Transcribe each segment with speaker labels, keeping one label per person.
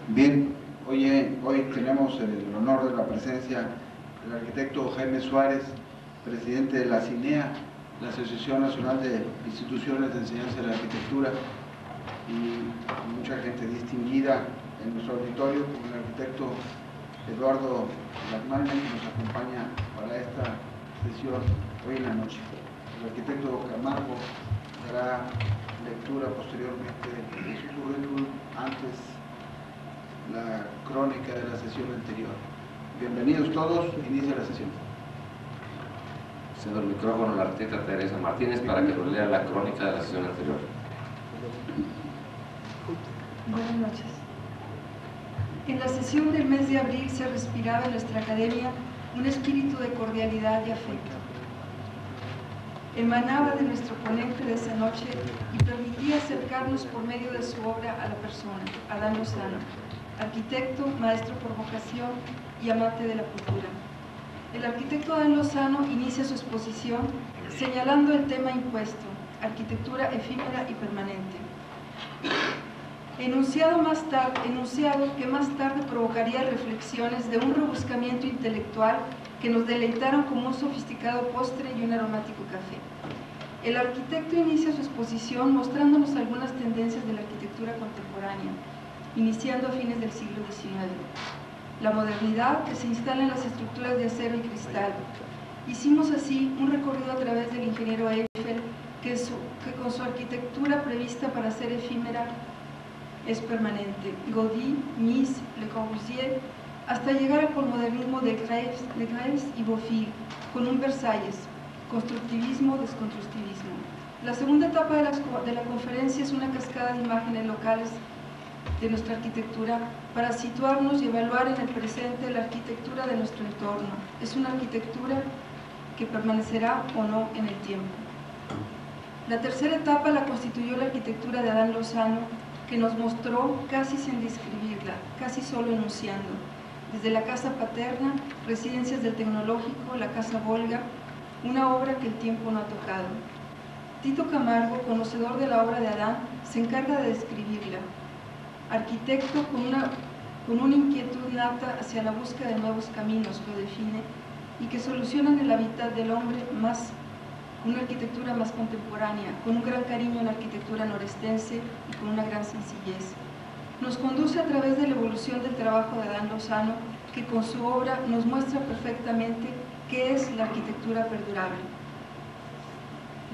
Speaker 1: Bien, hoy tenemos el honor de la presencia del arquitecto Jaime Suárez, presidente de la CINEA, la Asociación Nacional de Instituciones de Enseñanza de la Arquitectura, y mucha gente distinguida en nuestro auditorio, como el arquitecto Eduardo Lagmagne, que nos acompaña para esta sesión hoy en la noche. El arquitecto Camargo dará lectura posteriormente de su currículum, antes la crónica de la sesión anterior. Bienvenidos todos, inicia la sesión.
Speaker 2: Cedo el micrófono a la arquitecta Teresa Martínez para que nos lea la crónica de la sesión anterior.
Speaker 3: Buenas noches. En la sesión del mes de abril se respiraba en nuestra academia un espíritu de cordialidad y afecto. Emanaba de nuestro ponente de esa noche y permitía acercarnos por medio de su obra a la persona, Adán Lozano, arquitecto, maestro por vocación y amante de la cultura. El arquitecto Adán Lozano inicia su exposición señalando el tema impuesto, arquitectura efímera y permanente. Enunciado que más tarde provocaría reflexiones de un rebuscamiento intelectual que nos deleitaron como un sofisticado postre y un aromático café. El arquitecto inicia su exposición mostrándonos algunas tendencias de la arquitectura contemporánea, iniciando a fines del siglo XIX. La modernidad que se instala en las estructuras de acero y cristal. Hicimos así un recorrido a través del ingeniero Eiffel, que con su arquitectura prevista para ser efímera es permanente, Gaudí, Mies, Le Corbusier, hasta llegar al posmodernismo de Graves y Bofill, con un Versalles, constructivismo, desconstructivismo. La segunda etapa de la conferencia es una cascada de imágenes locales de nuestra arquitectura para situarnos y evaluar en el presente la arquitectura de nuestro entorno. Es una arquitectura que permanecerá o no en el tiempo. La tercera etapa la constituyó la arquitectura de Adán Lozano, que nos mostró casi sin describirla, casi solo enunciando, desde la Casa Paterna, Residencias del Tecnológico, la Casa Volga, una obra que el tiempo no ha tocado. Tito Camargo, conocedor de la obra de Adán, se encarga de describirla. Arquitecto con una inquietud nata hacia la búsqueda de nuevos caminos, lo define, y que solucionan el hábitat del hombre una arquitectura más contemporánea, con un gran cariño a la arquitectura norestense y con una gran sencillez. Nos conduce a través de la evolución del trabajo de Adán Lozano, que con su obra nos muestra perfectamente qué es la arquitectura perdurable.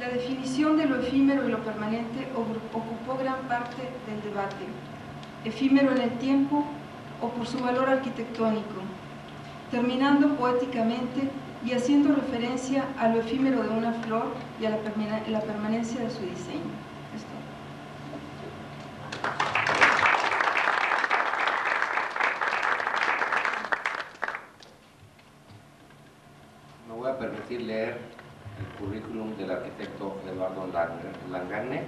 Speaker 3: La definición de lo efímero y lo permanente ocupó gran parte del debate. Efímero en el tiempo o por su valor arquitectónico, terminando poéticamente y haciendo referencia a lo efímero de una flor y a la permanencia de su diseño.
Speaker 2: Me voy a permitir leer el currículum del arquitecto Eduardo Lagmagne,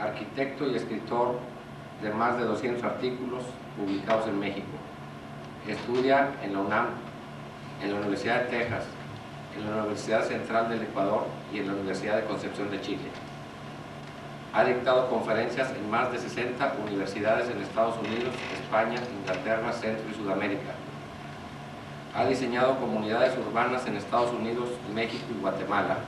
Speaker 2: arquitecto y escritor de más de 200 artículos publicados en México. Estudia en la UNAM, en la Universidad de Texas, en la Universidad Central del Ecuador y en la Universidad de Concepción de Chile. Ha dictado conferencias en más de 60 universidades en Estados Unidos, España, Inglaterra, Centro y Sudamérica. Ha diseñado comunidades urbanas en Estados Unidos, México y Guatemala.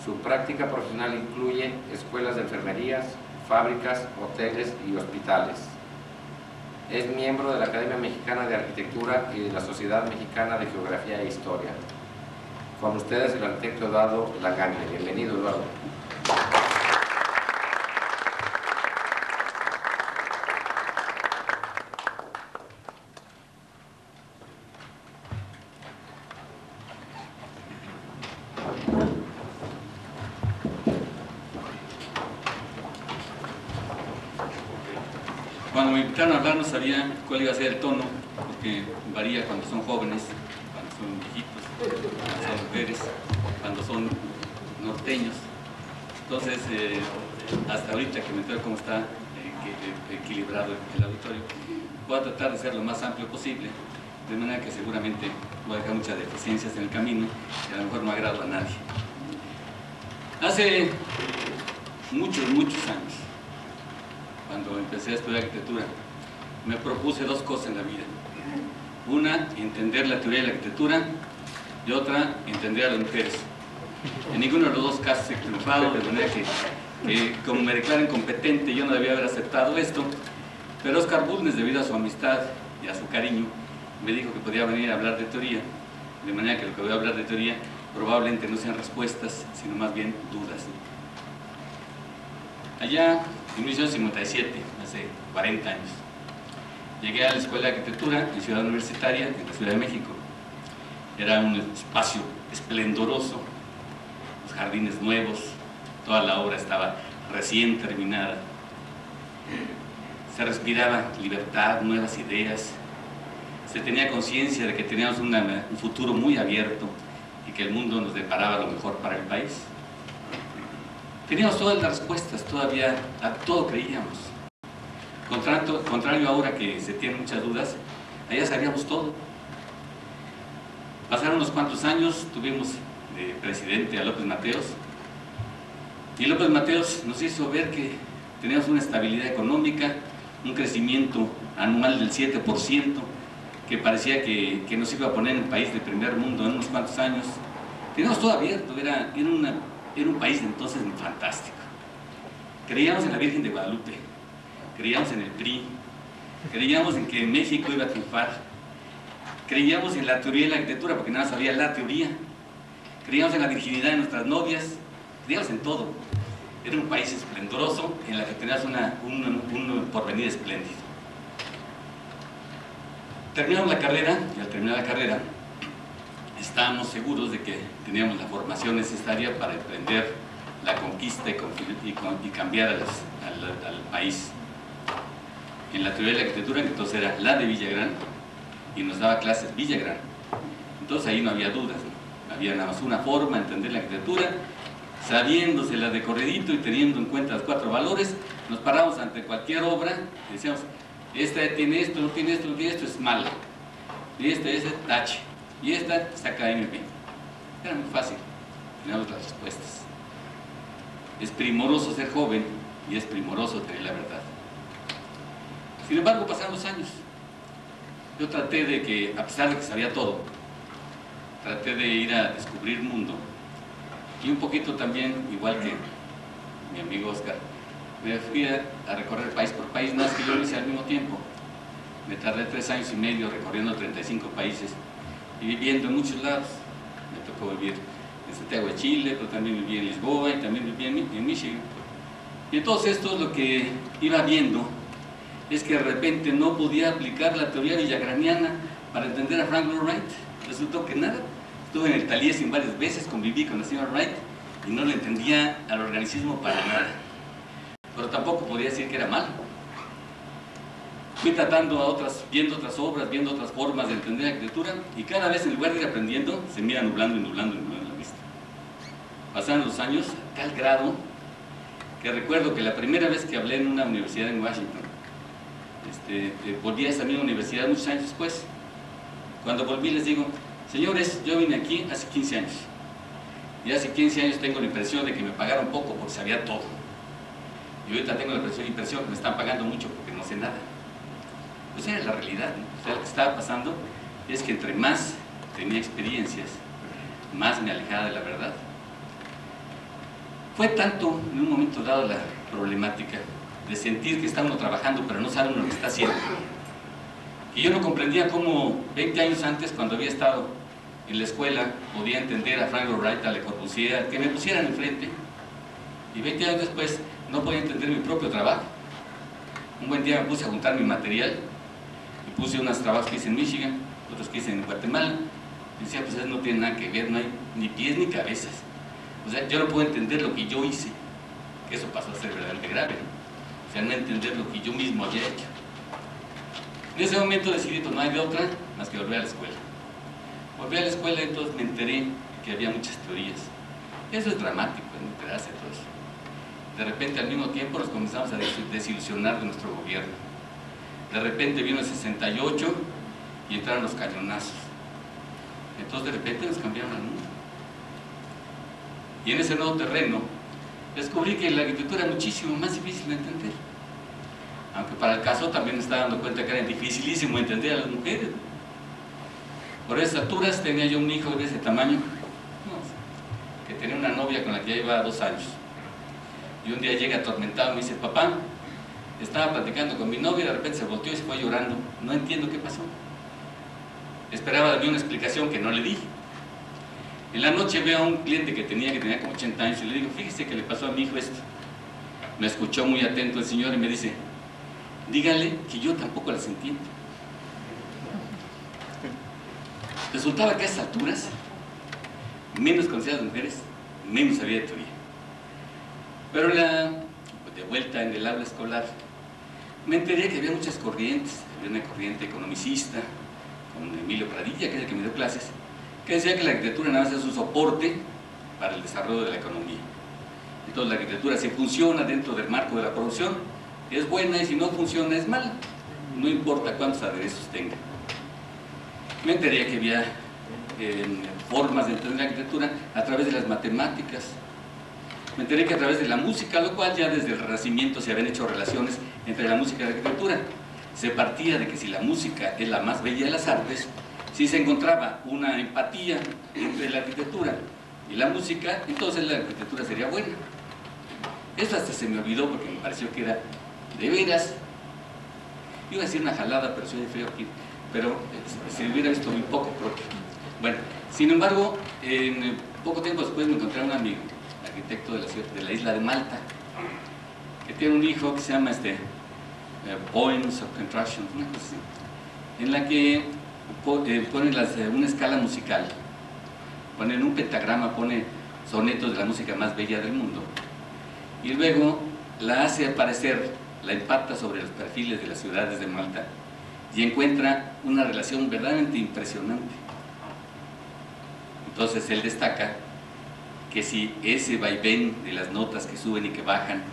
Speaker 2: Su práctica profesional incluye escuelas de enfermerías, fábricas, hoteles y hospitales. Es miembro de la Academia Mexicana de Arquitectura y de la Sociedad Mexicana de Geografía e Historia. Con ustedes el arquitecto Eduardo Lagmagne. Bienvenido, Eduardo.
Speaker 4: Cuando me invitaron a hablar no sabía cuál iba a ser el tono, porque varía cuando son jóvenes, cuando son viejitos, cuando son mujeres, cuando son norteños. Entonces, hasta ahorita que me entero cómo está equilibrado el auditorio, voy a tratar de ser lo más amplio posible, de manera que seguramente voy a dejar muchas deficiencias en el camino y a lo mejor no agrado a nadie. Hace muchos años, cuando empecé a estudiar arquitectura, me propuse dos cosas en la vida. Una, entender la teoría de la arquitectura, y otra, entender a las mujeres. En ninguno de los dos casos he triunfado, de manera que como me declaro incompetente, yo no debía haber aceptado esto, pero Oscar Bulnes, debido a su amistad y a su cariño, me dijo que podía venir a hablar de teoría, de manera que lo que voy a hablar de teoría probablemente no sean respuestas, sino más bien dudas. Allá, en 1957, hace 40 años, llegué a la Escuela de Arquitectura en Ciudad Universitaria, en la Ciudad de México. Era un espacio esplendoroso, los jardines nuevos, toda la obra estaba recién terminada. Se respiraba libertad, nuevas ideas. Se tenía conciencia de que teníamos un futuro muy abierto y que el mundo nos deparaba lo mejor para el país. Teníamos todas las respuestas, todavía a todo creíamos. Contrario ahora que se tienen muchas dudas, allá sabíamos todo. Pasaron unos cuantos años, tuvimos de presidente a López Mateos, y López Mateos nos hizo ver que teníamos una estabilidad económica, un crecimiento anual del 7%, que parecía que nos iba a poner en un país de primer mundo en unos cuantos años. Teníamos todo abierto, era un país entonces fantástico. Creíamos en la Virgen de Guadalupe, creíamos en el PRI, creíamos en que México iba a triunfar, creíamos en la teoría de la arquitectura porque nada sabía la teoría, creíamos en la virginidad de nuestras novias, creíamos en todo. Era un país esplendoroso en el que tenías un porvenir espléndido. Terminamos la carrera, y al terminar la carrera estábamos seguros de que teníamos la formación necesaria para emprender la conquista y cambiar al país. En la teoría de la arquitectura, que entonces era la de Villagrán, y nos daba clases Villagrán. Entonces ahí no había dudas, ¿no? Había nada más una forma de entender la arquitectura, sabiéndosela de corredito y teniendo en cuenta los 4 valores, nos paramos ante cualquier obra y decíamos, esta tiene esto, no tiene esto, no tiene esto, es mala. Y esta es tache. Y esta saca MP. Era muy fácil, teníamos las respuestas. Es primoroso ser joven y es primoroso tener la verdad. Sin embargo, pasaron los años. Yo traté de que, a pesar de que sabía todo, traté de ir a descubrir el mundo. Y un poquito también, igual que mi amigo Oscar, me fui a recorrer país por país, nada más que yo lo hice al mismo tiempo. Me tardé 3 años y medio recorriendo 35 países y viviendo en muchos lados. Me tocó vivir en Santiago de Chile, pero también viví en Lisboa y también viví en Michigan. Y entonces esto lo que iba viendo es que de repente no podía aplicar la teoría villagraniana para entender a Frank Lloyd Wright. Resultó que nada. Estuve en el Taliesin varias veces, conviví con el señor Wright y no le entendía al organicismo para nada. Pero tampoco podía decir que era malo. Fui tratando viendo otras obras, viendo otras formas de entender la arquitectura y cada vez en lugar de ir aprendiendo, se me iba nublando y nublando y nublando la vista. Pasaron los años a tal grado que recuerdo que la primera vez que hablé en una universidad en Washington, volví a esa misma universidad muchos años después. Cuando volví les digo, señores, yo vine aquí hace 15 años y hace 15 años tengo la impresión de que me pagaron poco porque sabía todo. Y ahorita tengo la impresión que me están pagando mucho porque no sé nada. Pues era la realidad, ¿no? O sea, lo que estaba pasando es que entre más tenía experiencias, más me alejaba de la verdad. Fue tanto en un momento dado la problemática de sentir que está uno trabajando pero no sabe uno lo que está haciendo. Y yo no comprendía cómo 20 años antes, cuando había estado en la escuela, podía entender a Frank Lloyd Wright, a Le Corbusier, que me pusieran enfrente. Y 20 años después no podía entender mi propio trabajo. Un buen día me puse a juntar mi material y puse unos trabajos que hice en Michigan, otros que hice en Guatemala. Y decía, pues eso no tiene nada que ver, no hay ni pies ni cabezas. O sea, yo no puedo entender lo que yo hice, que eso pasó a ser verdaderamente grave, ¿no? O sea, no entender lo que yo mismo había hecho. En ese momento decidí, pues no hay de otra más que volver a la escuela. Volví a la escuela y entonces me enteré que había muchas teorías. Eso es dramático, enterarse de todo eso. De repente, al mismo tiempo, nos comenzamos a desilusionar de nuestro gobierno. De repente vino el 68 y entraron los cañonazos. Entonces, de repente, nos cambiaron el mundo. Y en ese nuevo terreno, descubrí que la arquitectura era muchísimo más difícil de entender. aunque para el caso también me estaba dando cuenta que era dificilísimo entender a las mujeres. Por esas alturas tenía yo un hijo de ese tamaño, que tenía una novia con la que ya iba 2 años. Y un día llega atormentado y me dice: papá, estaba platicando con mi novia y de repente se volteó y se fue llorando. No entiendo qué pasó. Esperaba de mí una explicación que no le di. En la noche veo a un cliente que tenía como 80 años y le digo: fíjese que le pasó a mi hijo esto. Me escuchó muy atento el señor y me dice: dígale que yo tampoco las entiendo. Resultaba que a esas alturas, menos conocía a las mujeres, menos sabía de teoría. Pero de vuelta en el aula escolar, me enteré que había muchas corrientes. Había una corriente economicista, con Emilio Pradilla, que es el que me dio clases, que decía que la arquitectura nada más es un soporte para el desarrollo de la economía. Entonces la arquitectura, si funciona dentro del marco de la producción, es buena, y si no funciona es mala, no importa cuántos aderezos tenga. Me enteré que había formas de entender la arquitectura a través de las matemáticas. Me enteré que a través de la música, lo cual ya desde el Renacimiento se habían hecho relaciones entre la música y la arquitectura. Se partía de que si la música es la más bella de las artes, si se encontraba una empatía entre la arquitectura y la música, entonces la arquitectura sería buena. Eso hasta se me olvidó porque me pareció que era de veras. Iba a decir una jalada, pero soy feo aquí. Pero si hubiera visto muy poco, creo que. Bueno, sin embargo, en poco tiempo después me encontré a un amigo, arquitecto de la isla de Malta, que tiene un hijo que se llama Poems of Contraction, una cosa así, en la que pone una escala musical, pone en un pentagrama, pone sonetos de la música más bella del mundo, y luego la hace aparecer, la empata sobre los perfiles de las ciudades de Malta, y encuentra una relación verdaderamente impresionante. Entonces él destaca que si ese vaivén de las notas que suben y que bajan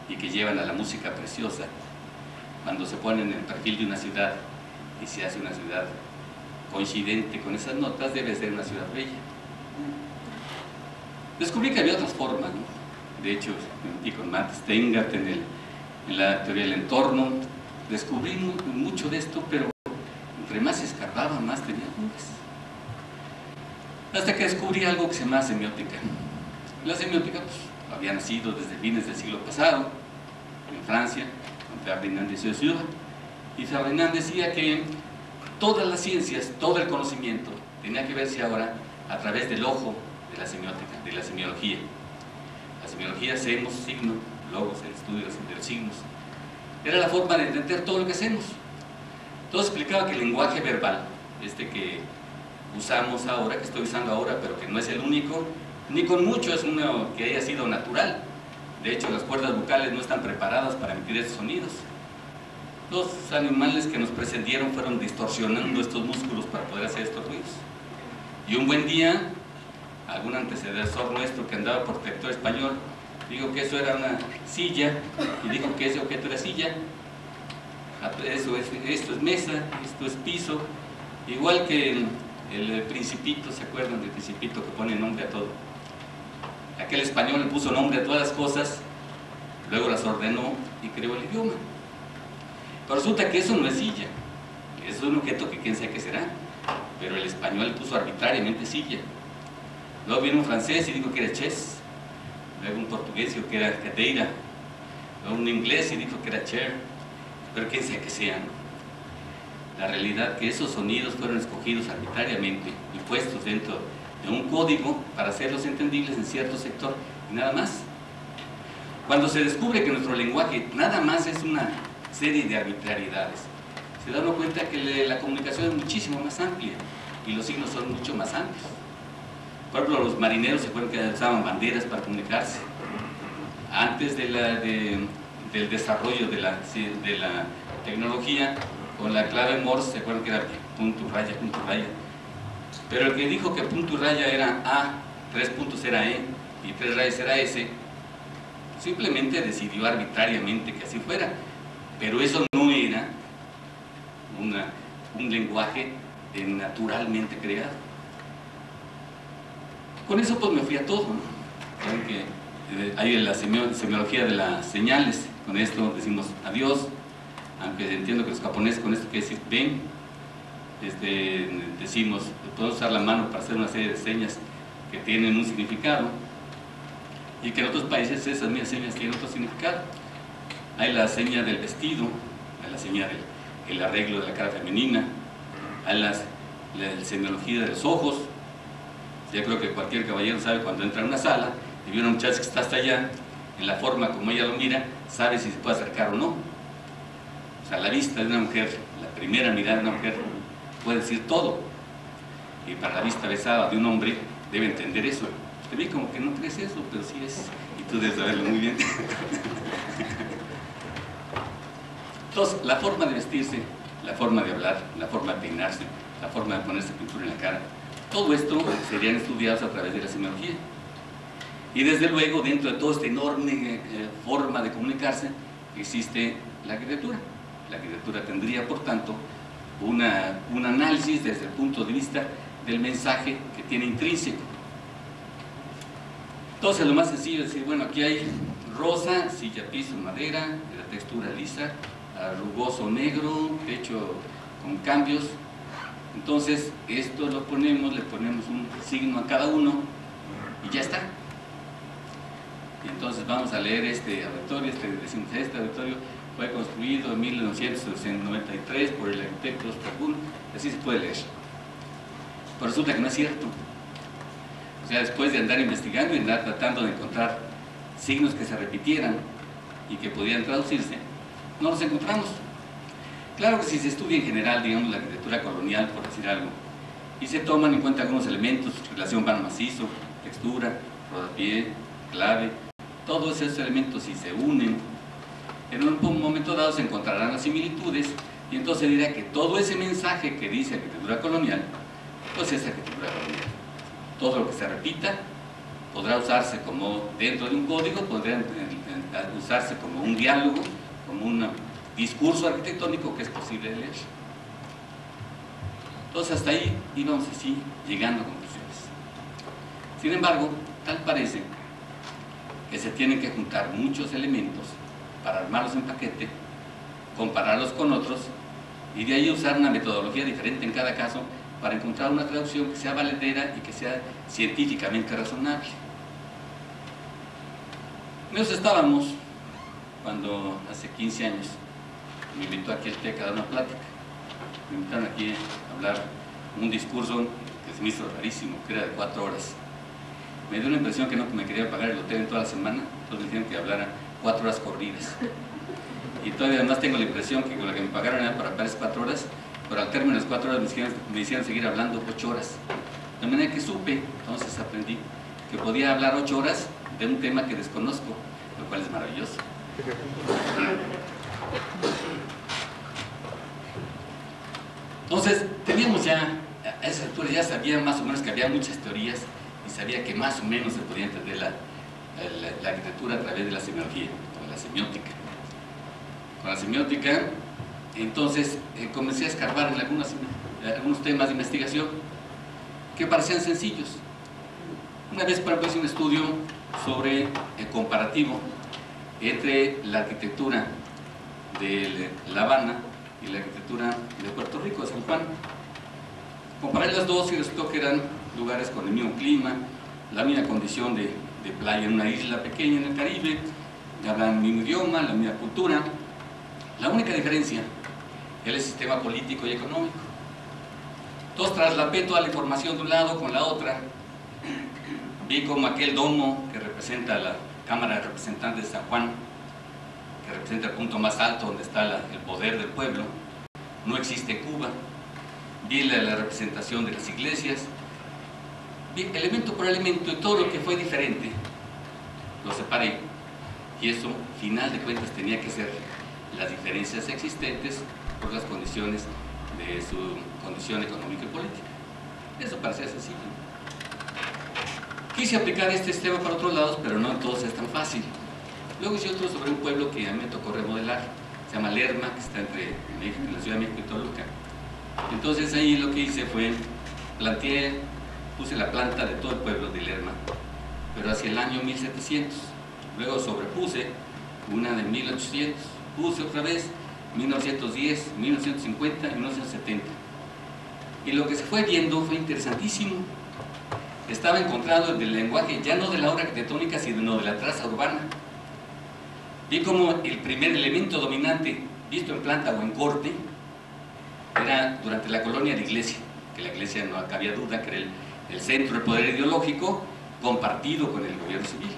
Speaker 4: y que llevan a la música preciosa, cuando se ponen en el perfil de una ciudad y se hace una ciudad coincidente con esas notas, debe ser una ciudad bella. Descubrí que había otras formas, ¿no? De hecho, me metí con Matt Steingart en la teoría del entorno. Descubrí mucho de esto, pero entre más escarbaba, más tenía dudas. Hasta que descubrí algo que se llama semiótica. La semiótica había nacido desde fines del siglo pasado, en Francia, con Ferdinand de Saussure, y Ferdinand decía que todas las ciencias, todo el conocimiento, tenía que verse ahora a través del ojo de la semiótica, de la semiología. La semiología, semos, signo, logos, el estudio de los signos, era la forma de entender todo lo que hacemos. Todo explicaba que el lenguaje verbal, que usamos ahora, que estoy usando ahora, pero que no es el único, ni con mucho es uno que haya sido natural. De hecho, las cuerdas vocales no están preparadas para emitir esos sonidos. Los animales que nos precedieron fueron distorsionando estos músculos para poder hacer estos ruidos. Y un buen día, algún antecesor nuestro que andaba por territorio español dijo que eso era una silla, y dijo que ese objeto era silla. Esto es mesa, esto es piso, igual que el Principito. ¿Se acuerdan del Principito que pone nombre a todo? Aquel español le puso nombre a todas las cosas, luego las ordenó y creó el idioma. Pero resulta que eso no es silla, eso es un objeto que quién sabe qué será, pero el español le puso arbitrariamente silla. Luego vino un francés y dijo que era chess, luego un portugués dijo que era cadeira, luego un inglés y dijo que era chair, pero quién sabe qué sea, ¿no? La realidad es que esos sonidos fueron escogidos arbitrariamente y puestos dentro de un código para hacerlos entendibles en cierto sector y nada más. Cuando se descubre que nuestro lenguaje nada más es una serie de arbitrariedades, se da uno cuenta que la comunicación es muchísimo más amplia y los signos son mucho más amplios. Por ejemplo, los marineros se acuerdan que usaban banderas para comunicarse. Antes del desarrollo de la tecnología, con la clave Morse, se acuerdan que era punto, raya, punto, raya. Pero el que dijo que punto y raya era A, 3 puntos era E y 3 rayas era S, simplemente decidió arbitrariamente que así fuera. Pero eso no era un lenguaje naturalmente creado. Con eso pues me fui a todo, ¿no? Saben que hay la semiología de las señales. Con esto decimos adiós, aunque entiendo que los japoneses con esto quiere decir ven, decimos, podemos usar la mano para hacer una serie de señas que tienen un significado, y que en otros países esas mismas señas tienen otro significado. Hay la seña del vestido, hay la seña del arreglo de la cara femenina, hay la semiología de los ojos. Yo creo que cualquier caballero sabe cuando entra en una sala y ve a una muchacha que está hasta allá, en la forma como ella lo mira, sabe si se puede acercar o no. O sea, la vista de una mujer, la primera mirada de una mujer, puede decir todo. Y para la vista besada de un hombre debe entender eso. Usted ve como que no crees eso, pero sí es. Y tú debes saberlo muy bien. Entonces, la forma de vestirse, la forma de hablar, la forma de peinarse, la forma de ponerse pintura en la cara, todo esto serían estudiados a través de la semiología. Y desde luego, dentro de toda esta enorme forma de comunicarse, existe la arquitectura. La arquitectura tendría, por tanto, un análisis desde el punto de vista del mensaje que tiene intrínseco. Entonces, lo más sencillo es decir, bueno, aquí hay rosa, silla, piso, madera, de la textura lisa, rugoso negro, techo con cambios. Entonces, esto lo ponemos, le ponemos un signo a cada uno y ya está. Y entonces vamos a leer este auditorio, decimos, este auditorio fue construido en 1993 por el arquitecto Oscar Bull, así se puede leer. Pero resulta que no es cierto. O sea, después de andar investigando y andar tratando de encontrar signos que se repitieran y que podían traducirse, no los encontramos. Claro que si se estudia en general, digamos, la arquitectura colonial, por decir algo, y se toman en cuenta algunos elementos, relación vano macizo, textura, rodapié, clave, todos esos elementos, si se unen, en un momento dado se encontrarán las similitudes, y entonces dirá que todo ese mensaje que dice arquitectura colonial, pues es arquitectura colonial. Todo lo que se repita podrá usarse como dentro de un código, podrá usarse como un diálogo, como un discurso arquitectónico que es posible de leer. Entonces hasta ahí íbamos así llegando a conclusiones. Sin embargo, tal parece que se tienen que juntar muchos elementos para armarlos en paquete, compararlos con otros y de ahí usar una metodología diferente en cada caso para encontrar una traducción que sea valedera y que sea científicamente razonable. Nosotros estábamos cuando hace 15 años me invitó aquí el TEC a dar una plática. Me invitaron aquí a hablar un discurso que se me hizo rarísimo, que era de 4 horas. Me dio la impresión que no me quería pagar el hotel en toda la semana, entonces me dijeron que hablara 4 horas corridas. Y todavía además tengo la impresión que con lo que me pagaron era para pagar 4 horas, pero al término de las 4 horas me hicieron seguir hablando 8 horas. De manera que supe, entonces aprendí, que podía hablar 8 horas de un tema que desconozco, lo cual es maravilloso. Entonces, teníamos ya, a esa altura ya sabía más o menos que había muchas teorías y sabía que más o menos se podía entender la arquitectura a través de la semiología, o la semiótica. Con la semiótica, entonces comencé a escarbar en algunos temas de investigación que parecían sencillos. Una vez, por ejemplo, hice un estudio sobre el comparativo entre la arquitectura de La Habana y la arquitectura de Puerto Rico, de San Juan. Comparé las dos y resultó que eran lugares con el mismo clima, la misma condición de playa en una isla pequeña en el Caribe, hablan el mismo idioma, la misma cultura. La única diferencia es el sistema político y económico. Entonces traslapé toda la información de un lado con la otra, vi como aquel domo que representa la Cámara de Representantes de San Juan, que representa el punto más alto donde está el poder del pueblo, no existe en Cuba. Vi la representación de las iglesias, vi elemento por elemento y todo lo que fue diferente lo separé, y eso, final de cuentas, tenía que ser las diferencias existentes por las condiciones de su condición económica y política. Eso parecía sencillo. Quise aplicar este sistema para otros lados, pero no entonces es tan fácil. Luego hice otro sobre un pueblo que a mí me tocó remodelar, se llama Lerma, que está entre la Ciudad de México y Toluca. Entonces ahí lo que hice fue, puse la planta de todo el pueblo de Lerma, pero hacia el año 1700. Luego sobrepuse una de 1800, puse otra vez, 1910, 1950 y 1970. Y lo que se fue viendo fue interesantísimo. Estaba encontrado el lenguaje ya no de la obra arquitectónica, sino de la traza urbana. Vi como el primer elemento dominante, visto en planta o en corte, era durante la colonia de iglesia, que la iglesia no cabía duda que era el centro del poder ideológico compartido con el gobierno civil.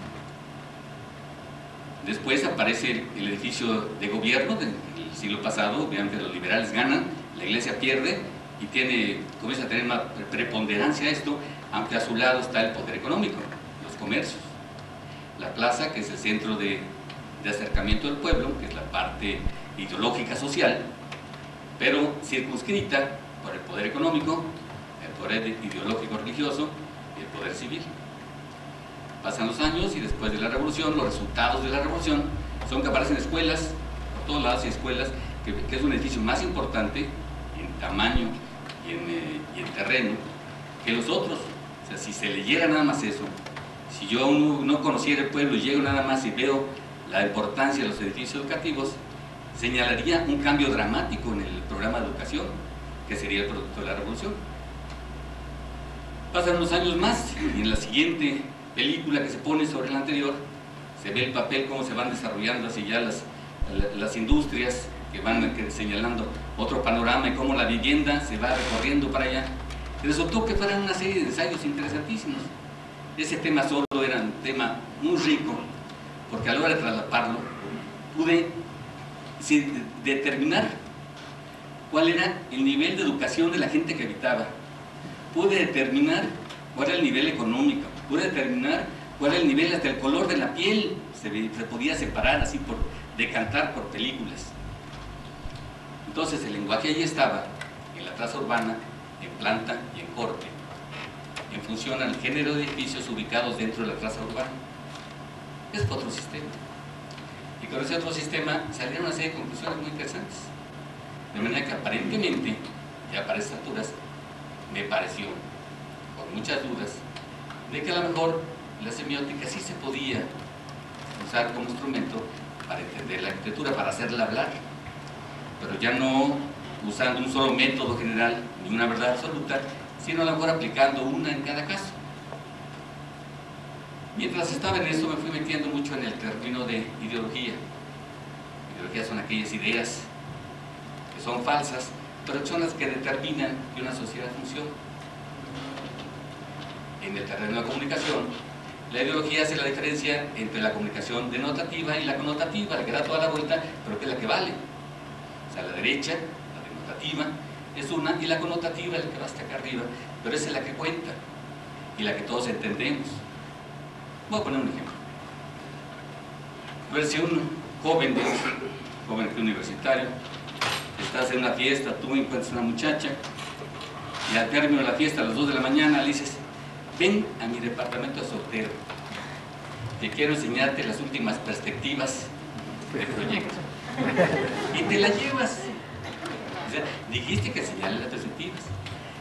Speaker 4: Después aparece el edificio de gobierno del siglo pasado, vean que los liberales ganan, la iglesia pierde y comienza a tener más preponderancia esto, aunque a su lado está el poder económico, los comercios. La plaza, que es el centro de acercamiento del pueblo, que es la parte ideológica social, pero circunscrita por el poder económico, el poder ideológico religioso y el poder civil. Pasan los años y después de la revolución, los resultados de la revolución son que aparecen escuelas, por todos lados hay escuelas, que es un edificio más importante en tamaño y en terreno que los otros. O sea, si se leyera nada más eso, si yo no conociera el pueblo y llego nada más y veo la importancia de los edificios educativos, señalaría un cambio dramático en el programa de educación, que sería el producto de la revolución. Pasan unos años más y en la siguiente película que se pone sobre la anterior se ve el papel, cómo se van desarrollando así ya las industrias que van señalando otro panorama y cómo la vivienda se va recorriendo para allá. Y resultó que fueran una serie de ensayos interesantísimos. Ese tema solo era un tema muy rico, porque a la hora de traslaparlo pude determinar cuál era el nivel de educación de la gente que habitaba, pude determinar cuál era el nivel económico, pude determinar cuál era el nivel hasta el color de la piel, se podía separar así, decantar por películas. Entonces el lenguaje allí estaba, en la traza urbana, en planta y en corte, en función al género de edificios ubicados dentro de la traza urbana. Es otro sistema. Y con ese otro sistema salieron una serie de conclusiones muy interesantes. De manera que aparentemente, ya para estas alturas, me pareció, con muchas dudas, de que a lo mejor la semiótica sí se podía usar como instrumento para entender la arquitectura, para hacerla hablar, pero ya no usando un solo método general ni una verdad absoluta, sino a lo mejor aplicando una en cada caso. Mientras estaba en eso me fui metiendo mucho en el término de ideología. Ideologías son aquellas ideas que son falsas, pero son las que determinan que una sociedad funciona. En el terreno de la comunicación, la ideología hace la diferencia entre la comunicación denotativa y la connotativa, la que da toda la vuelta, pero que es la que vale. O sea, la derecha, la denotativa, es una, y la connotativa es la que va hasta acá arriba, pero esa es la que cuenta y la que todos entendemos. Voy a poner un ejemplo. A ver, si un joven universitario, estás en una fiesta, tú encuentras una muchacha y al término de la fiesta, a las 2 de la mañana, le dices: ven a mi departamento de soltero, que quiero enseñarte las últimas perspectivas del proyecto. Y te la llevas. O sea, dijiste que enseñarle las perspectivas.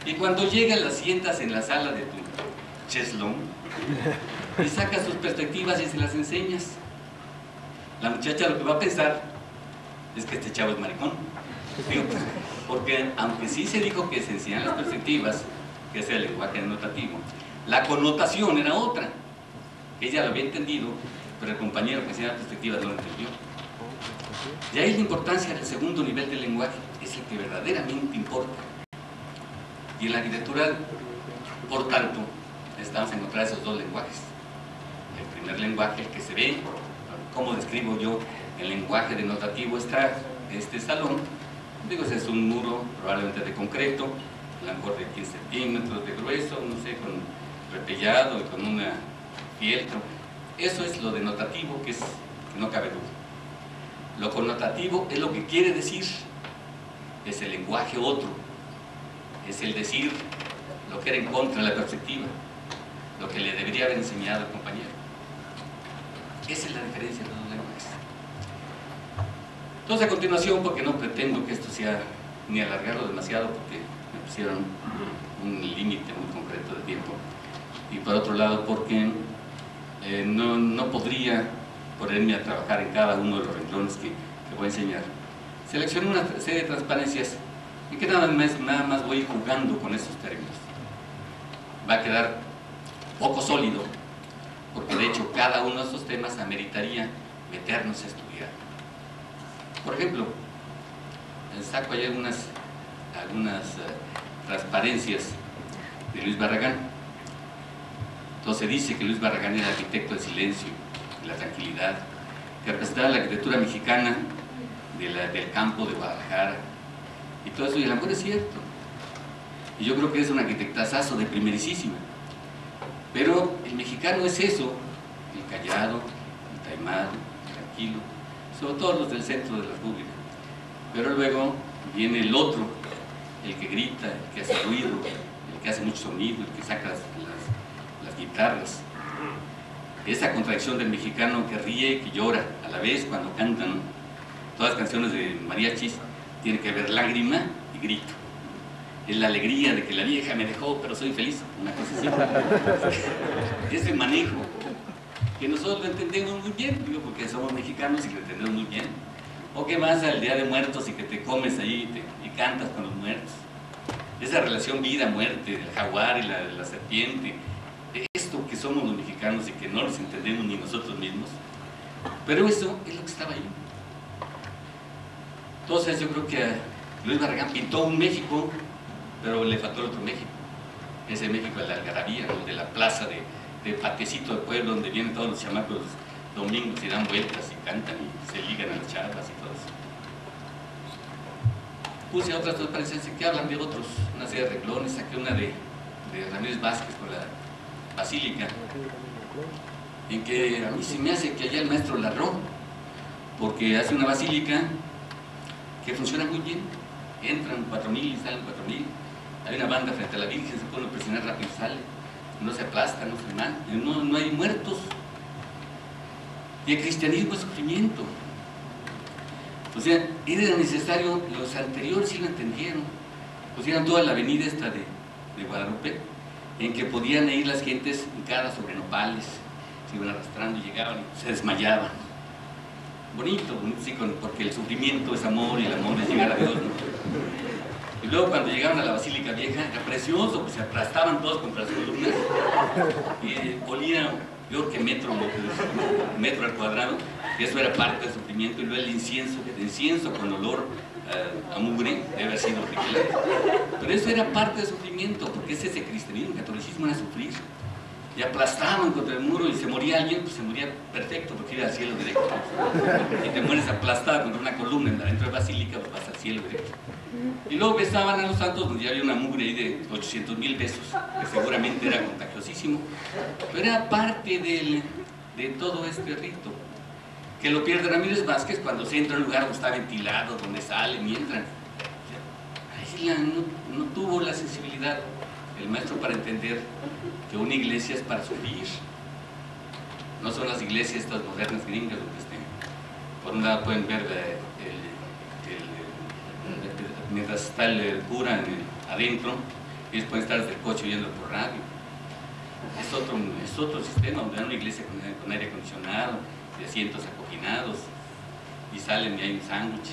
Speaker 4: Y cuando llegas, las sientas en la sala de tu cheslón y sacas sus perspectivas y se las enseñas. La muchacha lo que va a pensar es que este chavo es maricón. Digo, pues, porque aunque sí se dijo que se enseñan las perspectivas, que es el lenguaje denotativo, la connotación era otra. Ella lo había entendido, pero el compañero que enseña las perspectivas no lo entendió. Y ahí la importancia del segundo nivel del lenguaje, es el que verdaderamente importa. Y en la arquitectura, por tanto, estamos a encontrar esos dos lenguajes. El primer lenguaje, el que se ve, ¿cómo describo yo el lenguaje denotativo? Está este salón, digo, ese es un muro probablemente de concreto, a lo mejor de 15 centímetros de grueso, no sé, con repellado y con una fieltro. Eso es lo denotativo, que no cabe duda. Lo connotativo es lo que quiere decir, es el lenguaje otro, es el decir lo que era en contra de la perspectiva, lo que le debería haber enseñado al compañero. Esa es la diferencia de los lenguajes. Entonces, a continuación, porque no pretendo que esto sea ni alargarlo demasiado, porque me pusieron un límite muy concreto de tiempo, y por otro lado porque no podría ponerme a trabajar en cada uno de los renglones que voy a enseñar, seleccioné una serie de transparencias en que nada más voy jugando con esos términos. Va a quedar poco sólido, porque de hecho cada uno de esos temas ameritaría meternos a estudiar. Por ejemplo, saco ahí algunas transparencias de Luis Barragán. Entonces dice que Luis Barragán era arquitecto del silencio, de la tranquilidad, que representaba la arquitectura mexicana del campo de Guadalajara y todo eso, y a lo mejor es cierto, y yo creo que es un arquitectazazo de primerísima, pero el mexicano es eso, el callado, el taimado, el tranquilo, sobre todo los del centro de la República. Pero luego viene el otro, el que grita, el que hace ruido, el que hace mucho sonido, el que saca las guitarras. Esa contradicción del mexicano que ríe, que llora a la vez cuando cantan. Todas las canciones de mariachis tienen que haber lágrima y grito. Es la alegría de que la vieja me dejó, pero soy feliz, una cosa así. Ese manejo, que nosotros lo entendemos muy bien, digo, porque somos mexicanos y lo entendemos muy bien. O que vas al Día de Muertos y que te comes ahí y cantas con los muertos. Esa relación vida-muerte, del jaguar y la serpiente, esto que somos los mexicanos y que no los entendemos ni nosotros mismos. Pero eso es lo que estaba ahí. Entonces yo creo que Luis Barragán pintó un México, pero le faltó el otro México. Ese México de la algarabía, el de la plaza de patiecito de pueblo, donde vienen todos los chamacos domingos y dan vueltas y cantan y se ligan a las chavas y todo eso. Puse otras transparencias que hablan de otros, una serie de renglones, saqué una de Ramírez Vázquez con la Basílica, en que a mí se me hace que allá el maestro la erró, porque hace una basílica que funciona muy bien, entran 4,000 y salen 4,000, hay una banda frente a la Virgen, se puede presionar rápido y sale, no se aplasta, no se mata, no hay muertos. Y el cristianismo es sufrimiento. O sea, era necesario, los anteriores sí lo entendieron, pusieron toda la avenida esta de Guadalupe, en que podían ir las gentes hincadas sobre nopales, se iban arrastrando y llegaban y se desmayaban. Bonito, sí, porque el sufrimiento es amor y el amor es llegar a Dios, ¿no? Y luego cuando llegaron a la Basílica Vieja, era precioso, pues se aplastaban todos contra las columnas y olía peor que metro al cuadrado, y eso era parte del sufrimiento. Y luego el incienso con olor a mugre debe haber sido horrible, pero eso era parte del sufrimiento, porque es ese cristianismo, el catolicismo era sufrir, y aplastaban contra el muro y se moría alguien, pues se moría perfecto porque iba al cielo directo. Y te mueres aplastado contra una columna dentro de la basílica, pues vas al cielo directo. Y luego besaban a los santos, donde ya había una mugre ahí de 800,000 besos, que seguramente era contagiosísimo, pero era parte de todo este rito, que lo pierde Ramírez Vázquez cuando se entra a un lugar donde está ventilado, donde salen y entran. Ahí no tuvo la sensibilidad el maestro para entender que una iglesia es para sufrir. No son las iglesias estas modernas gringas donde por un lado pueden ver mientras está el cura adentro, ellos pueden estar desde el coche oyendo por radio. Es otro sistema donde hay una iglesia con aire acondicionado, de asientos acoginados, y salen y hay un sándwich.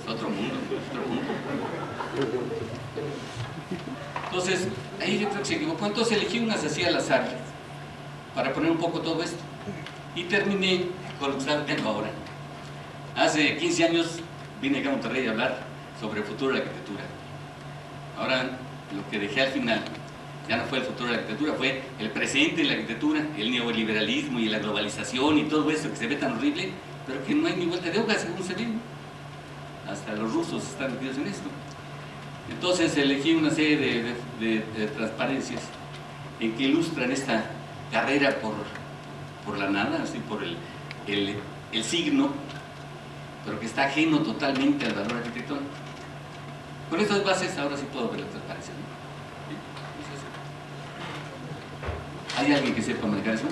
Speaker 4: Es otro mundo, es otro mundo. Entonces, ahí yo creo que se equivocó. Entonces elegí unas así al azar para poner un poco todo esto. Y terminé con lo que estaba viendo ahora. Hace 15 años vine acá a Monterrey a hablar sobre el futuro de la arquitectura. Ahora, lo que dejé al final ya no fue el futuro de la arquitectura, fue el presente de la arquitectura, el neoliberalismo y la globalización y todo eso que se ve tan horrible, pero que no hay ni vuelta de hoja según se ve. Hasta los rusos están metidos en esto. Entonces elegí una serie de transparencias en que ilustran esta carrera por la nada, así por el signo, pero que está ajeno totalmente al valor arquitectónico. Con estas bases ahora sí puedo ver la transparencia, ¿no? ¿Hay alguien que sepa manejar eso?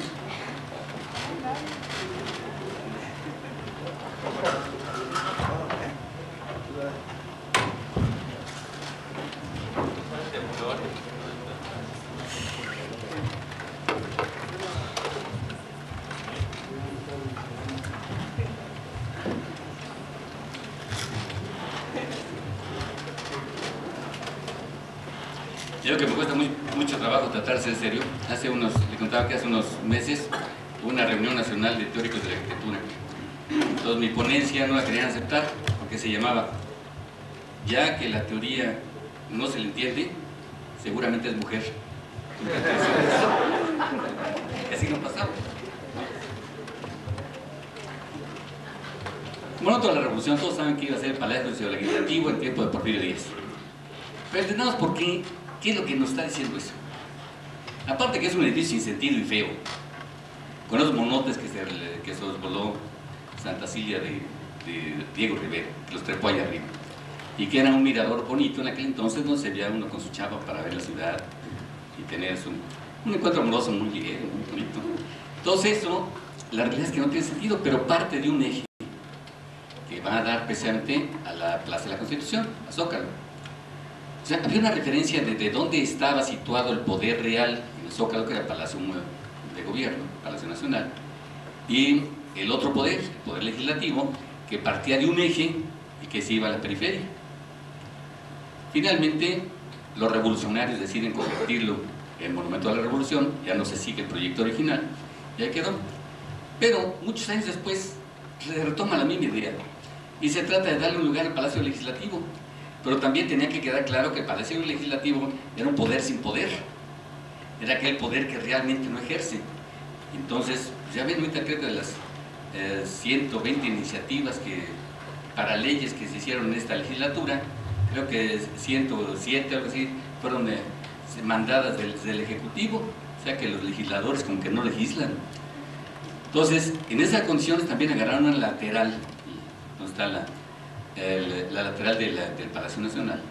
Speaker 4: Yo que me cuesta mucho trabajo tratarse en serio. Le contaba que hace unos meses hubo una reunión nacional de teóricos de la arquitectura. Entonces mi ponencia no la querían aceptar porque se llamaba "Ya que la teoría no se le entiende, seguramente es mujer". Y así no pasaba. Bueno, toda la revolución, todos saben que iba a ser el Palacio Legislativo en tiempo de Porfirio Díaz. Pero entendamos por qué es lo que nos está diciendo eso. Aparte que es un edificio sin sentido y feo, con los monotes que se los voló Santa Cilia de Diego Rivera, que los trepó allá arriba. Y que era un mirador bonito en aquel entonces, donde se veía uno con su chapa para ver la ciudad y tener un encuentro amoroso muy bien, muy bonito. Entonces eso, la realidad es que no tiene sentido, pero parte de un eje que va a dar precisamente a la Plaza de la Constitución, a Zócalo. O sea, había una referencia de dónde estaba situado el poder real en el Zócalo, que era el Palacio de Gobierno, Palacio Nacional, y el otro poder, el poder legislativo, que partía de un eje y que se iba a la periferia. Finalmente, los revolucionarios deciden convertirlo en Monumento a la Revolución, ya no se sigue el proyecto original, y ahí quedó. Pero muchos años después se retoma la misma idea y se trata de darle un lugar al Palacio Legislativo, pero también tenía que quedar claro que el Palacio Legislativo era un poder sin poder, era aquel poder que realmente no ejerce. Entonces, ya ven ahorita, creo que de las 120 iniciativas para leyes que se hicieron en esta legislatura, creo que 107 algo así fueron mandadas del Ejecutivo, o sea que los legisladores como que no legislan. Entonces, en esas condiciones también agarraron una lateral, donde está la lateral del Palacio Nacional,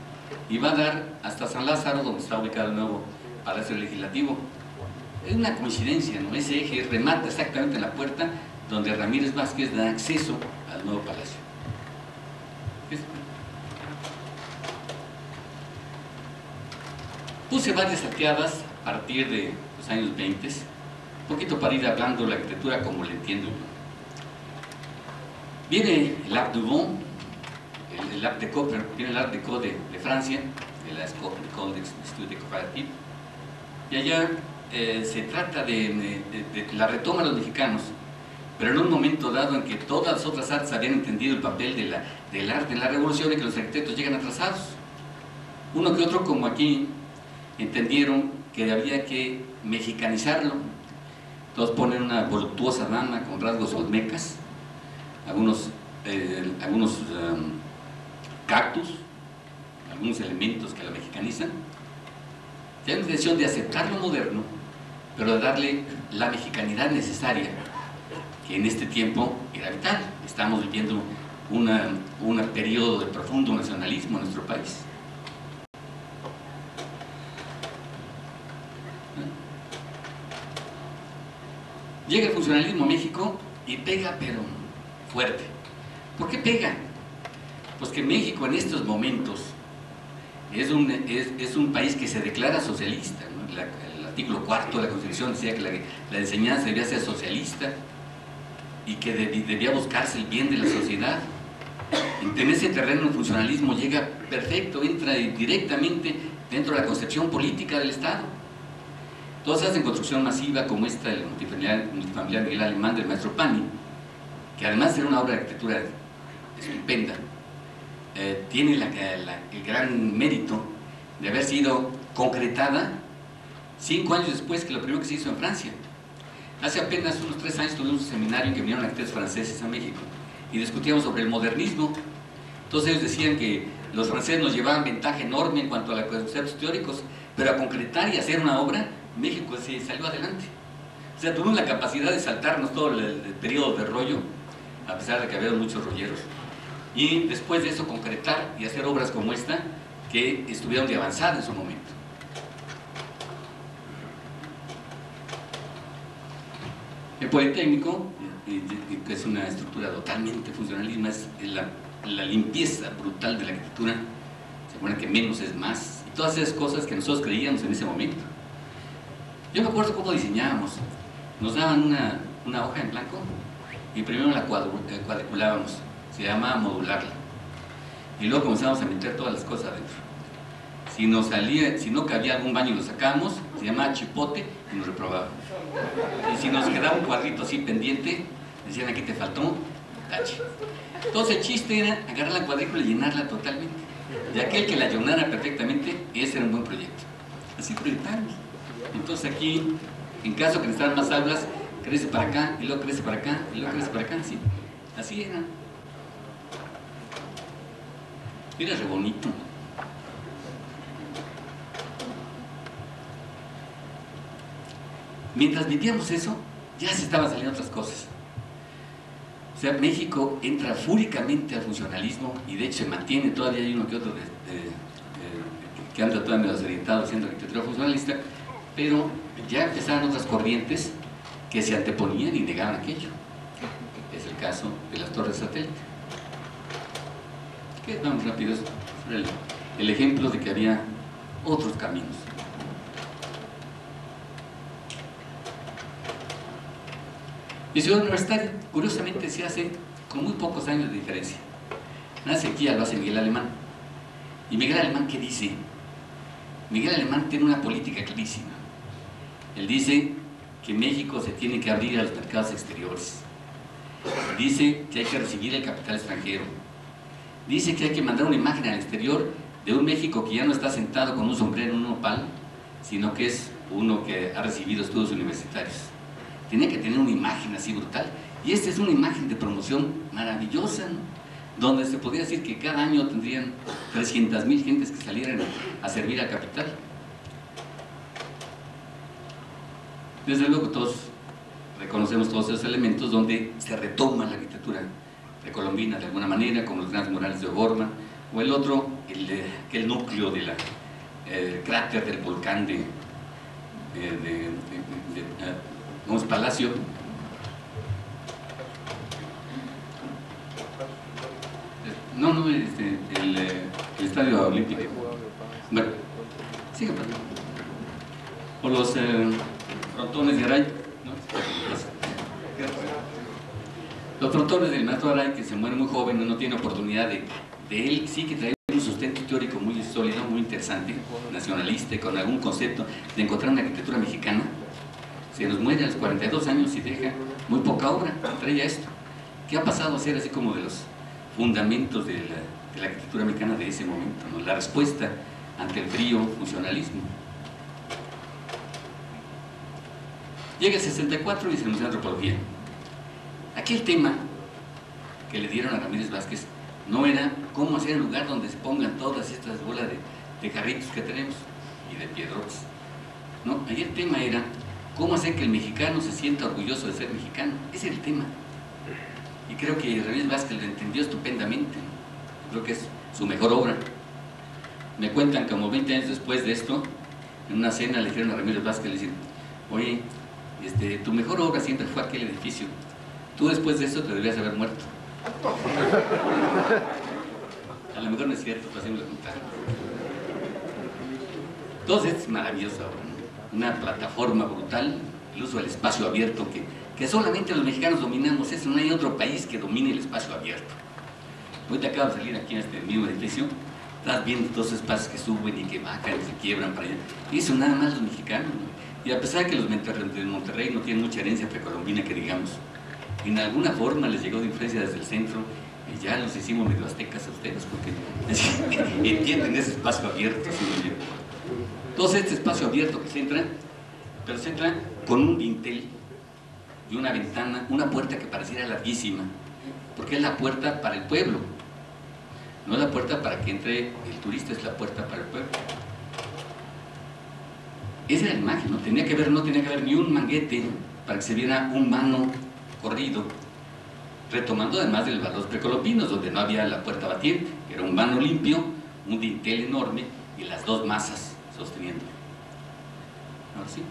Speaker 4: y va a dar hasta San Lázaro, donde está ubicado el nuevo Palacio Legislativo. Es una coincidencia, ¿no? Ese eje remata exactamente en la puerta donde Ramírez Vázquez da acceso al nuevo palacio. Puse varias arqueadas a partir de los años 20, un poquito para ir hablando de la arquitectura como la entiendo yo. Viene el Art Nouveau, el Art Déco, viene el Art Déco de Francia, de la École d'Estudes Décoratifs, y allá se trata de la retoma de los mexicanos, pero en un momento dado en que todas las otras artes habían entendido el papel del arte en la revolución y que los arquitectos llegan atrasados. Uno que otro, como aquí, entendieron que había que mexicanizarlo. Todos ponen una voluptuosa dama con rasgos olmecas, algunos cactus, algunos elementos que la mexicanizan. Ya hay una intención de aceptar lo moderno, pero de darle la mexicanidad necesaria, que en este tiempo era vital. Estamos viviendo un periodo de profundo nacionalismo en nuestro país. Llega el funcionalismo a México y pega, pero fuerte. ¿Por qué pega? Pues que México en estos momentos es un país que se declara socialista, ¿no? El artículo 4 de la Constitución decía que la enseñanza debía ser socialista y que debía buscarse el bien de la sociedad. En ese terreno el funcionalismo llega perfecto, entra directamente dentro de la concepción política del Estado. Todas hacen construcción masiva como esta, el multifamiliar Miguel Alemán del maestro Pani, que además de ser una obra de arquitectura estupenda, tiene el gran mérito de haber sido concretada 5 años después que lo primero que se hizo en Francia. Hace apenas unos 3 años tuvimos un seminario en que vinieron arquitectos franceses a México y discutíamos sobre el modernismo. Entonces ellos decían que los franceses nos llevaban ventaja enorme en cuanto a los conceptos teóricos, pero a concretar y hacer una obra, México se salió adelante. O sea, tuvimos la capacidad de saltarnos todo el periodo de rollo, a pesar de que había muchos rolleros. Y después de eso concretar y hacer obras como esta, que estuvieron de avanzada en su momento. El Politécnico, que es una estructura totalmente funcionalista, es la limpieza brutal de la arquitectura. Se supone que menos es más, y todas esas cosas que nosotros creíamos en ese momento. Yo me acuerdo cómo diseñábamos. Nos daban una hoja en blanco y primero la cuadriculábamos, se llamaba modularla, y luego comenzamos a meter todas las cosas adentro. Si no cabía algún baño lo sacábamos, se llamaba chipote y nos reprobaba. Y si nos quedaba un cuadrito así pendiente, decían aquí te faltó, tache. Entonces el chiste era agarrar la cuadrícula y llenarla totalmente. Y aquel que la llenara perfectamente, ese era un buen proyecto. Así proyectamos. Entonces aquí, en caso que necesitaran más aulas, crece para acá, y luego crece para acá, y luego crece para acá, ¿sí? Así era. Era re bonito. Mientras vivíamos eso, ya se estaban saliendo otras cosas. O sea, México entra fúricamente al funcionalismo y de hecho se mantiene, todavía hay uno que otro que anda todavía medio desorientado haciendo arquitectura funcionalista, pero ya empezaron otras corrientes que se anteponían y negaban aquello. Es el caso de las torres satélite. Vamos rápidos sobre el ejemplo de que había otros caminos. Mi ciudad universitaria, curiosamente, se hace con muy pocos años de diferencia. Nace aquí, lo hace Miguel Alemán. ¿Y Miguel Alemán qué dice? Miguel Alemán tiene una política clarísima. Él dice que México se tiene que abrir a los mercados exteriores. Dice que hay que recibir el capital extranjero. Dice que hay que mandar una imagen al exterior de un México que ya no está sentado con un sombrero en un nopal, sino que es uno que ha recibido estudios universitarios. Tiene que tener una imagen así brutal. Y esta es una imagen de promoción maravillosa, ¿no? Donde se podría decir que cada año tendrían 300,000 gentes que salieran a servir al capital. Desde luego todos reconocemos todos esos elementos donde se retoma la arquitectura precolombina de alguna manera, como los grandes murales de O'Gorman, o el otro, el núcleo del cráter del volcán de Gómez Palacio. No, el Estadio Olímpico. Bueno, sigue por ahí. O los frontones de Aray, ¿no? Los frontones del maestro Aray, que se muere muy joven y no tiene oportunidad de él, sí que trae un sustento teórico muy sólido, muy interesante, nacionalista, y con algún concepto de encontrar una arquitectura mexicana. Se nos muere a los 42 años y deja muy poca obra, trae esto. ¿Qué ha pasado a ser así como de los fundamentos de la arquitectura mexicana de ese momento, ¿no? La respuesta ante el frío funcionalismo? Llega el 64 y se anuncia antropología. Aquí el tema que le dieron a Ramírez Vázquez no era cómo hacer el lugar donde se pongan todas estas bolas de jarritos que tenemos y de piedrotas. No, ahí el tema era cómo hacer que el mexicano se sienta orgulloso de ser mexicano. Ese es el tema. Y creo que Ramírez Vázquez lo entendió estupendamente, ¿no? Creo que es su mejor obra. Me cuentan que como 20 años después de esto, en una cena le dijeron a Ramírez Vázquez, le dicen, oye, tu mejor obra siempre fue aquel edificio. Tú después de eso te debías haber muerto. A lo mejor no es cierto, pero así me lo contaron. Entonces es maravillosa obra, ¿no? Una plataforma brutal, el uso del espacio abierto que solamente los mexicanos dominamos. Eso, no hay otro país que domine el espacio abierto. Hoy te acabo de salir aquí en este mismo edificio, estás viendo todos esos espacios que suben y que bajan y se quiebran para allá. Y eso nada más los mexicanos, ¿no? Y a pesar de que los de Monterrey no tienen mucha herencia precolombina, que digamos, en alguna forma les llegó de influencia desde el centro, y ya los hicimos medio aztecas a ustedes, porque entienden ese espacio abierto. ¿Sí? Entonces este espacio abierto que se entra, pero se entra con un dintel y una ventana, una puerta que pareciera larguísima, porque es la puerta para el pueblo, no es la puerta para que entre el turista, es la puerta para el pueblo. Esa era la imagen, ¿no? No tenía que haber ni un manguete para que se viera un vano corrido, retomando además de los valores precolombinos, donde no había la puerta batiente, era un vano limpio, un dintel enorme y las dos masas sosteniendo. Ahora sí.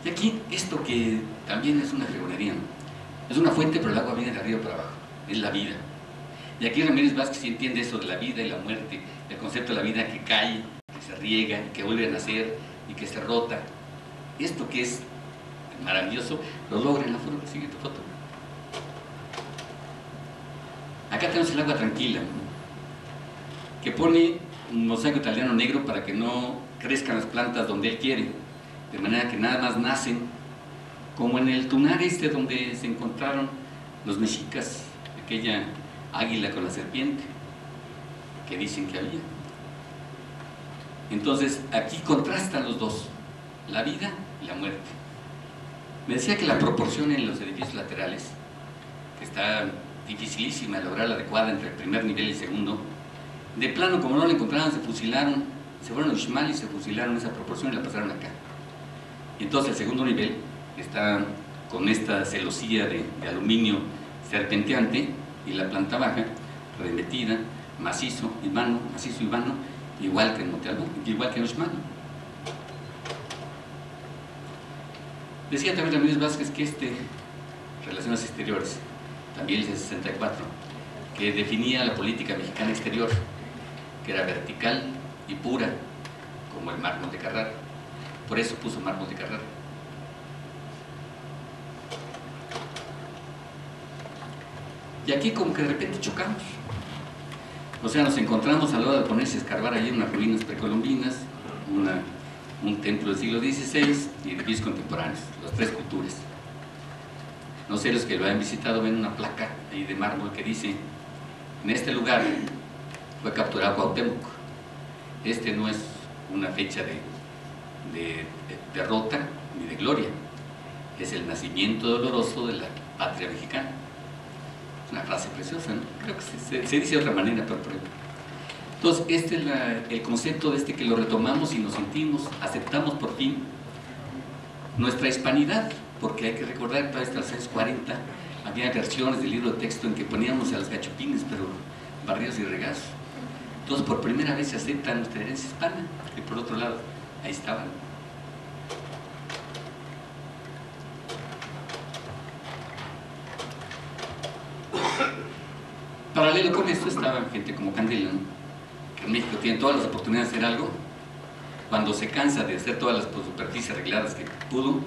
Speaker 4: Y aquí, esto que también es una fregonería, ¿no? Es una fuente, pero el agua viene de arriba para abajo, es la vida. Y aquí Ramírez Vázquez sí entiende eso de la vida y la muerte, el concepto de la vida que cae, que se riega, que vuelve a nacer y que se rota. Esto que es maravilloso, lo logra en la siguiente foto. Acá tenemos el agua tranquila, ¿no? Que pone un mosaico italiano negro para que no crezcan las plantas donde él quiere, de manera que nada más nacen, como en el tunar donde se encontraron los mexicas, aquella águila con la serpiente, que dicen que había. Entonces, aquí contrastan los dos, la vida y la muerte. Me decía que la proporción en los edificios laterales, que está dificilísima de lograr la adecuada entre el primer nivel y el segundo, de plano, como no la encontraban, se fusilaron, se fueron a Uxmal y se fusilaron esa proporción y la pasaron acá. Y entonces el segundo nivel está con esta celosía de aluminio serpenteante, y la planta baja, remetida, macizo y vano, igual que en Montealbán, igual que en Uxmal. Decía también Ramírez Vázquez que Relaciones Exteriores, también el 64, que definía la política mexicana exterior, que era vertical y pura, como el mármol de Carrara. Por eso puso mármol de Carrara. Y aquí como que de repente chocamos. O sea, nos encontramos a la hora de ponerse a escarbar allí unas ruinas precolombinas, un templo del siglo XVI y edificios contemporáneos, las tres culturas. No sé, los que lo hayan visitado ven una placa ahí de mármol que dice: en este lugar fue capturado Cuauhtémoc. Este no es una fecha de derrota ni de gloria, es el nacimiento doloroso de la patria mexicana. Es una frase preciosa, ¿no? Creo que se dice de otra manera, pero por ejemplo. Entonces, este es el concepto de que lo retomamos y nos sentimos, aceptamos por fin nuestra hispanidad, porque hay que recordar que hasta los años 40 había versiones del libro de texto en que poníamos a los gachupines, pero barridos y regados. Entonces, por primera vez se acepta nuestra herencia hispana, y por otro lado, ahí estaban. Paralelo con esto estaba gente como Candela, ¿no? Que en México tiene todas las oportunidades de hacer algo. Cuando se cansa de hacer todas las superficies arregladas que pudo,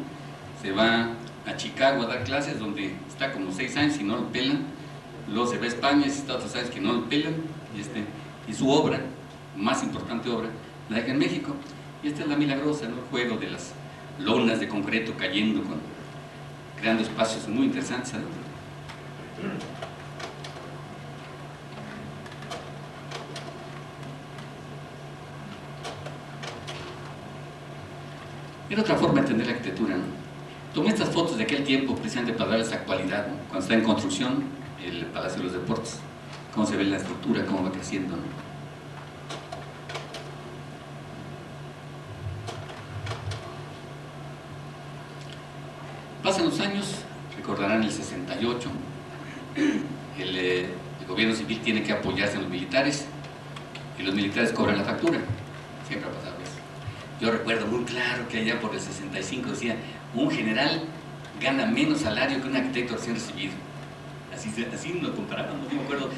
Speaker 4: se va a Chicago a dar clases, donde está como 6 años y no lo pelan. Luego se va a España y está otros años que no lo pelan, y su obra, más importante obra, la deja en México. Y esta es la milagrosa, ¿no? El juego de las lonas de concreto cayendo, creando espacios muy interesantes, ¿no? Era otra forma de entender la arquitectura, ¿no? Tomé estas fotos de aquel tiempo precisamente para darles actualidad, ¿no? Cuando está en construcción el Palacio de los Deportes, cómo se ve la estructura, cómo va creciendo, ¿no? Pasan los años, recordarán el 68, el gobierno civil tiene que apoyarse en los militares, y los militares cobran la factura. Siempre ha pasado eso. Yo recuerdo muy claro que allá por el 65 decía: un general gana menos salario que un arquitecto recién recibido. Así nos comparábamos. Yo me acuerdo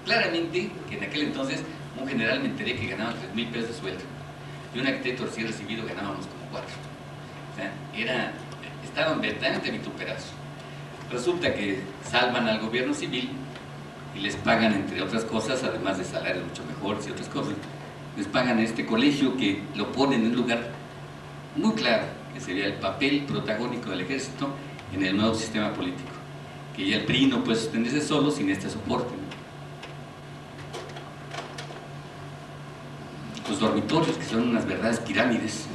Speaker 4: claramente que en aquel entonces un general, me enteré que ganaba 3,000 pesos de sueldo, y un arquitecto recién recibido ganábamos como 4. O sea, estaban verdaderamente vituperados. Resulta que salvan al gobierno civil y les pagan, entre otras cosas, además de salarios mucho mejores y otras cosas, les pagan este colegio que lo ponen en un lugar muy claro, que sería el papel protagónico del ejército en el nuevo sistema político, que ya el PRI no puede sostenerse solo sin este soporte, ¿no? Los dormitorios, que son unas verdaderas pirámides.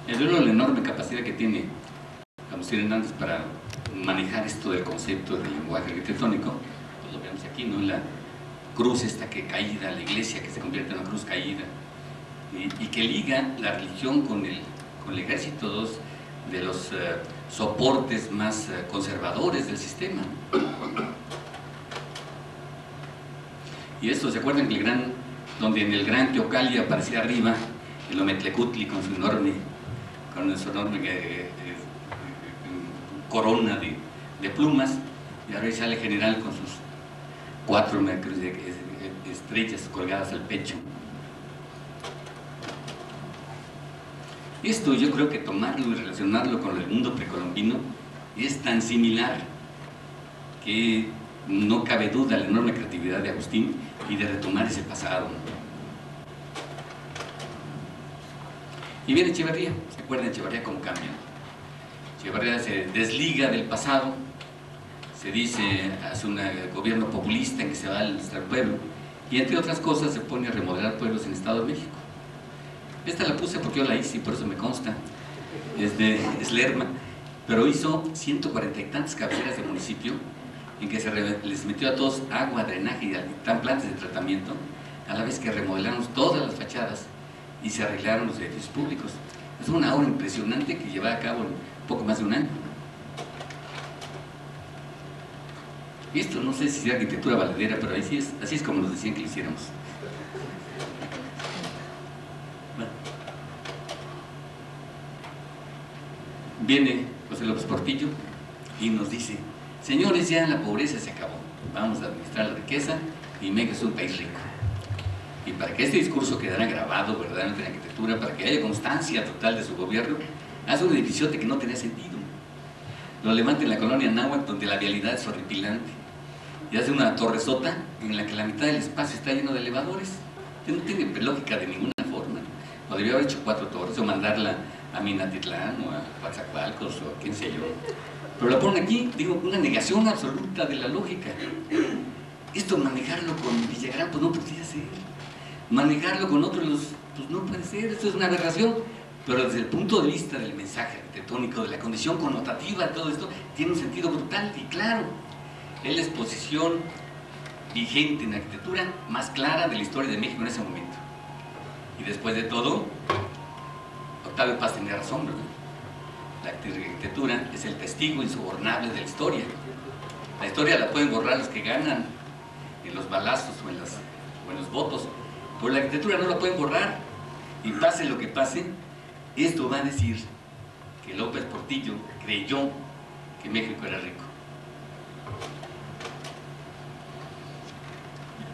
Speaker 4: Es la enorme capacidad que tiene Agustín Hernández para manejar esto del concepto del lenguaje arquitectónico. Pues lo vemos aquí, ¿no? La cruz esta que caída, la iglesia que se convierte en una cruz caída, y que liga la religión con el ejército, dos de los soportes más conservadores del sistema. Y esto, ¿se acuerdan que donde en el gran Teocalli aparecía arriba el Ometlecutli con su enorme corona de plumas, y ahora sale el general con sus 4 estrellas colgadas al pecho? Esto yo creo que tomarlo y relacionarlo con el mundo precolombino es tan similar que no cabe duda la enorme creatividad de Agustín y de retomar ese pasado. Y viene Echeverría, ¿se acuerdan de Echeverría cómo cambia? Echeverría se desliga del pasado, se dice, hace un gobierno populista en que se va al pueblo, y entre otras cosas se pone a remodelar pueblos en el Estado de México. Esta la puse porque yo la hice y por eso me consta, es Lerma, pero hizo 140 y tantas cabeceras de municipio en que les metió a todos agua, drenaje y plantas de tratamiento, a la vez que remodelaron todas las fachadas y se arreglaron los edificios públicos. Es una obra impresionante que lleva a cabo en poco más de un año. Y esto no sé si es arquitectura valedera, pero así es como nos decían que lo hiciéramos. Bueno. Viene José López Portillo y nos dice: señores, ya la pobreza se acabó, vamos a administrar la riqueza y México es un país rico. Y para que este discurso quedara grabado verdaderamente en arquitectura, para que haya constancia total de su gobierno, hace un edificiote que no tenía sentido. Lo levanta en la colonia Anáhuac, donde la vialidad es horripilante, y hace una torresota en la que la mitad del espacio está lleno de elevadores. Que no tiene lógica de ninguna forma. O debió haber hecho 4 torres, o mandarla a Minatitlán, o a Coatzacoalcos, o quién sé yo. Pero la ponen aquí, digo, una negación absoluta de la lógica. Esto manejarlo con Villagrán, pues no podría ser. Manejarlo con otros, pues no puede ser. Esto es una aberración. Pero desde el punto de vista del mensaje arquitectónico, de la condición connotativa, todo esto tiene un sentido brutal y claro. Es la exposición vigente en arquitectura más clara de la historia de México en ese momento. Y después de todo, Octavio Paz tenía razón, ¿verdad? La arquitectura es el testigo insobornable de la historia. La historia la pueden borrar los que ganan en los balazos o en los votos, pero la arquitectura no la pueden borrar. Y pase lo que pase, esto va a decir que López Portillo creyó que México era rico.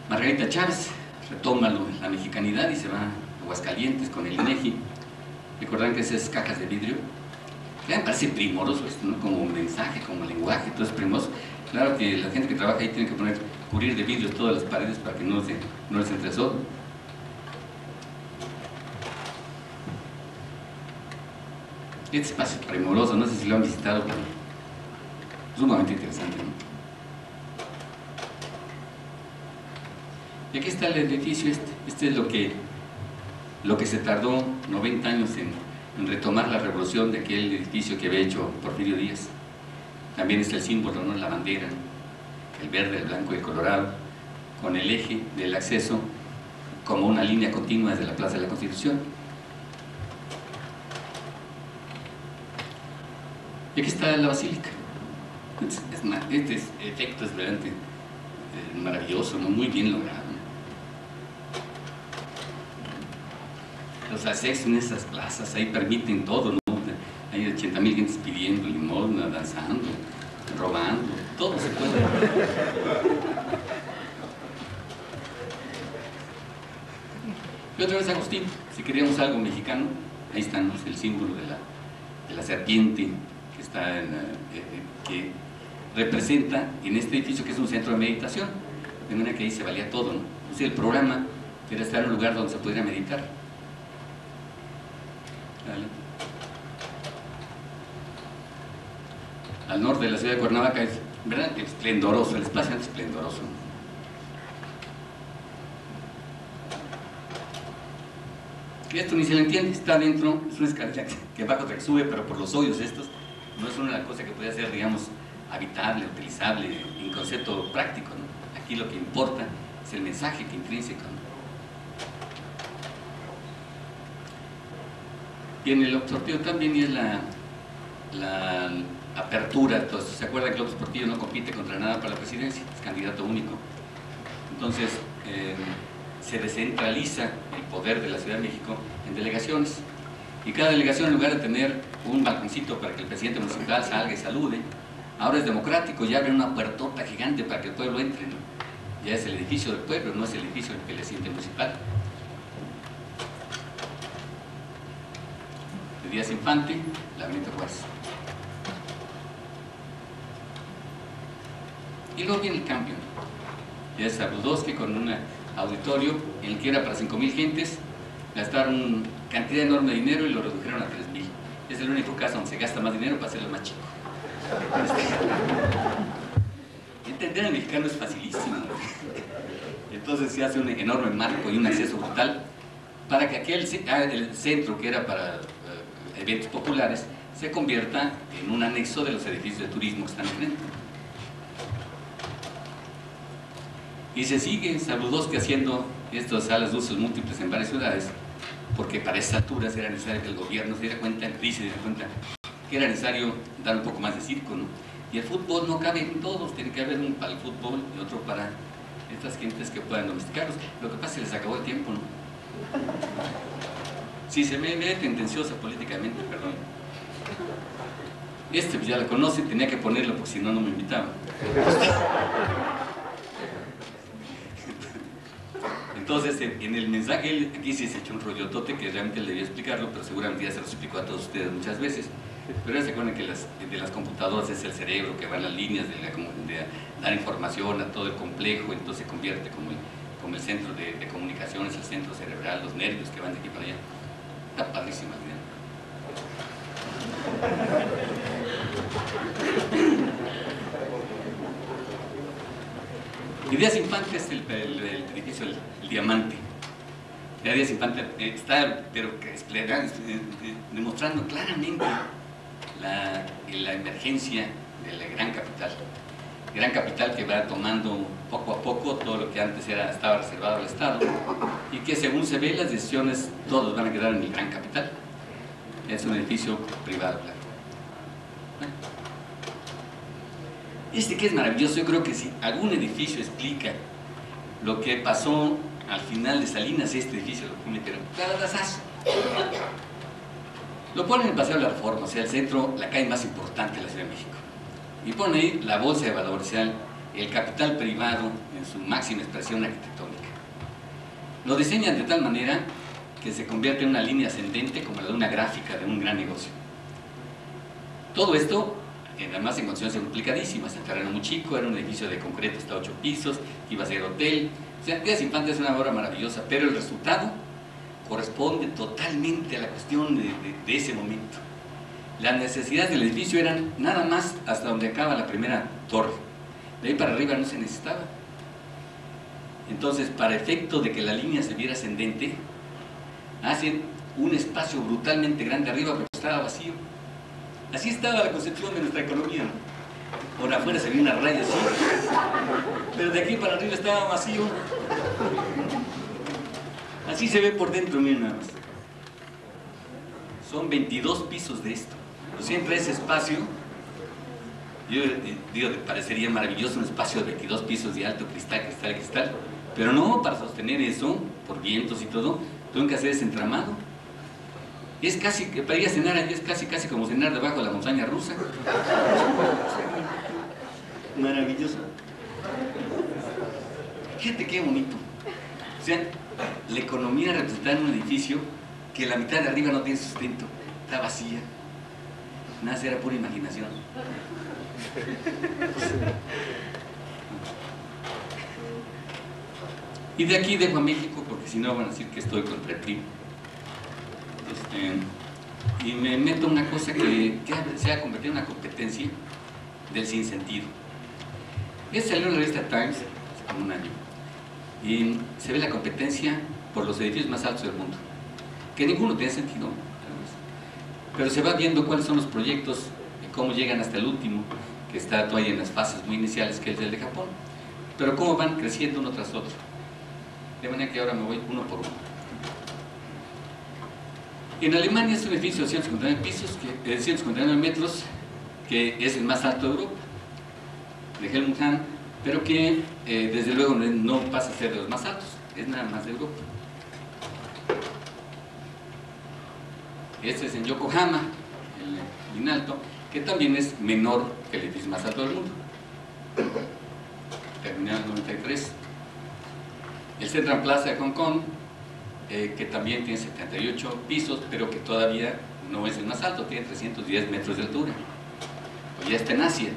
Speaker 4: Margarita Chávez retoma la mexicanidad y se va a Aguascalientes con el INEGI. Recordarán que esas cajas de vidrio, me parece primoroso esto, ¿no? Como mensaje, como lenguaje, todo es primoroso. Claro que la gente que trabaja ahí tiene que cubrir de vidrios todas las paredes para que no les entre sol. Este espacio es primoroso, no sé si lo han visitado, pero es sumamente interesante, ¿no? Y aquí está el edificio este es lo que se tardó 90 años en retomar la revolución de aquel edificio que había hecho Porfirio Díaz. También está el símbolo, ¿no? La bandera, el verde, el blanco y el colorado, con el eje del acceso como una línea continua desde la Plaza de la Constitución. Y aquí está la basílica. Este efecto es realmente maravilloso, ¿no? Muy bien logrado. Los accesos en esas plazas ahí permiten todo, ¿no? Hay 80,000 gentes pidiendo limosna, danzando, robando, todo se puede. Y otra vez Agustín, si queríamos algo mexicano, ahí está, ¿no? El símbolo de la serpiente que está que representa en este edificio que es un centro de meditación, de manera que ahí se valía todo, ¿no? O sea, el programa era estar en un lugar donde se pudiera meditar. ¿Vale? Al norte de la ciudad de Cuernavaca es, ¿verdad?, esplendoroso, el espacio es esplendoroso. Y esto ni se le entiende, está dentro, es una escalera que baja otra que sube, pero por los hoyos estos, no es una cosa que pueda ser, digamos, habitable, utilizable, en concepto práctico, ¿no? Aquí lo que importa es el mensaje que intrínseco, ¿no? Y en el López Portillo también es la apertura de todo esto. ¿Se acuerda que López Portillo no compite contra nada para la presidencia? Es candidato único. Entonces, se descentraliza el poder de la Ciudad de México en delegaciones. Y cada delegación, en lugar de tener un balconcito para que el presidente municipal salga y salude, ahora es democrático, ya abre una puertota gigante para que el pueblo entre, ¿no? Ya es el edificio del pueblo, no es el edificio del presidente municipal. Díaz Infante, la Benito Juárez. Y luego viene el cambio. Ya es Zabludovsky con un auditorio en el que era para 5,000 gentes, gastaron cantidad enorme de dinero y lo redujeron a 3,000. Es el único caso donde se gasta más dinero para hacerlo más chico. Entender al mexicano es facilísimo. Entonces se hace un enorme marco y un acceso brutal para que el centro que era para eventos populares se convierta en un anexo de los edificios de turismo que están enfrente. Y se sigue Zabludovsky haciendo estas salas de usos múltiples en varias ciudades, porque para esas alturas era necesario que el gobierno se diera cuenta, el PRI se diera cuenta que era necesario dar un poco más de circo, ¿no? Y el fútbol no cabe en todos, tiene que haber uno para el fútbol y otro para estas gentes que puedan domesticarlos. Lo que pasa es que les acabó el tiempo, ¿no? Sí, se me ve tendenciosa políticamente, perdón. Pues ya la conoce, tenía que ponerlo porque si no, no me invitaban. Entonces, en el mensaje, aquí sí se echó un rollotote que realmente le debía explicarlo, pero seguramente ya se lo explicó a todos ustedes muchas veces. Pero ya se acuerdan que de las computadoras es el cerebro, que van las líneas de dar información a todo el complejo, entonces se convierte como el centro de comunicaciones, el centro cerebral, los nervios que van de aquí para allá. Está padrísima la idea. Díaz Infante es el edificio, el Diamante. La Díaz Infante está, pero demostrando claramente la emergencia de la gran capital que va tomando poco a poco todo lo que antes estaba reservado al Estado y que según se ve las decisiones todos van a quedar en el gran capital. Es un edificio privado, claro. Que es maravilloso. Yo creo que si algún edificio explica lo que pasó al final de Salinas, este edificio lo metieron lo ponen en el Paseo de la Reforma, o sea, el centro, la calle más importante de la Ciudad de México, y ponen ahí la bolsa de valores, el capital privado en su máxima expresión arquitectónica. Lo diseñan de tal manera que se convierte en una línea ascendente como la de una gráfica de un gran negocio. Todo esto además en condiciones complicadísimas. El terreno muy chico, era un edificio de concreto hasta 8 pisos, iba a ser hotel. O sea, Díaz Infante es una obra maravillosa, pero el resultado corresponde totalmente a la cuestión de ese momento. Las necesidades del edificio eran nada más hasta donde acaba la primera torre. De ahí para arriba no se necesitaba. Entonces, para efecto de que la línea se viera ascendente, hacen un espacio brutalmente grande arriba, pero estaba vacío. Así estaba la concepción de nuestra economía, ¿no? Por afuera se veía una raya así, pero de aquí para arriba estaba vacío. Así se ve por dentro, miren nada más. Son 22 pisos de esto. Siempre ese espacio, yo digo, parecería maravilloso un espacio de 22 pisos de alto, cristal, pero no, para sostener eso, por vientos y todo, tengo que hacer ese entramado. Es casi, para ir a cenar allí es casi como cenar debajo de la montaña rusa. Maravilloso. Fíjate qué bonito. O sea, la economía representada en un edificio que la mitad de arriba no tiene sustento, está vacía. Nada, era pura imaginación. Y de aquí dejo a México, porque si no van a decir que estoy contra el PRI. Y me meto en una cosa que se ha convertido en una competencia del sinsentido. Salió en la revista Times hace como un año y se ve la competencia por los edificios más altos del mundo, que ninguno tiene sentido, pero se va viendo cuáles son los proyectos y cómo llegan hasta el último, que está todavía en las fases muy iniciales, que es el de Japón, pero cómo van creciendo uno tras otro, de manera que ahora me voy uno por uno. En Alemania es un edificio de 159 metros, que es el más alto de Europa, de Helmut Hahn, pero que desde luego no pasa a ser de los más altos, es nada más de Europa. Este es en Yokohama, el Minalto, que también es menor que el edificio más alto del mundo, Terminal 93. El Central Plaza de Hong Kong, que también tiene 78 pisos, pero que todavía no es el más alto, tiene 310 metros de altura. Pues ya está en Asia.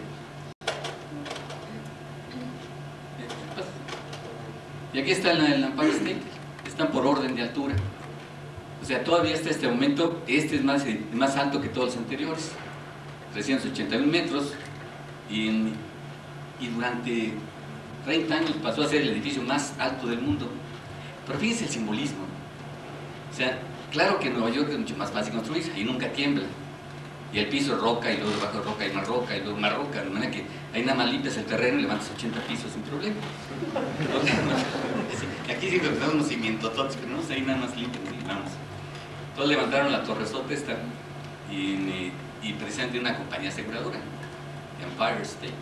Speaker 4: Y aquí está el Empire State, están por orden de altura. O sea, todavía hasta este momento, este es más alto que todos los anteriores, 381 metros, y durante 30 años pasó a ser el edificio más alto del mundo. Pero fíjense el simbolismo. O sea, claro que en Nueva York es mucho más fácil construir, ahí nunca tiembla. Y el piso es roca, y luego debajo de roca hay más roca, y luego más roca, de manera que ahí nada más limpias el terreno y levantas 80 pisos sin problema. Aquí sí tenemos unos cimientos, pero no, ahí nada más limpias y vamos. Entonces levantaron la torresota esta y precisamente una compañía aseguradora, Empire State,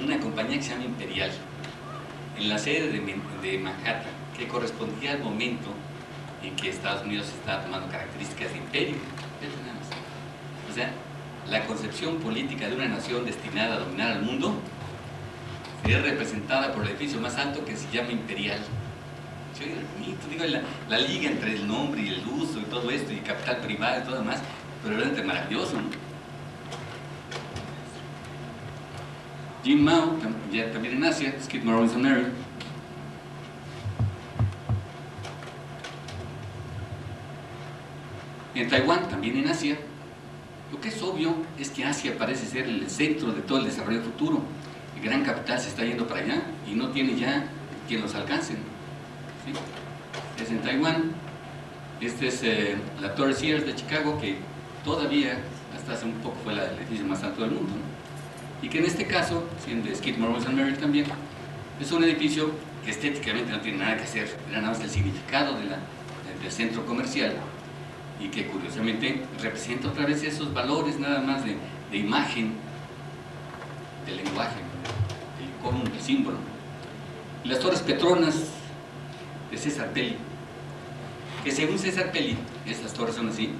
Speaker 4: una compañía que se llama Imperial, en la sede de Manhattan, que correspondía al momento en que Estados Unidos estaba tomando características de imperio. O sea, la concepción política de una nación destinada a dominar al mundo es representada por el edificio más alto que se llama Imperial. Sí, bonito, digo, la liga entre el nombre y el uso y todo esto, y capital privado y todo demás, pero realmente maravilloso, ¿no? Jim Mao, ya también en Asia, Skidmore, Robinson Mary. En Taiwán, también en Asia. Lo que es obvio es que Asia parece ser el centro de todo el desarrollo futuro. El gran capital se está yendo para allá y no tiene ya quien los alcance, ¿sí? Es en Taiwán. Este es la Torre Sears de Chicago, que todavía hasta hace un poco fue el edificio más alto del mundo, ¿no? Y que en este caso, siendo de Skidmore, Robinson Mary también, es un edificio que estéticamente no tiene nada que hacer, era nada más el significado del centro comercial, y que curiosamente representa otra vez esos valores nada más de imagen, del lenguaje, el icono, el símbolo. Y las Torres Petronas de César Pelli, que según César Pelli, estas torres son así.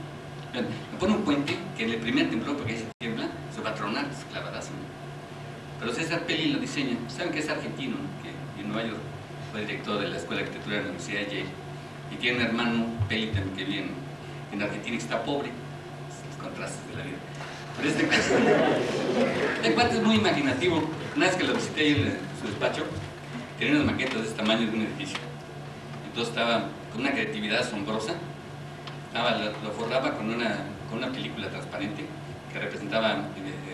Speaker 4: Me pone un puente que en el primer temblor, porque ahí se tiembla, se va a tronar, es clavadazo, ¿no? Pero César Pelli lo diseña. Saben que es argentino, ¿no? Que en Nueva York fue director de la Escuela de Arquitectura de la Universidad de Yale, y tiene un hermano, Pelli, también, que viene en Argentina, que está pobre, los contrastes de la vida. Pero este cuate es muy imaginativo. Una vez que lo visité ahí en su despacho, tenía unas maquetas de este tamaño de un edificio. Entonces estaba con una creatividad asombrosa. Lo forraba con una película transparente que representaba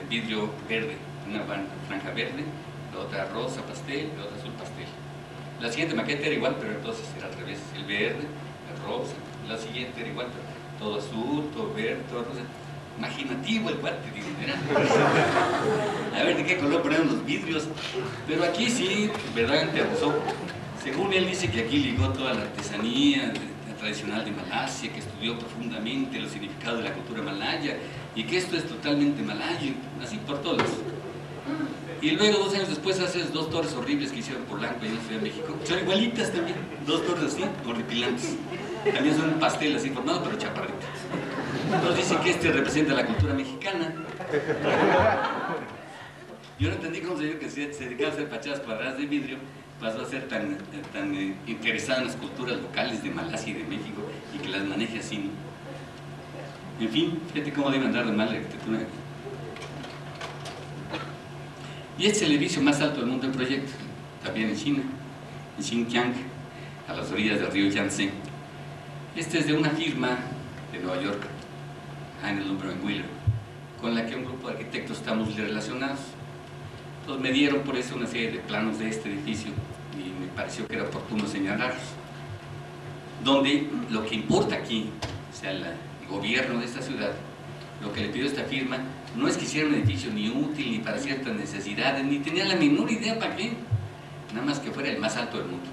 Speaker 4: vidrio verde, una franja verde, la otra rosa pastel, la otra azul pastel. La siguiente maqueta era igual, pero entonces era al revés, el verde, el rosa. La siguiente era igual, pero todo azul, todo verde, todo rosa. Imaginativo el cuate, digo, a ver de qué color ponen los vidrios. Pero aquí sí, verdaderamente abusó. Según él dice que aquí ligó toda la artesanía tradicional de Malasia, que estudió profundamente los significados de la cultura malaya, y que esto es totalmente malayo, así por todos. Y luego 2 años después hace 2 torres horribles que hicieron Polanco y en la Ciudad de México. Son igualitas también, 2 torres así, horripilantes. También son un pastel así formado, pero chaparritas. Entonces dicen que este representa la cultura mexicana. Yo no entendí cómo se dio que se dedicaba a hacer fachadas cuadradas de vidrio, pasó a ser tan interesado en las culturas locales de Malasia y de México, y que las maneje así, ¿no? En fin, fíjate cómo debe andar de mal la arquitectura. Y este es el edificio más alto del mundo del proyecto, también en China, en Xinjiang, a las orillas del río Yangtze. Este es de una firma de Nueva York, Heinrich Lumber & Wheeler, con la que un grupo de arquitectos estamos muy relacionados. Entonces me dieron por eso una serie de planos de este edificio y me pareció que era oportuno señalarlos. Donde lo que importa aquí, o sea, el gobierno de esta ciudad, lo que le pidió esta firma, no es que hiciera un edificio ni útil, ni para ciertas necesidades, ni tenía la menor idea para qué, nada más que fuera el más alto del mundo.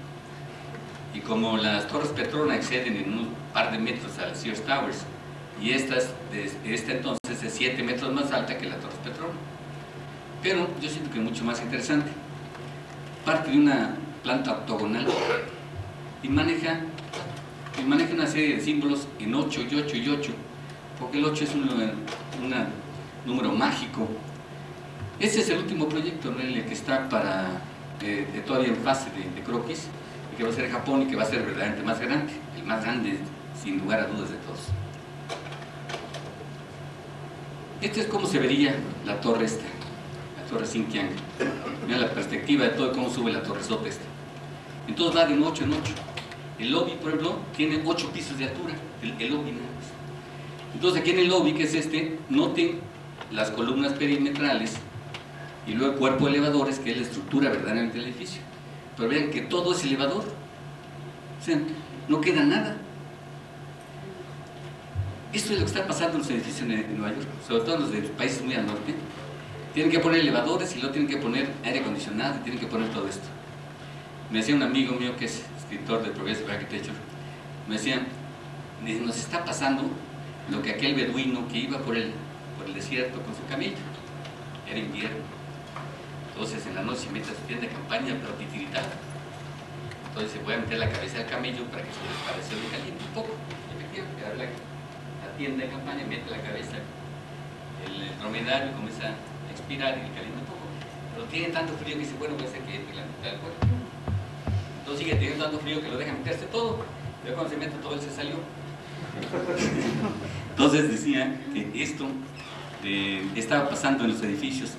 Speaker 4: Y como las Torres Petronas exceden en un par de metros a las Sears Towers, y esta entonces es 7 metros más alta que la Torres Petronas. Pero yo siento que es mucho más interesante. Parte de una planta octogonal y maneja una serie de símbolos en 8 y 8 y 8, porque el 8 es un número mágico. Ese es el último proyecto, ¿no? El que está todavía en fase de croquis, y que va a ser en Japón y que va a ser verdaderamente más grande, el más grande sin lugar a dudas de todos. Este es como se vería la torre esta, la torre Xinjiang. Mira la perspectiva de todo cómo sube la torre sota esta. Entonces va de 8 en 8. El lobby, por ejemplo, tiene 8 pisos de altura, el lobby nada más. Entonces aquí en el lobby, que es este, noten las columnas perimetrales y luego el cuerpo de elevadores, que es la estructura verdaderamente del edificio. Pero vean que todo es elevador, o sea, no queda nada. Esto es lo que está pasando en los edificios de Nueva York, sobre todo en los de países muy al norte. Tienen que poner elevadores y luego tienen que poner aire acondicionado y tienen que poner todo esto. Me decía un amigo mío que es escritor de Progressive Architecture, me decía, nos está pasando lo que aquel beduino que iba por el desierto con su camello. Era invierno. Entonces en la noche se mete a su tienda de campaña, pero titiritada. Entonces se puede meter la cabeza del camello para que se le parezca de caliente un poco. Efectivamente, abre la tienda de campaña, mete la cabeza, el dromedario comienza a expirar y le calienta un poco. Pero tiene tanto frío que dice, bueno, puede ser que entre la mitad del cuerpo. Entonces sigue teniendo tanto frío que lo deja meterse todo, pero cuando se mete todo él se salió. Entonces decía que esto estaba pasando en los edificios,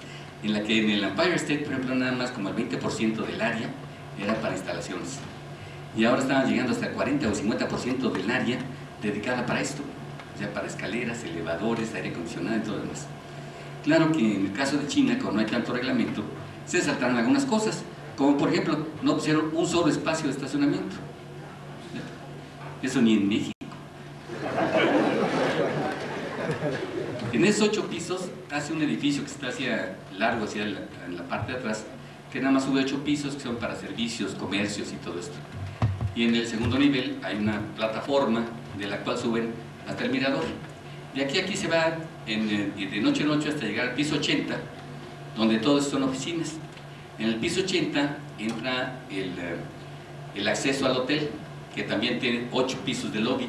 Speaker 4: en la que en el Empire State, por ejemplo, nada más como el 20% del área era para instalaciones. Y ahora estaban llegando hasta el 40 o 50% del área dedicada para esto, o sea, para escaleras, elevadores, aire acondicionado y todo lo demás. Claro que en el caso de China, como no hay tanto reglamento, se saltaron algunas cosas, como por ejemplo, no pusieron un solo espacio de estacionamiento. Eso ni en México. En esos 8 pisos hace un edificio que está hacia largo, hacia en la parte de atrás, que nada más sube 8 pisos que son para servicios, comercios y todo esto. Y en el segundo nivel hay una plataforma de la cual suben hasta el mirador. De aquí se va de noche en noche hasta llegar al piso 80, donde todos son oficinas. En el piso 80 entra el acceso al hotel, que también tiene 8 pisos de lobby.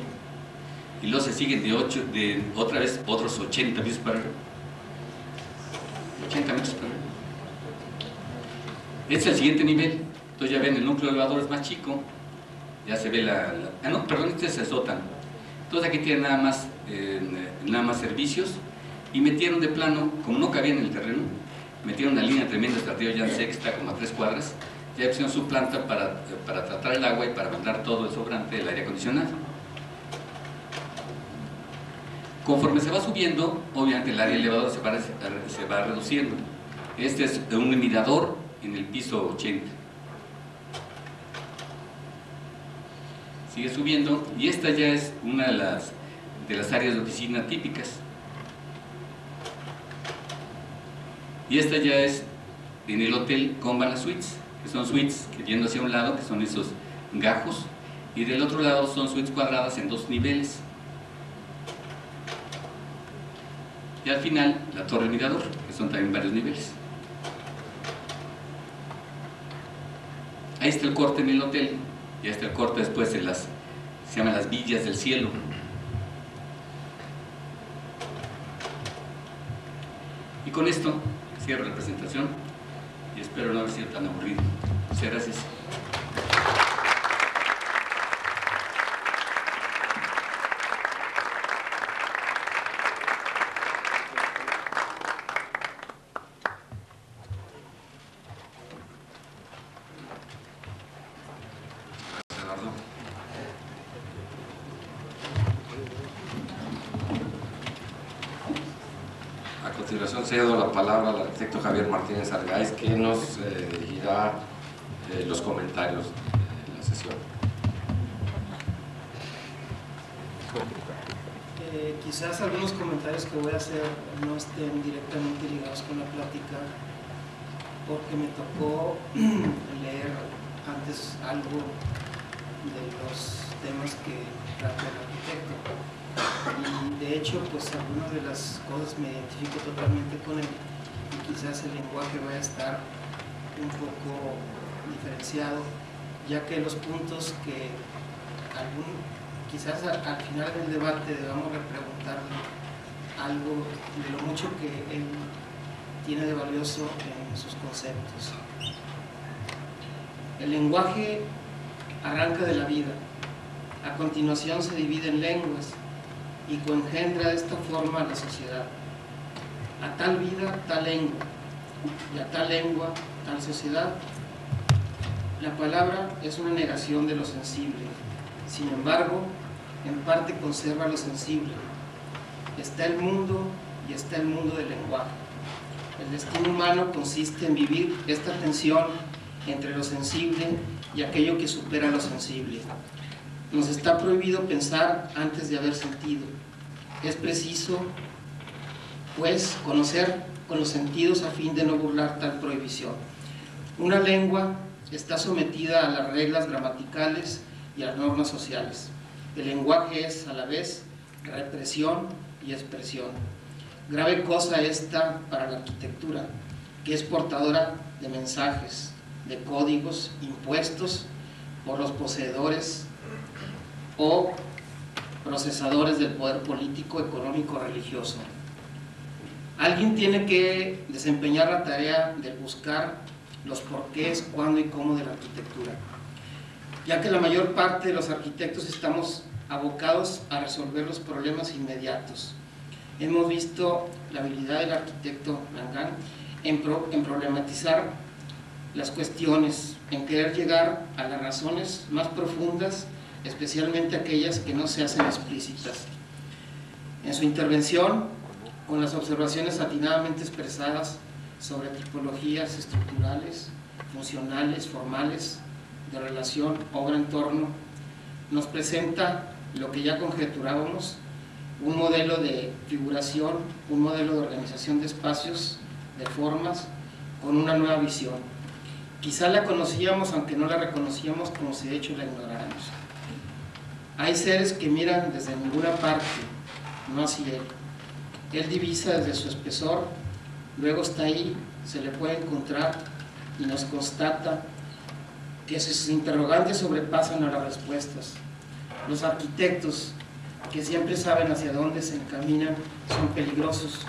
Speaker 4: Y luego se siguen de otra vez otros 80 pisos para arriba. 80 metros para arriba. Este es el siguiente nivel. Entonces ya ven, el núcleo elevador es más chico. Ya se ve no, perdón, este es el sótano. Entonces aquí tienen nada más servicios. Y metieron de plano, como no cabía en el terreno, metieron una línea tremenda hasta el río Yangtze, que está como a 3 cuadras. Ya pusieron su planta para tratar el agua y para mandar todo el sobrante del aire acondicionado. Conforme se va subiendo, obviamente el área elevador se va reduciendo. Este es un mirador en el piso 80. Sigue subiendo y esta ya es una de las áreas de oficina típicas. Y esta ya es en el hotel Combala Suites, que son suites que yendo hacia un lado, que son esos gajos, y del otro lado son suites cuadradas en 2 niveles. Y al final, la torre mirador, que son también varios niveles. Ahí está el corte en el hotel, y ahí está el corte después se llaman las villas del cielo. Y con esto cierro la presentación, y espero no haber sido tan aburrido. Muchas gracias.
Speaker 2: A continuación cedo la palabra al arquitecto Javier Martínez Argáiz, que nos dirigirá los comentarios de la sesión.
Speaker 5: Quizás algunos comentarios que voy a hacer no estén directamente ligados con la plática, porque me tocó leer antes algo de los temas que trata el arquitecto. Y de hecho, pues algunas de las cosas me identifico totalmente con él, y quizás el lenguaje vaya a estar un poco diferenciado, ya que los puntos que quizás al final del debate debamos preguntarle algo de lo mucho que él tiene de valioso en sus conceptos. El lenguaje arranca de la vida, a continuación se divide en lenguas y coengendra de esta forma la sociedad. a tal vida, tal lengua, y a tal lengua, tal sociedad. La palabra es una negación de lo sensible, sin embargo, en parte conserva lo sensible. Está el mundo y está el mundo del lenguaje. El destino humano consiste en vivir esta tensión entre lo sensible y aquello que supera lo sensible. Nos está prohibido pensar antes de haber sentido. Es preciso, pues, conocer con los sentidos a fin de no burlar tal prohibición. Una lengua está sometida a las reglas gramaticales y a las normas sociales. El lenguaje es, a la vez, represión y expresión. Grave cosa esta para la arquitectura, que es portadora de mensajes, de códigos impuestos por los poseedores o procesadores del poder político, económico, religioso. Alguien tiene que desempeñar la tarea de buscar los porqués, cuándo y cómo de la arquitectura, ya que la mayor parte de los arquitectos estamos abocados a resolver los problemas inmediatos. Hemos visto la habilidad del arquitecto Langan en problematizar las cuestiones, en querer llegar a las razones más profundas, especialmente aquellas que no se hacen explícitas. En su intervención, con las observaciones atinadamente expresadas sobre tipologías estructurales, funcionales, formales, de relación, obra-entorno, nos presenta lo que ya conjeturábamos, un modelo de figuración, un modelo de organización de espacios, de formas, con una nueva visión. Quizá la conocíamos, aunque no la reconocíamos, como si de hecho la ignoráramos. Hay seres que miran desde ninguna parte, no hacia él. Él divisa desde su espesor, luego está ahí, se le puede encontrar y nos constata que sus interrogantes sobrepasan a las respuestas. Los arquitectos, que siempre saben hacia dónde se encaminan, son peligrosos,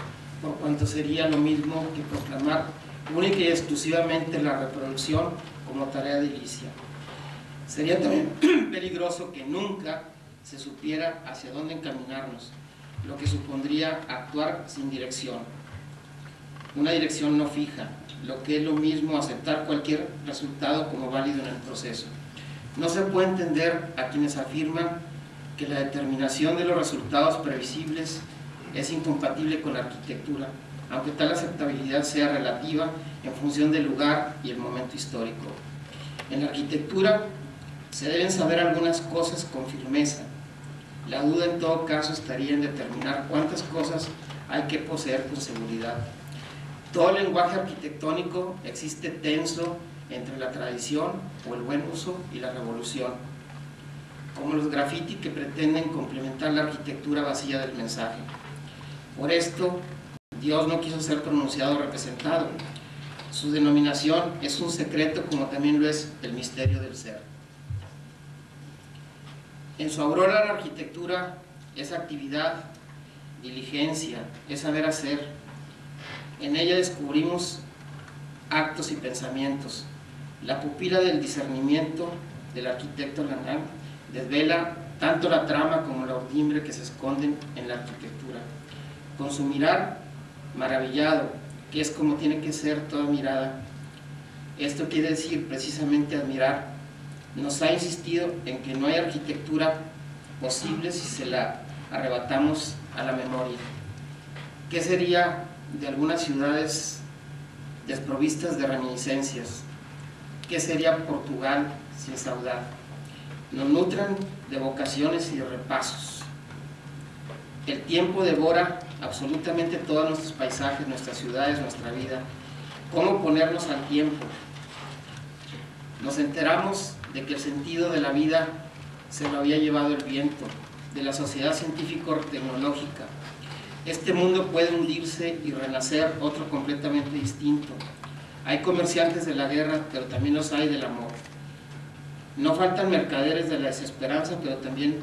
Speaker 5: por cuanto sería lo mismo que proclamar única y exclusivamente la reproducción como tarea edilicia. Sería también peligroso que nunca se supiera hacia dónde encaminarnos, lo que supondría actuar sin dirección, una dirección no fija, lo que es lo mismo aceptar cualquier resultado como válido en el proceso. No se puede entender a quienes afirman que la determinación de los resultados previsibles es incompatible con la arquitectura, aunque tal aceptabilidad sea relativa en función del lugar y el momento histórico. En la arquitectura se deben saber algunas cosas con firmeza. La duda en todo caso estaría en determinar cuántas cosas hay que poseer con seguridad. Todo lenguaje arquitectónico existe tenso entre la tradición o el buen uso y la revolución, como los graffiti que pretenden complementar la arquitectura vacía del mensaje. Por esto, Dios no quiso ser pronunciado o representado. Su denominación es un secreto, como también lo es el misterio del ser. En su aurora la arquitectura es actividad, diligencia, es saber hacer. En ella descubrimos actos y pensamientos. La pupila del discernimiento del arquitecto Langan desvela tanto la trama como la urdimbre que se esconden en la arquitectura. Con su mirar maravillado, que es como tiene que ser toda mirada, esto quiere decir precisamente admirar, nos ha insistido en que no hay arquitectura posible si se la arrebatamos a la memoria. ¿Qué sería de algunas ciudades desprovistas de reminiscencias? ¿Qué sería Portugal sin saudade? Nos nutren de vocaciones y de repasos. El tiempo devora absolutamente todos nuestros paisajes, nuestras ciudades, nuestra vida. ¿Cómo ponernos al tiempo? Nos enteramos de que el sentido de la vida se lo había llevado el viento, de la sociedad científico-tecnológica. Este mundo puede hundirse y renacer otro completamente distinto. Hay comerciantes de la guerra, pero también los hay del amor. No faltan mercaderes de la desesperanza, pero también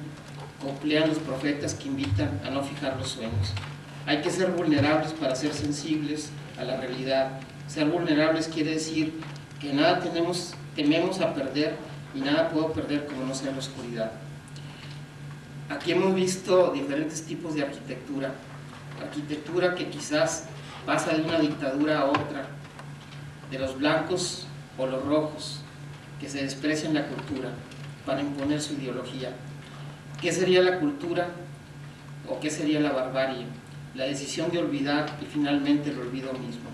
Speaker 5: coplean los profetas que invitan a no fijar los sueños. Hay que ser vulnerables para ser sensibles a la realidad. Ser vulnerables quiere decir que nada tememos a perder y nada puedo perder como no sea la oscuridad. Aquí hemos visto diferentes tipos de arquitectura. Arquitectura que quizás pasa de una dictadura a otra, de los blancos o los rojos, que se desprecian la cultura para imponer su ideología. ¿Qué sería la cultura o qué sería la barbarie? La decisión de olvidar y finalmente el olvido mismo.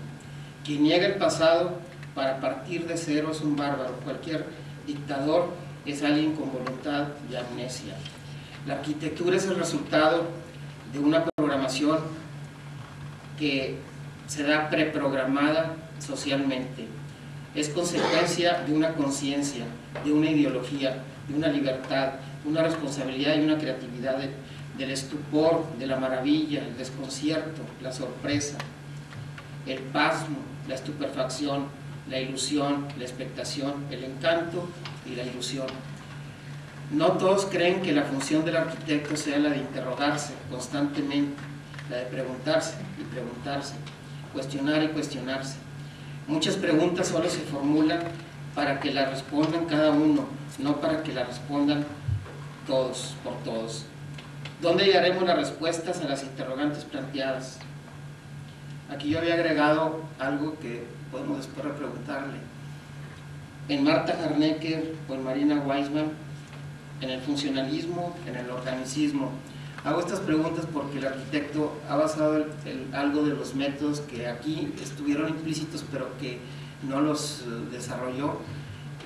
Speaker 5: Quien niega el pasado para partir de cero es un bárbaro. Cualquier dictador es alguien con voluntad de amnesia. La arquitectura es el resultado de una programación que se da preprogramada socialmente. Es consecuencia de una conciencia, de una ideología, de una libertad, de una responsabilidad y una creatividad, del estupor, de la maravilla, el desconcierto, la sorpresa, el pasmo, la estupefacción, la ilusión, la expectación, el encanto y la ilusión. No todos creen que la función del arquitecto sea la de interrogarse constantemente, la de preguntarse y preguntarse, cuestionar y cuestionarse. Muchas preguntas solo se formulan para que las respondan cada uno, no para que las respondan todos por todos. ¿Dónde hallaremos las respuestas a las interrogantes planteadas? Aquí yo había agregado algo que podemos después repreguntarle. En Martha Harnecker o en Marina Weissman, en el funcionalismo, en el organicismo. Hago estas preguntas porque el arquitecto ha basado algo de los métodos que aquí estuvieron implícitos, pero que no los desarrolló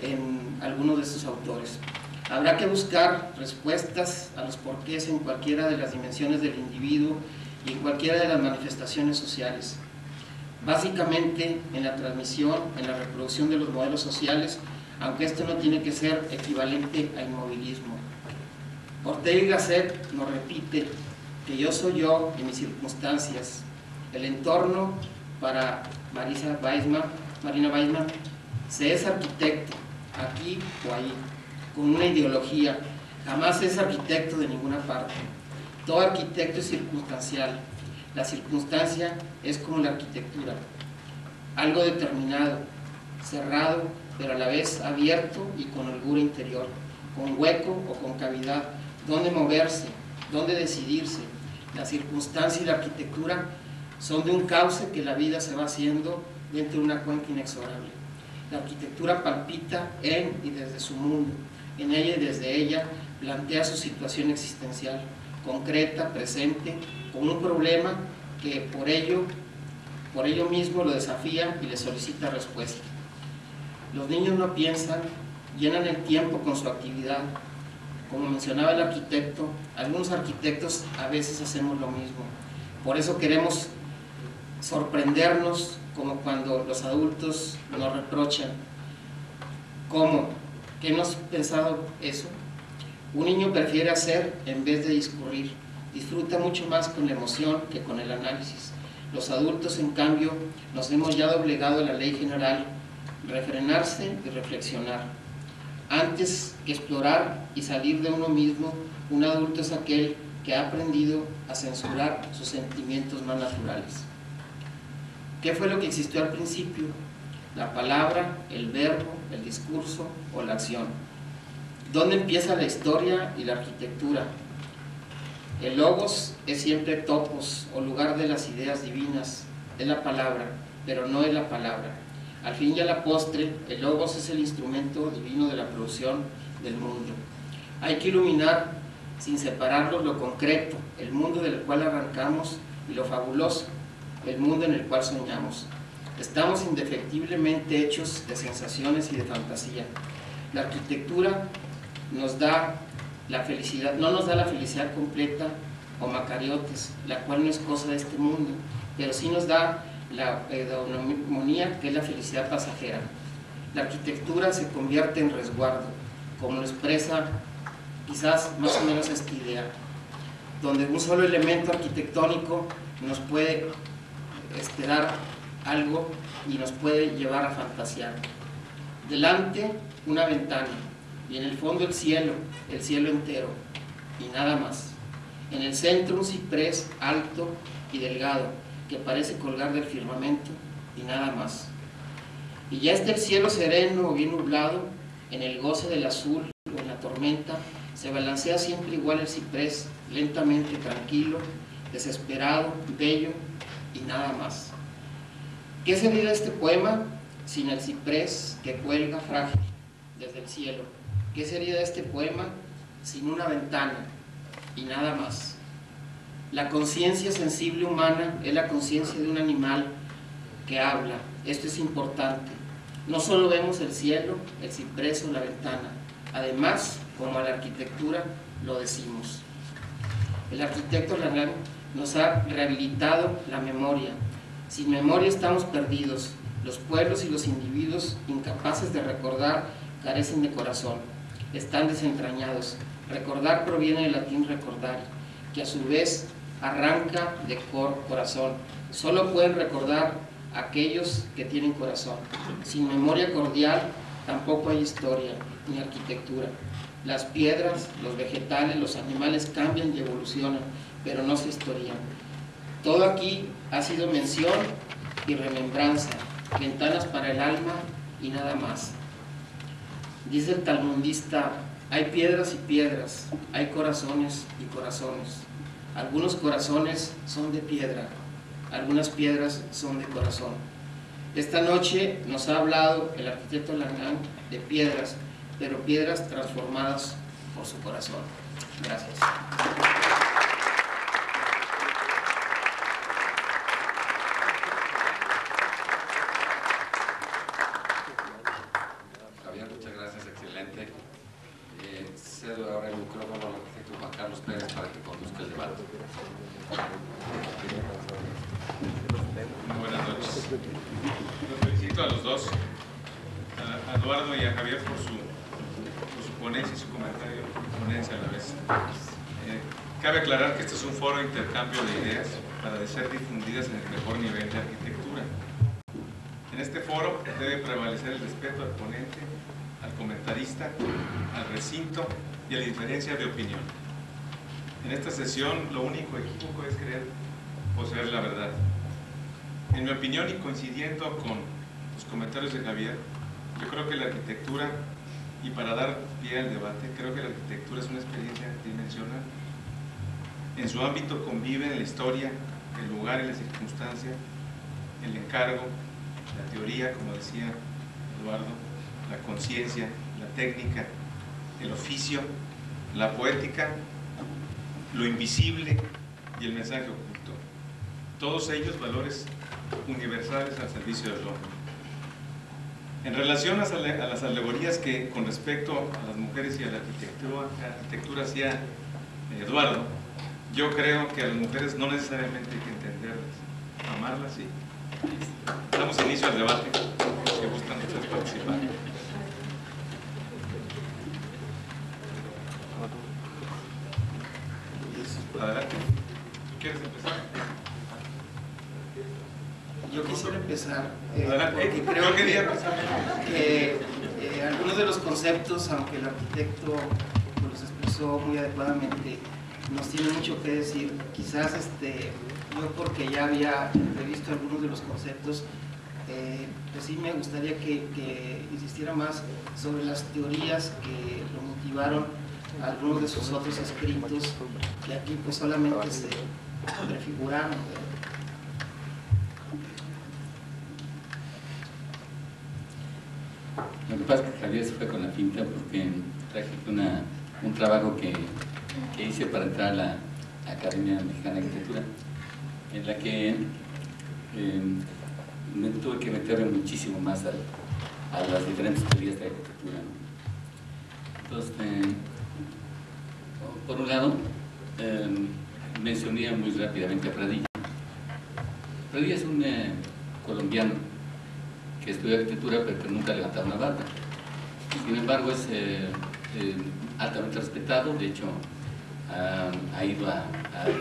Speaker 5: en algunos de estos autores. Habrá que buscar respuestas a los porqués en cualquiera de las dimensiones del individuo y en cualquiera de las manifestaciones sociales. Básicamente en la transmisión, en la reproducción de los modelos sociales, aunque esto no tiene que ser equivalente a inmovilismo. Ortega y Gasset nos repite que yo soy yo y mis circunstancias. El entorno para Marina Weissman se es arquitecto, aquí o ahí, con una ideología, jamás es arquitecto de ninguna parte. Todo arquitecto es circunstancial. La circunstancia es como la arquitectura, algo determinado, cerrado, pero a la vez abierto y con holgura interior, con hueco o con cavidad, donde moverse, donde decidirse. La circunstancia y la arquitectura son de un cauce que la vida se va haciendo dentro de una cuenca inexorable. La arquitectura palpita en y desde su mundo, en ella y desde ella plantea su situación existencial, concreta, presente, con un problema que por ello mismo lo desafía y le solicita respuesta. Los niños no piensan, llenan el tiempo con su actividad. Como mencionaba el arquitecto, algunos arquitectos a veces hacemos lo mismo. Por eso queremos sorprendernos, como cuando los adultos nos reprochan. ¿Cómo? ¿Qué no has pensado eso? Un niño prefiere hacer en vez de discurrir. Disfruta mucho más con la emoción que con el análisis. Los adultos, en cambio, nos hemos ya doblegado a la ley general: refrenarse y reflexionar. Antes que explorar y salir de uno mismo, un adulto es aquel que ha aprendido a censurar sus sentimientos más naturales. ¿Qué fue lo que existió al principio? La palabra, el verbo, el discurso o la acción. ¿Dónde empieza la historia y la arquitectura? El logos es siempre topos o lugar de las ideas divinas. Es la palabra, pero no es la palabra. Al fin y a la postre, el logos es el instrumento divino de la producción del mundo. Hay que iluminar, sin separarlos, lo concreto, el mundo del cual arrancamos, y lo fabuloso, el mundo en el cual soñamos. Estamos indefectiblemente hechos de sensaciones y de fantasía. La arquitectura nos da la felicidad, no nos da la felicidad completa o macariotes, la cual no es cosa de este mundo, pero sí nos da la eudaimonia, que es la felicidad pasajera. La arquitectura se convierte en resguardo, como lo expresa quizás más o menos esta idea, donde un solo elemento arquitectónico nos puede dar algo y nos puede llevar a fantasear. Delante una ventana y en el fondo el cielo entero y nada más. En el centro un ciprés alto y delgado que parece colgar del firmamento y nada más. Y ya está el cielo sereno o bien nublado, en el goce del azul o en la tormenta, se balancea siempre igual el ciprés, lentamente tranquilo, desesperado, bello y nada más. ¿Qué sería de este poema sin el ciprés que cuelga frágil desde el cielo? ¿Qué sería de este poema sin una ventana y nada más? La conciencia sensible humana es la conciencia de un animal que habla. Esto es importante. No solo vemos el cielo, el ciprés o la ventana. Además, como a la arquitectura lo decimos. El arquitecto Lanán nos ha rehabilitado la memoria. Sin memoria estamos perdidos. Los pueblos y los individuos incapaces de recordar carecen de corazón. Están desentrañados. Recordar proviene del latín recordare, que a su vez arranca de corazón. Solo pueden recordar aquellos que tienen corazón. Sin memoria cordial tampoco hay historia ni arquitectura. Las piedras, los vegetales, los animales cambian y evolucionan, pero no se historian. Todo aquí ha sido mención y remembranza, ventanas para el alma y nada más. Dice el talmudista: hay piedras y piedras, hay corazones y corazones. Algunos corazones son de piedra, algunas piedras son de corazón. Esta noche nos ha hablado el arquitecto Lanán de piedras, pero piedras transformadas por su corazón. Gracias.
Speaker 2: Javier, muchas gracias, excelente. Cedo ahora el micrófono al arquitecto Juan Carlos Pérez para que conduzca el debate.
Speaker 6: Muy buenas noches. Los felicito a los dos, a Eduardo y a Javier por su ponencia y su comentario, ponencia a la vez. Cabe aclarar que este es un foro de intercambio de ideas para ser difundidas en el mejor nivel de arquitectura. En este foro debe prevalecer el respeto al ponente, al comentarista, al recinto y a la diferencia de opinión. En esta sesión lo único equívoco es creer poseer la verdad. En mi opinión, y coincidiendo con los comentarios de Javier, yo creo que la arquitectura, y para dar pie al debate, creo que la arquitectura es una experiencia dimensional. En su ámbito conviven la historia, el lugar y la circunstancia, el encargo, la teoría, como decía Eduardo, la conciencia, la técnica, el oficio, la poética, lo invisible y el mensaje oculto. Todos ellos valores universales al servicio del hombre. En relación a las alegorías que con respecto a las mujeres y a la arquitectura hacía Eduardo, yo creo que a las mujeres no necesariamente hay que entenderlas, amarlas sí. Damos inicio al debate, si gustan ustedes participar. Adelante. ¿Quieres empezar?
Speaker 5: Yo quisiera empezar
Speaker 6: Adelante.
Speaker 5: porque creo
Speaker 6: quería empezar.
Speaker 5: que algunos de los conceptos, aunque el arquitecto los expresó muy adecuadamente, nos tiene mucho que decir. Quizás yo, porque ya había revisto algunos de los conceptos, pues sí me gustaría que insistiera más sobre las teorías que lo motivaron a algunos de sus otros escritos, que aquí pues solamente se prefiguraron.
Speaker 4: Lo que pasa es que Javier se fue con la finta porque traje un trabajo que hice para entrar a la Academia Mexicana de Arquitectura, en la que me tuve que meterme muchísimo más a las diferentes teorías de arquitectura, ¿no? Entonces, por un lado, mencioné muy rápidamente a Pradilla. Pradilla es un colombiano que estudió arquitectura pero que nunca ha levantado una barba. Sin embargo, es altamente respetado. De hecho, ha ido a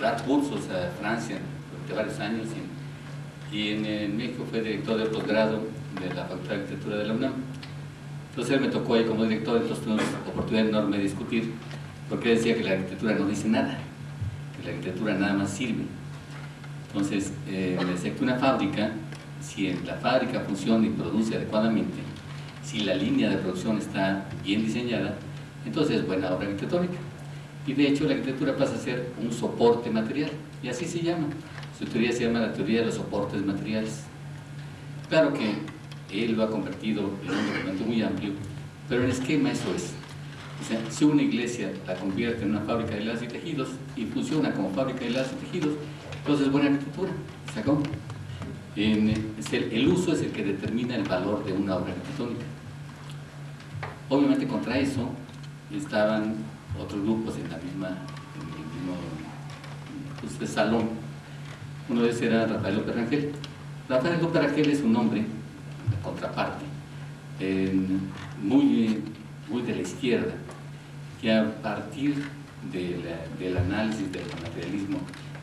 Speaker 4: dar cursos a Francia durante varios años y en México fue director del posgrado de la Facultad de Arquitectura de la UNAM. Entonces él me tocó ahí como director, entonces tuvimos una oportunidad enorme de discutir, porque él decía que la arquitectura no dice nada, que la arquitectura nada más sirve. Entonces, excepto una fábrica, si la fábrica funciona y produce adecuadamente, si la línea de producción está bien diseñada, entonces es buena obra arquitectónica. Y de hecho la arquitectura pasa a ser un soporte material, y así se llama. Su teoría se llama la teoría de los soportes materiales. Claro que él lo ha convertido en un documento muy amplio, pero el esquema eso es. O sea, si una iglesia la convierte en una fábrica de hilados y tejidos y funciona como fábrica de hilados y tejidos, entonces es buena arquitectura, se acabó. El uso es el que determina el valor de una obra arquitectónica. Obviamente contra eso estaban otros grupos en el mismo salón. Uno de ellos era Rafael López Rangel. Rafael López Rangel es un hombre, la contraparte, muy de la izquierda, que a partir del análisis del materialismo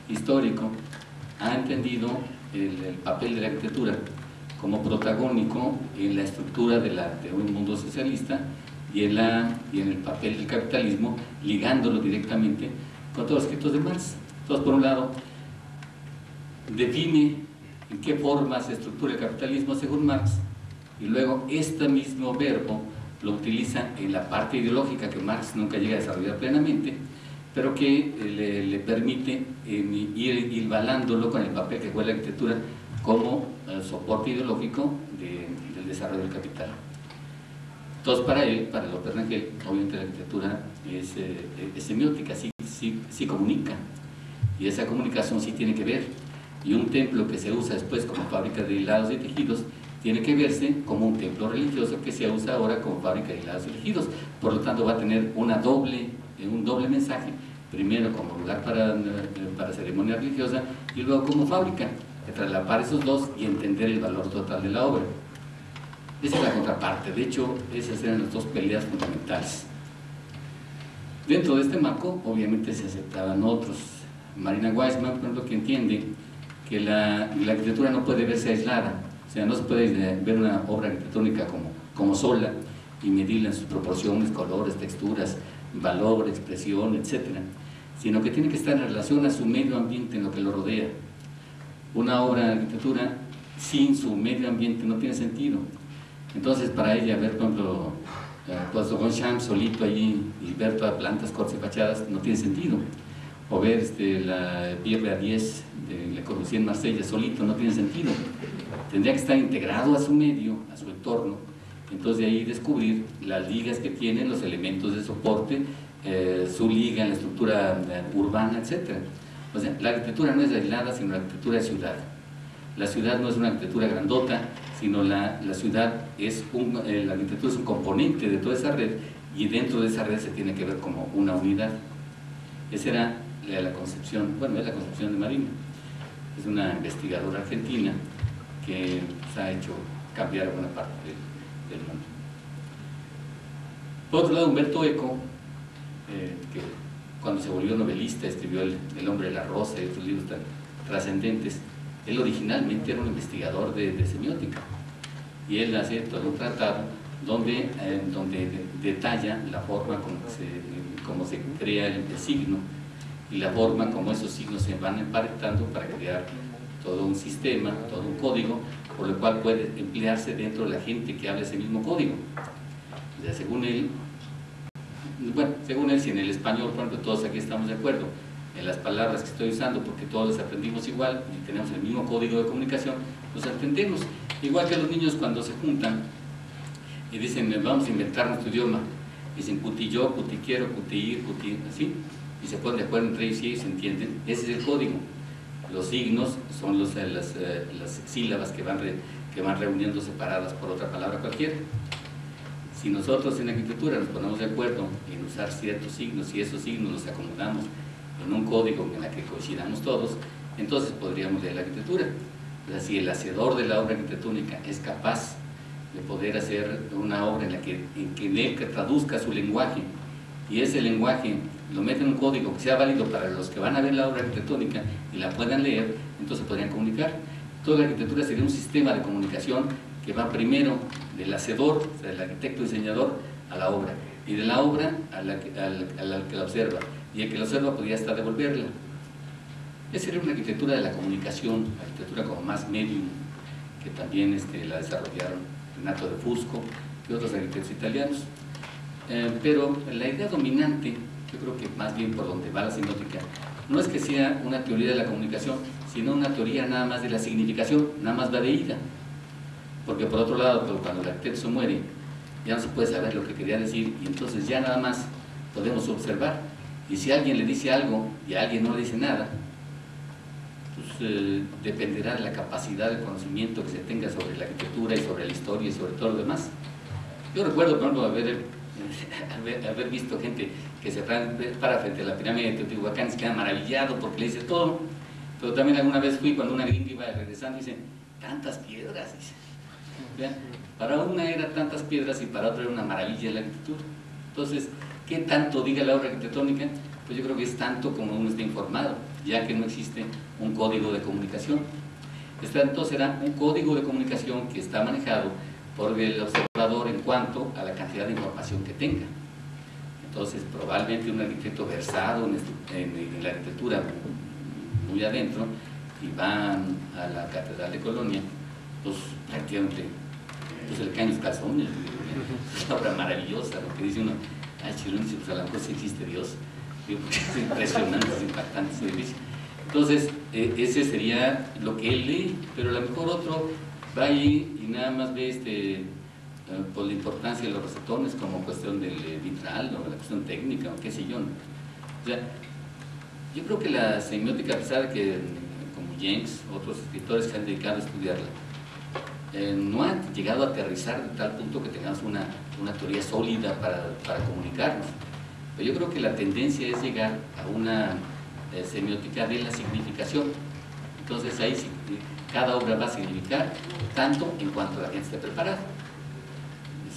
Speaker 4: histórico ha entendido el papel de la arquitectura como protagónico en la estructura de un mundo socialista y en el papel del capitalismo, ligándolo directamente con todos los escritos de Marx. Entonces, por un lado, define en qué forma se estructura el capitalismo según Marx, y luego este mismo verbo lo utiliza en la parte ideológica que Marx nunca llega a desarrollar plenamente, pero que le permite ir hilvanándolo con el papel que juega la arquitectura como soporte ideológico del desarrollo del capital. Entonces, para él, para López Rangel, obviamente la arquitectura es semiótica, sí comunica, y esa comunicación sí tiene que ver, y un templo que se usa después como fábrica de hilados y tejidos tiene que verse como un templo religioso que se usa ahora como fábrica de hilados y tejidos. Por lo tanto, va a tener un doble mensaje: primero como lugar para ceremonia religiosa, y luego como fábrica, que traslapar esos dos y entender el valor total de la obra. Esa es la contraparte. De hecho, esas eran las dos peleas fundamentales. Dentro de este marco, obviamente se aceptaban otros. Marina Weissman, por ejemplo, que entiende que la arquitectura no puede verse aislada. O sea, no se puede ver una obra arquitectónica como sola y medirla en sus proporciones, colores, texturas, valor, expresión, etc., sino que tiene que estar en relación a su medio ambiente, en lo que lo rodea. Una obra de arquitectura sin su medio ambiente no tiene sentido. Entonces, para ella, ver, por ejemplo, Goncham solito allí y ver todas plantas, cortes y fachadas no tiene sentido. O ver la Pierre A10 de Le Corbusier en Marsella solito no tiene sentido. Tendría que estar integrado a su medio, a su entorno. Entonces, de ahí descubrir las ligas que tienen, los elementos de soporte, su liga en la estructura urbana, etc. O sea, la arquitectura no es aislada, sino la arquitectura de ciudad. La ciudad no es una arquitectura grandota, sino la ciudad la arquitectura es un componente de toda esa red, y dentro de esa red se tiene que ver como una unidad. Esa era la concepción, bueno, es la concepción de Marina. Es una investigadora argentina que ha hecho cambiar buena parte del mundo. Por otro lado, Humberto Eco, que cuando se volvió novelista escribió El hombre de la rosa y otros libros tan trascendentes. Él originalmente era un investigador de semiótica, y él hace todo un tratado donde detalla la forma como se crea el signo y la forma como esos signos se van emparentando para crear todo un sistema, todo un código, por lo cual puede emplearse dentro de la gente que habla ese mismo código. O sea, según él, si en el español, por ejemplo, todos aquí estamos de acuerdo en las palabras que estoy usando, porque todos las aprendimos igual y tenemos el mismo código de comunicación, nos entendemos. Igual que los niños cuando se juntan y dicen, vamos a inventar nuestro idioma, dicen cutilló, cutiquiero, cutiir, cutir, así, y se ponen de acuerdo entre ellos y ellos se entienden. Ese es el código. Los signos son las sílabas que van reuniendo separadas por otra palabra cualquiera. Si nosotros en la arquitectura nos ponemos de acuerdo en usar ciertos signos y esos signos los acomodamos en un código en el que coincidamos todos, entonces podríamos leer la arquitectura. O sea, si el hacedor de la obra arquitectónica es capaz de poder hacer una obra en que traduzca su lenguaje, y ese lenguaje lo mete en un código que sea válido para los que van a ver la obra arquitectónica y la puedan leer, entonces podrían comunicar. Toda la arquitectura sería un sistema de comunicación que va primero del hacedor, o sea, del arquitecto diseñador, a la obra, y de la obra al que la observa, y el que la observa podría hasta devolverla. Esa sería una arquitectura de la comunicación, la arquitectura como más medium, que también la desarrollaron Renato de Fusco y otros arquitectos italianos. Pero la idea dominante, yo creo que más bien por donde va la semiótica, no es que sea una teoría de la comunicación, sino una teoría nada más de la significación, nada más va de ida. porque por otro lado, cuando el arquitecto se muere, ya no se puede saber lo que quería decir, y entonces ya nada más podemos observar. Y si alguien le dice algo y a alguien no le dice nada, pues dependerá de la capacidad de conocimiento que se tenga sobre la arquitectura y sobre la historia y sobre todo lo demás. Yo recuerdo, por ejemplo, haber visto gente que se para frente a la pirámide de Teotihuacán y se queda maravillado porque le dice todo, pero también alguna vez fui cuando una gringa iba regresando y dice, tantas piedras, dice. ¿Vean? Para una era tantas piedras y para otra era una maravilla la arquitectura. Entonces, ¿qué tanto diga la obra arquitectónica? Pues yo creo que es tanto como uno está informado, ya que no existe un código de comunicación. Entonces era un código de comunicación que está manejado por el observador en cuanto a la cantidad de información que tenga. Entonces, probablemente un arquitecto versado en la arquitectura muy adentro y va a la Catedral de Colonia, pues prácticamente se le caen los calzones. Es una obra maravillosa, lo que dice uno, ay, Chirón dice, pues a lo mejor sí existe Dios. Es impresionante, es impactante ese edificio. Entonces, ese sería lo que él lee, pero a lo mejor otro va ahí y nada más ve por la importancia de los rosetones como cuestión del vitral o la cuestión técnica o qué sé yo, ¿no? O sea, yo creo que la semiótica, a pesar de que como Jenks, otros escritores que han dedicado a estudiarla, no han llegado a aterrizar de tal punto que tengamos una teoría sólida para comunicarnos. Pero yo creo que la tendencia es llegar a una semiótica de la significación. Entonces ahí cada obra va a significar tanto en cuanto la gente esté preparada.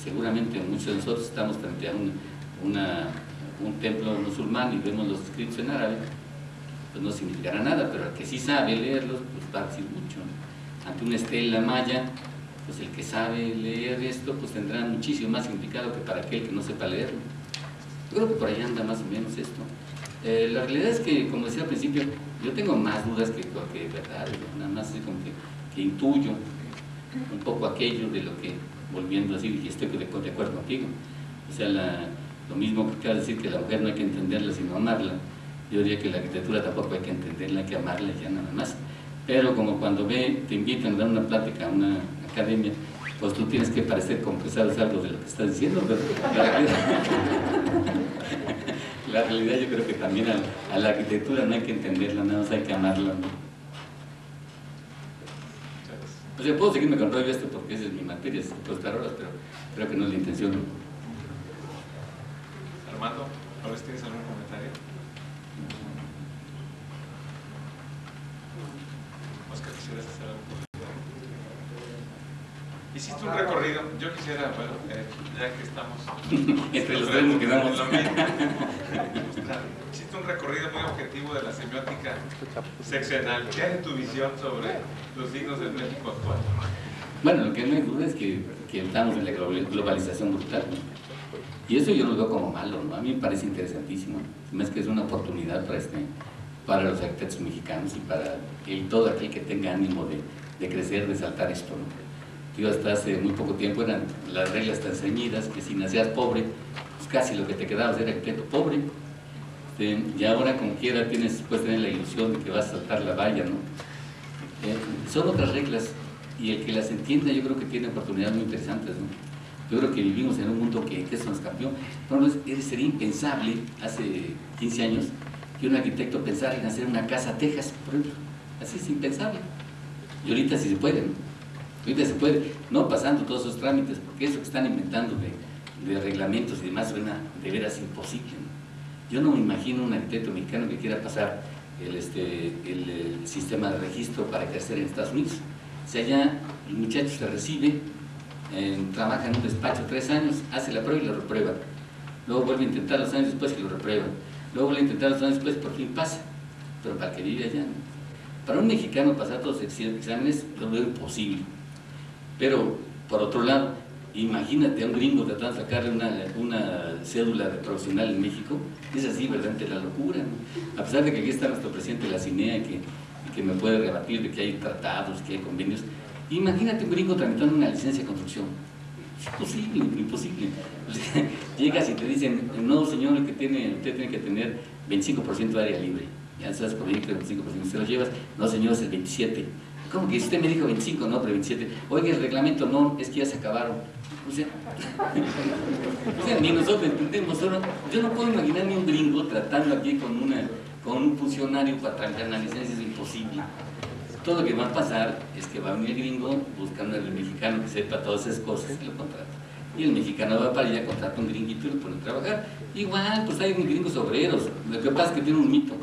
Speaker 4: Seguramente muchos de nosotros estamos frente a un templo musulmán y vemos los escritos en árabe, pues no significará nada, pero el que sí sabe leerlos, pues va a decir mucho, ¿no? Ante una estela maya, pues el que sabe leer esto, pues tendrá muchísimo más significado que para aquel que no sepa leerlo. Yo creo que por ahí anda más o menos esto. La realidad es que, como decía al principio, yo tengo más dudas que verdades, ¿no? Nada más así como que intuyo un poco aquello de lo que, volviendo así, y estoy de acuerdo contigo. O sea, lo mismo que acabas de decir, que la mujer no hay que entenderla sino amarla. Yo diría que la arquitectura tampoco hay que entenderla, hay que amarla ya nada más. Pero como cuando te invitan a dar una plática a una academia, pues tú tienes que parecer como que sabes algo de lo que estás diciendo, pero la realidad yo creo que también a la arquitectura no hay que entenderla, nada más hay que amarla, ¿no? O sea, puedo seguirme con rollo esto porque esa es mi materia, puedo estar horas, pero creo que no es la intención, ¿no?
Speaker 6: Armando, ¿ahora tienes algún comentario? Oscar, ¿quisieras hacer algo? Hiciste un recorrido, yo quisiera, bueno, ya que estamos
Speaker 4: entre los tres nos quedamos.
Speaker 6: Hiciste un recorrido muy objetivo de la semiótica seccional. ¿Qué es tu visión sobre los signos del México actual?
Speaker 4: Bueno, lo que no hay duda es que estamos en la globalización brutal, ¿no? Y eso yo lo veo como malo, ¿no? A mí me parece interesantísimo. Además que es una oportunidad para los arquitectos mexicanos y para todo aquel que tenga ánimo de crecer, de saltar esto, ¿no? Yo hasta hace muy poco tiempo eran las reglas tan ceñidas que si nacías pobre, pues casi lo que te quedaba era arquitecto pobre. Y ahora como quiera puedes tener la ilusión de que vas a saltar la valla, ¿no? Son otras reglas y el que las entienda yo creo que tiene oportunidades muy interesantes, ¿no? Yo creo que vivimos en un mundo que eso nos cambió. Sería impensable hace 15 años que un arquitecto pensara en hacer una casa Texas, por ejemplo. Así es impensable. Y ahorita sí se puede, ¿no? Ahorita se puede, no pasando todos esos trámites, porque eso que están inventando de reglamentos y demás suena de veras imposible, ¿no? Yo no me imagino un arquitecto mexicano que quiera pasar el sistema de registro para ejercer en Estados Unidos. O sea, ya el muchacho se recibe, trabaja en un despacho 3 años, hace la prueba y lo reprueba. Luego vuelve a intentar los años después y lo reprueba. Luego vuelve a intentar los años después y por fin pasa. Pero para el que vive allá, ¿no? Para un mexicano pasar todos los exámenes lo veo imposible. Pero, por otro lado, imagínate a un gringo tratando de sacarle una cédula de profesional en México. Es así, verdaderamente la locura, ¿no? A pesar de que aquí está nuestro presidente de la CINEA y que me puede rebatir de que hay tratados, que hay convenios. Imagínate un gringo tramitando una licencia de construcción. Es imposible, imposible. O sea, llegas y te dicen, no señor, usted tiene que tener 25% de área libre. Ya sabes, por ahí 25%, se lo llevas, no señor, es el 27%. ¿Cómo que usted me dijo 25? No, pero 27. Oiga, el reglamento no, es que ya se acabaron. O sea, ni nosotros entendemos. Yo no puedo imaginar ni un gringo tratando aquí con un funcionario para trancar una licencia, es imposible. Todo lo que va a pasar es que va a venir el gringo buscando al mexicano que sepa todas esas cosas y lo contrata. Y el mexicano va para allá, contrata un gringuito y lo pone a trabajar. Igual, pues hay gringos obreros. Lo que pasa es que tiene un mito.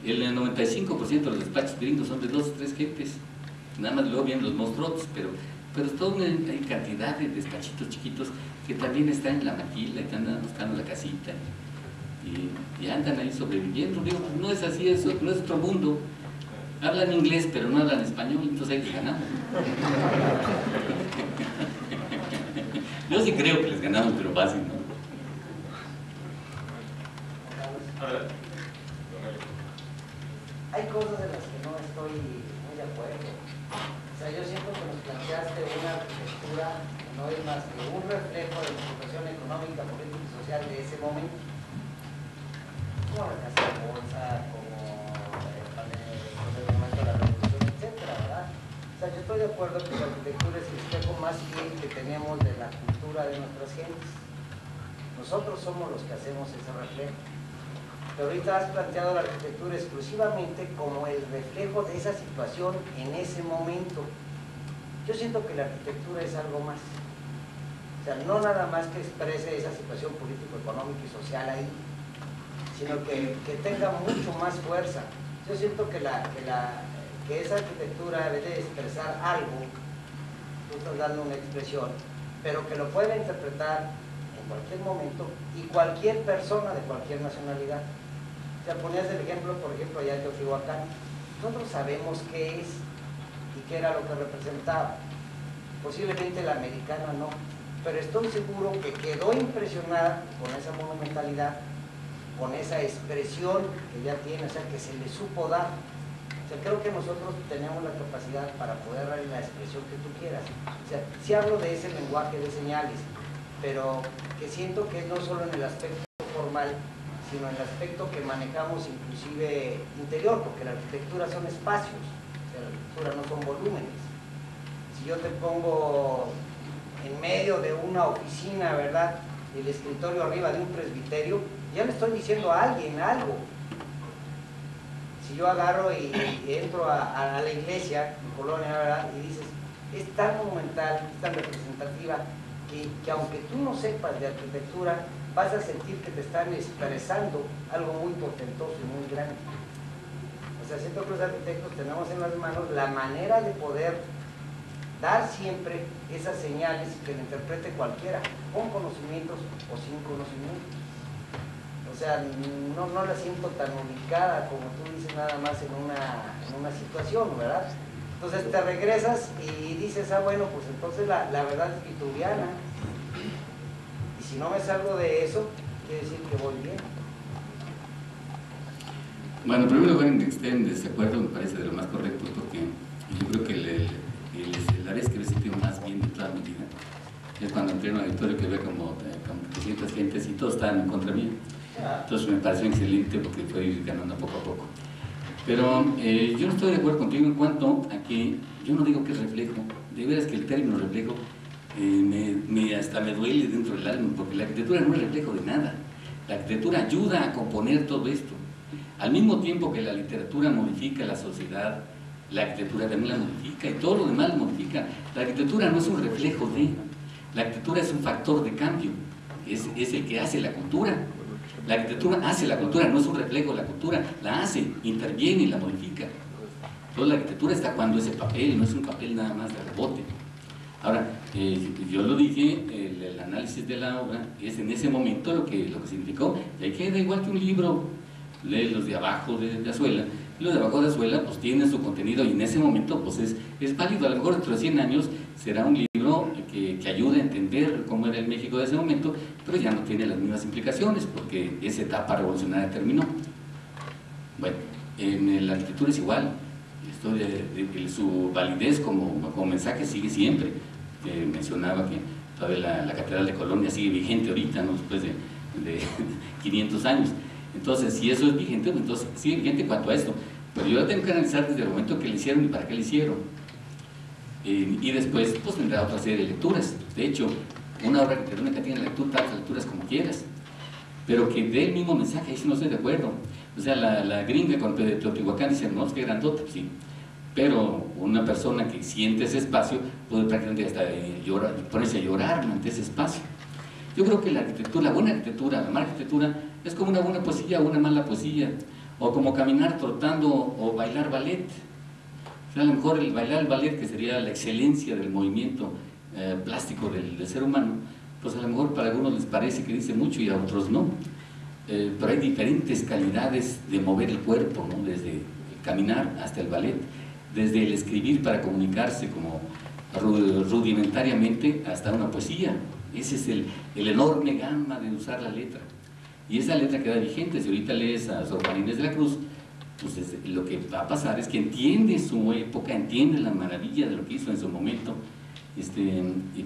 Speaker 4: El 95% de los despachos gringos son de 2 o 3 gentes. Nada más luego vienen los monstruos, pero es toda una cantidad de despachitos chiquitos que también están en la maquila y están buscando la casita y andan ahí sobreviviendo. Digo, no es así, eso no es otro mundo. Hablan inglés, pero no hablan español, entonces ahí les ganamos. Yo sí creo que les ganamos, pero fácil, ¿no?
Speaker 7: Hay cosas en las que no estoy muy de acuerdo. O sea, yo siento que nos planteaste una arquitectura que no es más que un reflejo de la situación económica, política y social de ese momento. Como la casa de bolsa, como el momento de la revolución, etcétera, ¿verdad? O sea, yo estoy de acuerdo que la arquitectura es el espejo más fiel que tenemos de la cultura de nuestras gentes. Nosotros somos los que hacemos ese reflejo. Pero ahorita has planteado la arquitectura exclusivamente como el reflejo de esa situación en ese momento. Yo siento que la arquitectura es algo más. O sea, no nada más que exprese esa situación político, económica y social ahí, sino que tenga mucho más fuerza. Yo siento que esa arquitectura debe de expresar algo, tú estás dando una expresión, pero que lo pueda interpretar en cualquier momento y cualquier persona de cualquier nacionalidad. O sea, ponías el ejemplo, por ejemplo, allá en Teotihuacán. Nosotros sabemos qué es y qué era lo que representaba. Posiblemente la americana no, pero estoy seguro que quedó impresionada con esa monumentalidad, con esa expresión que ya tiene, o sea, que se le supo dar. O sea, creo que nosotros tenemos la capacidad para poder darle la expresión que tú quieras. O sea, sí hablo de ese lenguaje de señales, pero que siento que no solo en el aspecto formal, sino en el aspecto que manejamos inclusive interior, porque la arquitectura son espacios, o sea, la arquitectura no son volúmenes. Si yo te pongo en medio de una oficina, ¿verdad?, y el escritorio arriba de un presbiterio, ya le estoy diciendo a alguien algo. Si yo agarro y entro a la iglesia en Colonia, ¿verdad?, y dices, es tan monumental, es tan representativa, que aunque tú no sepas de arquitectura, vas a sentir que te están expresando algo muy portentoso y muy grande. O sea, siento que los arquitectos tenemos en las manos la manera de poder dar siempre esas señales que le interprete cualquiera, con conocimientos o sin conocimientos. O sea, no la siento tan ubicada como tú dices, nada más en una situación, ¿verdad? Entonces te regresas y dices, ah, bueno, pues entonces la verdad es vitruviana. Y si no me salgo de eso, quiere decir que voy bien.
Speaker 4: Bueno, en primer lugar, en que estén en desacuerdo me parece de lo más correcto, porque yo creo que la vez que me he sentido más bien de toda mi vida es cuando entré en un auditorio que había como 300 gentes y todos estaban en contra mía. Entonces me pareció excelente porque fue ir ganando poco a poco. Pero yo no estoy de acuerdo contigo en cuanto a que yo no digo que es reflejo. De veras que el término reflejo hasta me duele dentro del alma, porque la arquitectura no es reflejo de nada. La arquitectura ayuda a componer todo esto. Al mismo tiempo que la literatura modifica la sociedad, la arquitectura también la modifica y todo lo demás la modifica. La arquitectura no es un reflejo de, la arquitectura es un factor de cambio, es el que hace la cultura. La arquitectura hace la cultura, no es un reflejo de la cultura, la hace, interviene y la modifica. Entonces la arquitectura está jugando ese papel, no es un papel nada más de rebote. Ahora, yo lo dije, el análisis de la obra es en ese momento lo que significó, y ahí queda igual que un libro, lee los de abajo de Azuela, y los de abajo de Azuela pues tienen su contenido y en ese momento pues es válido. A lo mejor dentro de 100 años será un libro que ayude a entender cómo era el México de ese momento, pero ya no tiene las mismas implicaciones porque esa etapa revolucionaria terminó. Bueno, en la arquitectura es igual, esto su validez como mensaje sigue siempre. Mencionaba que todavía la Catedral de Colonia sigue vigente ahorita, ¿no?, después de 500 años. Entonces, si eso es vigente, entonces sigue vigente en cuanto a esto. Pero yo tengo que analizar desde el momento que le hicieron y para qué le hicieron. Y después pues tendrá otra serie de lecturas. De hecho, una obra arquitectónica tiene tantas lecturas como quieras, pero que dé el mismo mensaje, ahí sí no estoy de acuerdo. O sea, la gringa con Teotihuacán dice, no, es que grandote, pues sí. Pero una persona que siente ese espacio puede prácticamente hasta ponerse a llorar ante ese espacio. Yo creo que la arquitectura, la buena arquitectura, la mala arquitectura, es como una buena poesía o una mala poesía, o como caminar trotando o bailar ballet. O sea, a lo mejor el bailar el ballet, que sería la excelencia del movimiento plástico del ser humano, pues a lo mejor para algunos les parece que dice mucho y a otros no. Pero hay diferentes calidades de mover el cuerpo, ¿no? Desde el caminar hasta el ballet, desde el escribir para comunicarse como rudimentariamente hasta una poesía. Ese es el enorme gama de usar la letra. Y esa letra queda vigente. Si ahorita lees a Sor Juana Inés de la Cruz, pues lo que va a pasar es que entiende su época, entiende la maravilla de lo que hizo en su momento,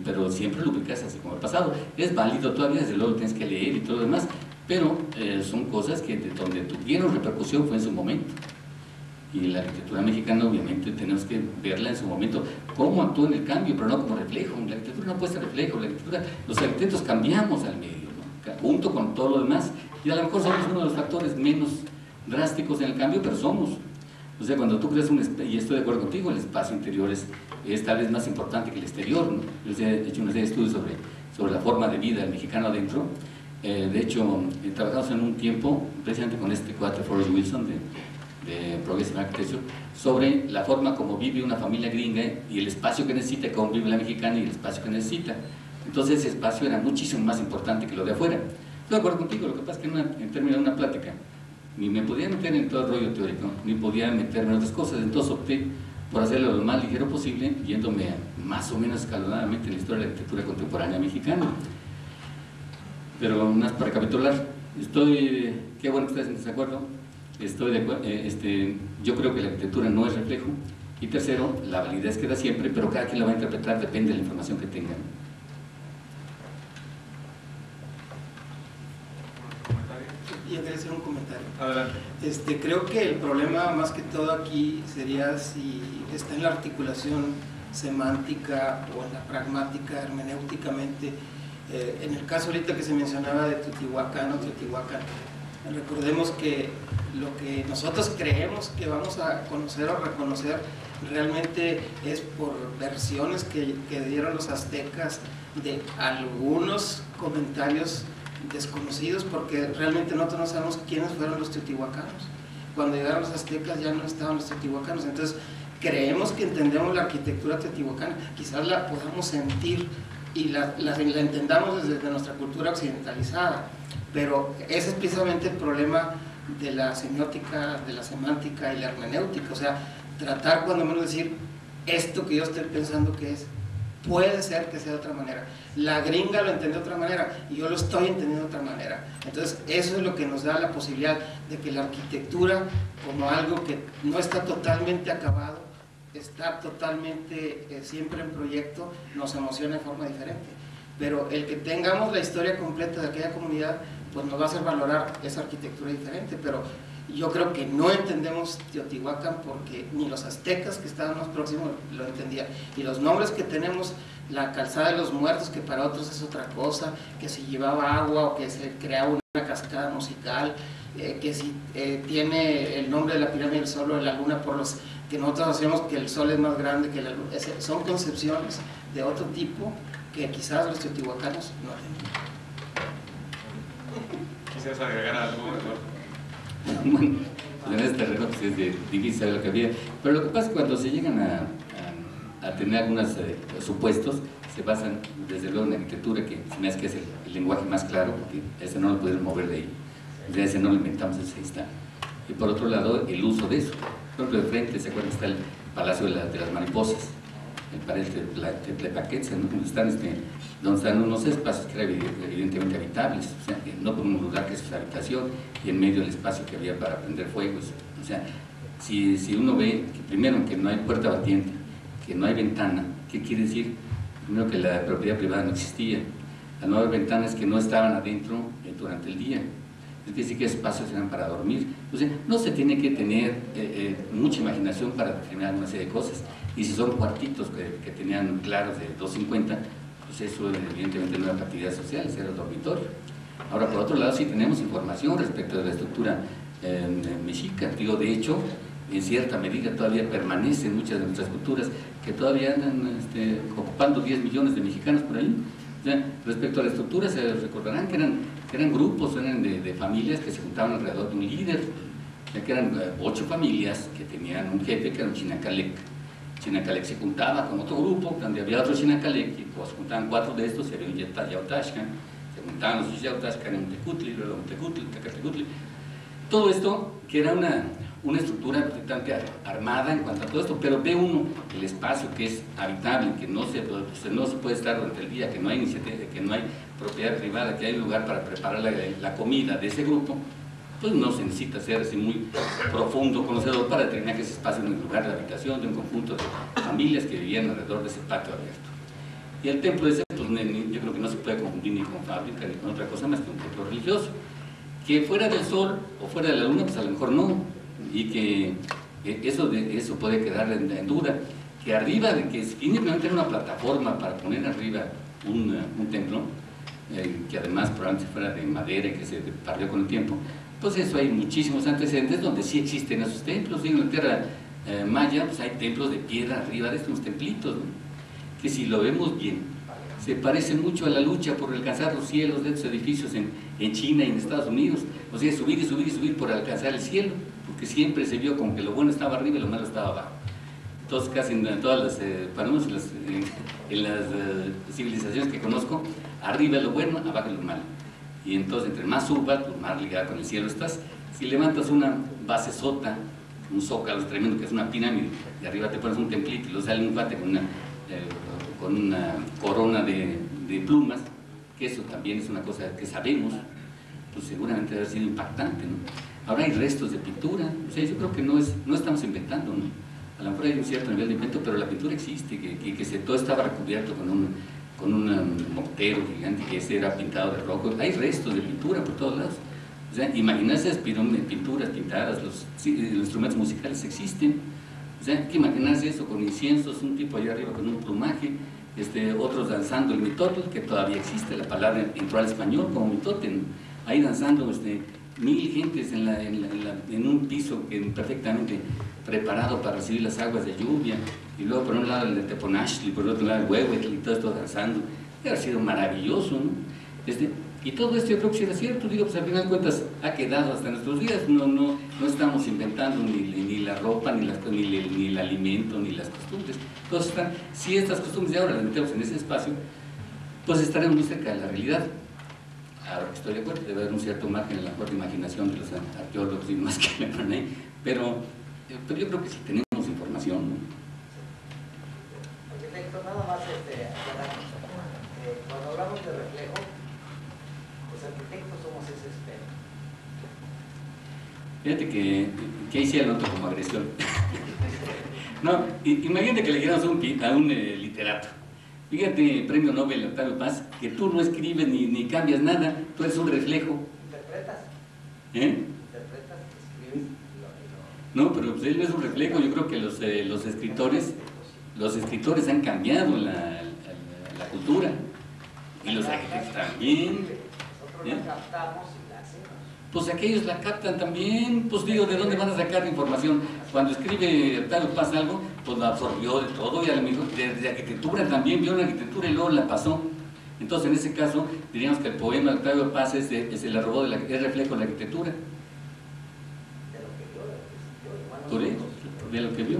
Speaker 4: pero siempre lo ubicas así como el pasado. Es válido todavía, desde luego tienes que leer y todo lo demás, pero son cosas que donde tuvieron repercusión fue en su momento. Y la arquitectura mexicana obviamente tenemos que verla en su momento, cómo actuó en el cambio, pero no como reflejo. La arquitectura no puede ser reflejo, los arquitectos cambiamos al medio, ¿no? Junto con todo lo demás, y a lo mejor somos uno de los factores menos drásticos en el cambio, pero somos. O sea, cuando tú creas y estoy de acuerdo contigo, el espacio interior es tal vez más importante que el exterior, ¿no? Yo he hecho una serie de estudios sobre la forma de vida del mexicano adentro. De hecho, trabajamos en un tiempo, precisamente con este cuate Forrest Wilson de Progressive Architecture, sobre la forma como vive una familia gringa y el espacio que necesita, cómo vive la mexicana y el espacio que necesita. Entonces ese espacio era muchísimo más importante que lo de afuera. Estoy de acuerdo contigo, lo que pasa es que en términos de una plática ni me podía meter en todo el rollo teórico, ni podía meterme en otras cosas, entonces opté por hacerlo lo más ligero posible, yéndome más o menos escalonadamente en la historia de la arquitectura contemporánea mexicana. Pero más para recapitular, qué bueno que ustedes estén en desacuerdo. Yo creo que la arquitectura no es reflejo. Y tercero, la validez queda siempre, pero cada quien la va a interpretar, depende de la información que tengan.
Speaker 5: Yo quería hacer un comentario.
Speaker 6: Adelante.
Speaker 5: Creo que el problema más que todo aquí sería si está en la articulación semántica o en la pragmática, hermenéuticamente. En el caso ahorita que se mencionaba de Teotihuacán o Teotihuacán, recordemos que lo que nosotros creemos que vamos a conocer o reconocer realmente es por versiones que dieron los aztecas de algunos comentarios desconocidos, porque realmente nosotros no sabemos quiénes fueron los teotihuacanos. Cuando llegaron los aztecas ya no estaban los teotihuacanos, entonces creemos que entendemos la arquitectura teotihuacana, quizás la podamos sentir y la entendamos desde nuestra cultura occidentalizada, pero ese es precisamente el problema de la semiótica, de la semántica y la hermenéutica. O sea, tratar cuando menos decir esto que yo estoy pensando que es, puede ser que sea de otra manera. La gringa lo entiende de otra manera y yo lo estoy entendiendo de otra manera. Entonces eso es lo que nos da la posibilidad de que la arquitectura, como algo que no está totalmente acabado, está totalmente siempre en proyecto, nos emociona de forma diferente. Pero el que tengamos la historia completa de aquella comunidad, pues nos va a hacer valorar esa arquitectura diferente. Pero yo creo que no entendemos Teotihuacán porque ni los aztecas que estaban más próximos lo entendían. Y los nombres que tenemos, la calzada de los muertos, que para otros es otra cosa, que si llevaba agua o que se creaba una cascada musical, que si tiene el nombre de la pirámide del sol o de la luna por los que nosotros hacemos que el sol es más grande que la luna, son concepciones de otro tipo que quizás los teotihuacanos no tenían.
Speaker 6: ¿Quisieras agregar algo, Eduardo?
Speaker 4: Bueno, pues en este terreno pues es difícil saber lo que había, pero lo que pasa es que cuando se llegan a tener algunos supuestos, se basan desde luego en la arquitectura, que se me hace que es el lenguaje más claro, porque ese no lo podemos mover de ahí, de ese no lo inventamos, ese ahí está. Y por otro lado, el uso de eso. Por ejemplo, de frente, ¿se acuerdan? Está el Palacio de las Mariposas, el Palacio de Tlaquetzal, ¿no? Donde están unos espacios que eran evidentemente habitables, o sea, que no podemos dudar que es su habitación, y en medio el espacio que había para prender fuegos. O sea, si uno ve que primero que no hay puerta batiente, que no hay ventana, ¿qué quiere decir? Primero que la propiedad privada no existía. Al no haber ventanas que no estaban adentro durante el día. es decir, que espacios eran para dormir. Entonces, no se tiene que tener mucha imaginación para determinar una serie de cosas. Y si son cuartitos que tenían claros de 250, pues eso evidentemente no era para actividades sociales, era el dormitorio. Ahora, por otro lado, sí tenemos información respecto de la estructura mexica. Digo, de hecho, en cierta medida todavía permanecen muchas de nuestras culturas que todavía andan ocupando 10 millones de mexicanos por ahí. O sea, respecto a la estructura, se recordarán que eran grupos, eran de familias que se juntaban alrededor de un líder, ya que eran 8 familias que tenían un jefe que era un Chinacalec. Chinacalec se juntaba con otro grupo, donde había otro Chinacalec, y pues juntaban 4 de estos, y había un Yautashka, se juntaban los Yautashka en un Tecutli, luego un Tecutli, Tecatecutli. Todo esto, que era una estructura bastante armada en cuanto a todo esto, pero ve uno el espacio que es habitable, que no se puede estar durante el día, que no hay iniciativa, que no hay propiedad privada, que hay lugar para preparar la comida de ese grupo, pues no se necesita ser así muy profundo conocedor para determinar que ese espacio es un lugar de habitación de un conjunto de familias que vivían alrededor de ese patio abierto. Y el templo ese, pues yo creo que no se puede confundir ni con fábrica ni con otra cosa más que un templo religioso. Que fuera del sol o fuera de la luna, pues a lo mejor no, y que eso puede quedar en duda. Que arriba, de que simplemente era una plataforma para poner arriba un templo, que además probablemente fuera de madera y que se perdió con el tiempo, pues eso hay muchísimos antecedentes donde sí existen esos templos. En la tierra maya, pues hay templos de piedra arriba de estos templitos, ¿no? Que si lo vemos bien, se parece mucho a la lucha por alcanzar los cielos de estos edificios en China y en Estados Unidos. O sea, subir y subir y subir por alcanzar el cielo, porque siempre se vio como que lo bueno estaba arriba y lo malo estaba abajo. Entonces, casi en todas las, en las civilizaciones que conozco, arriba es lo bueno, abajo es lo malo. Y entonces, entre más subas, pues más ligada con el cielo estás. Si levantas una base sota, un zócalo tremendo que es una pirámide, y arriba te pones un templito y luego sale un cuate con una corona de plumas, que eso también es una cosa que sabemos, pues seguramente debe haber sido impactante, ¿no? Ahora hay restos de pintura, o sea, yo creo que no estamos inventando, ¿no? A lo mejor hay un cierto nivel de invento, pero la pintura existe, que todo estaba recubierto con un mortero gigante que ese era pintado de rojo. Hay restos de pintura por todos lados. O sea, imaginarse pinturas pintadas, los instrumentos musicales existen. O sea, hay que imaginarse eso con inciensos, un tipo allá arriba con un plumaje, otros danzando el mitote, que todavía existe, la palabra entró al español como mitote, ¿no? Ahí danzando 1000 gentes en un piso perfectamente preparado para recibir las aguas de lluvia, y luego por un lado el Teponaztli, por el otro lado el Huehuetl, y todo esto danzando. Debe haber sido maravilloso, ¿no? Y todo esto yo creo que sí era cierto, digo, pues al final de cuentas ha quedado hasta nuestros días. No estamos inventando ni la ropa, ni el alimento, ni las costumbres. Entonces, si estas costumbres de ahora las metemos en ese espacio, pues estaremos muy cerca de la realidad. Ahora que estoy de acuerdo, debe haber un cierto margen en la fuerte imaginación de los arqueólogos y demás que me ponen ahí, pero yo creo que sí tenemos información, ¿no?
Speaker 7: Arquitecto, nada más cuando hablamos de reflejo, los arquitectos somos ese espejo.
Speaker 4: Fíjate que ahí sí lo noto como agresión. No, imagínate que le diéramos a un literato. Fíjate, premio Nobel Octavio Paz, que tú no escribes ni cambias nada, tú eres un reflejo.
Speaker 7: ¿Interpretas?
Speaker 4: ¿Interpretas?
Speaker 7: ¿Escribes?
Speaker 4: No, pero pues él no es un reflejo. Yo creo que los escritores han cambiado la cultura. Y los arquitectos también.
Speaker 7: Nosotros la captamos y la hacemos.
Speaker 4: Pues aquellos la captan también. Pues digo, ¿de dónde van a sacar información? Cuando escribe Octavio Paz algo, pues lo absorbió de todo, y a lo mejor de arquitectura también vio la arquitectura y luego la pasó. Entonces, en ese caso, diríamos que el poema de Octavio Paz es reflejo de la arquitectura. Por eso, de lo que vio.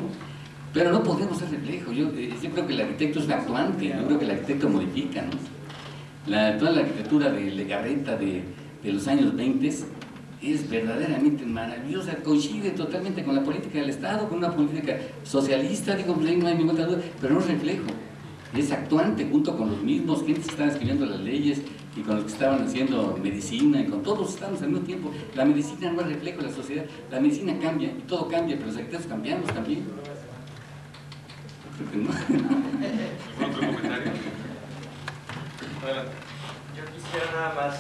Speaker 4: Pero no podemos ser reflejo. Yo creo que el arquitecto es actuante, yo creo que el arquitecto modifica, ¿no? Toda la arquitectura de Legarreta de los años 20 es verdaderamente maravillosa, coincide totalmente con la política del Estado, con una política socialista, digo, no hay ninguna duda, pero no es reflejo, es actuante junto con los mismos gentes que estaban escribiendo las leyes y con los que estaban haciendo medicina, y con todos estamos al mismo tiempo. La medicina no es reflejo de la sociedad, la medicina cambia y todo cambia, pero los arquitectos cambiamos también. Creo que no.
Speaker 6: ¿Algún otro comentario? Adelante.
Speaker 8: Yo quisiera nada más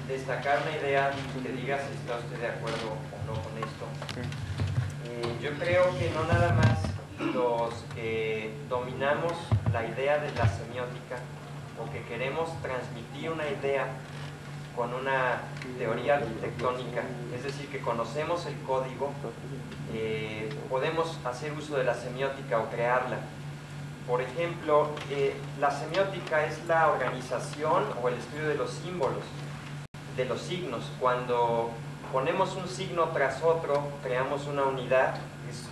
Speaker 8: destacar una idea que diga si está usted de acuerdo o no con esto. Yo creo que no nada más los que dominamos la idea de la semiótica o que queremos transmitir una idea con una teoría arquitectónica, es decir, que conocemos el código, podemos hacer uso de la semiótica o crearla. Por ejemplo, la semiótica es la organización o el estudio de los símbolos, de los signos. Cuando ponemos un signo tras otro, creamos una unidad, es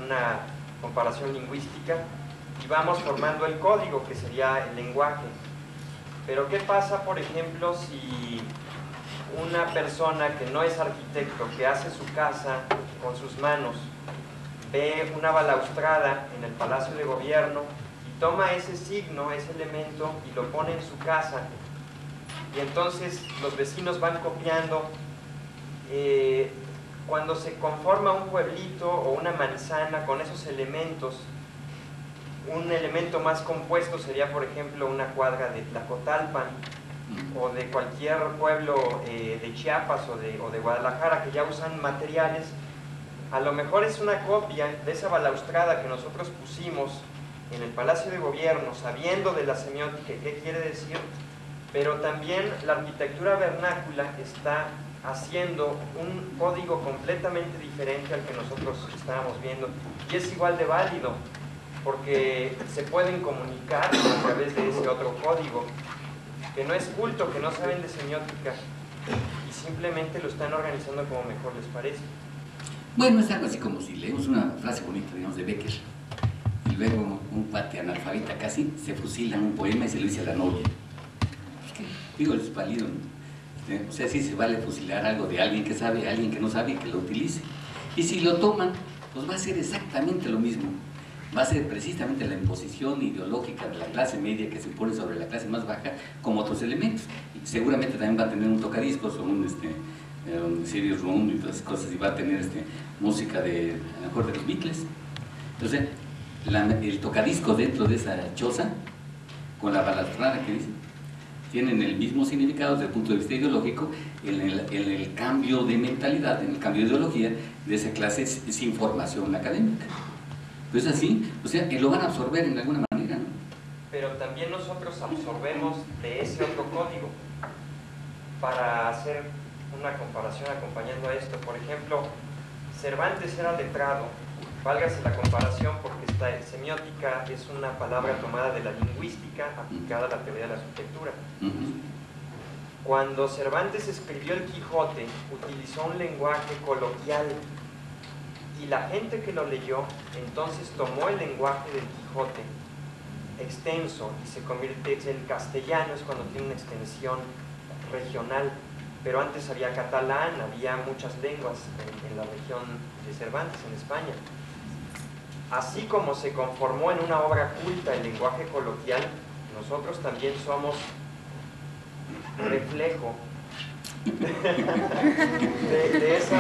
Speaker 8: una comparación lingüística, y vamos formando el código, que sería el lenguaje. Pero ¿qué pasa, por ejemplo, si una persona que no es arquitecto, que hace su casa con sus manos, ve una balaustrada en el Palacio de Gobierno y toma ese signo, ese elemento, y lo pone en su casa, y entonces los vecinos van copiando? Cuando se conforma un pueblito o una manzana con esos elementos, un elemento más compuesto sería, por ejemplo, una cuadra de Tlacotalpan o de cualquier pueblo de Chiapas o de Guadalajara, que ya usan materiales. A lo mejor es una copia de esa balaustrada que nosotros pusimos en el Palacio de Gobierno, sabiendo de la semiótica y qué quiere decir, pero también la arquitectura vernácula está haciendo un código completamente diferente al que nosotros estábamos viendo, y es igual de válido, porque se pueden comunicar a través de ese otro código, que no es culto, que no saben de semiótica, y simplemente lo están organizando como mejor les parece.
Speaker 4: Bueno, es algo así como si leemos una frase bonita, digamos, de Becker, y luego un cuate analfabeta casi se fusila en un poema y se lo dice a la novia. Digo, es válido, ¿no? O sea, sí se vale fusilar algo de alguien que sabe, alguien que no sabe y que lo utilice. Y si lo toman, pues va a ser exactamente lo mismo. Va a ser precisamente la imposición ideológica de la clase media que se impone sobre la clase más baja, como otros elementos. Y seguramente también va a tener un tocadiscos o un CD room y todas esas cosas, y va a tener música de, a lo mejor, de los Beatles. Entonces, el tocadiscos dentro de esa choza, con la balaustrada que dicen, tienen el mismo significado desde el punto de vista ideológico en el cambio de mentalidad, en el cambio de ideología de esa clase sin formación académica. Pues así, o sea, que lo van a absorber en alguna manera, ¿no?
Speaker 8: Pero también nosotros absorbemos de ese otro código. Para hacer una comparación acompañando a esto, por ejemplo, Cervantes era letrado, válgase la comparación porque semiótica es una palabra tomada de la lingüística aplicada a la teoría de la arquitectura. Cuando Cervantes escribió el Quijote, utilizó un lenguaje coloquial, y la gente que lo leyó entonces tomó el lenguaje del Quijote extenso y se convierte en castellano, es cuando tiene una extensión regional, pero antes había catalán, había muchas lenguas en la región de Cervantes, en España. Así como se conformó en una obra culta el lenguaje coloquial, nosotros también somos reflejo de esa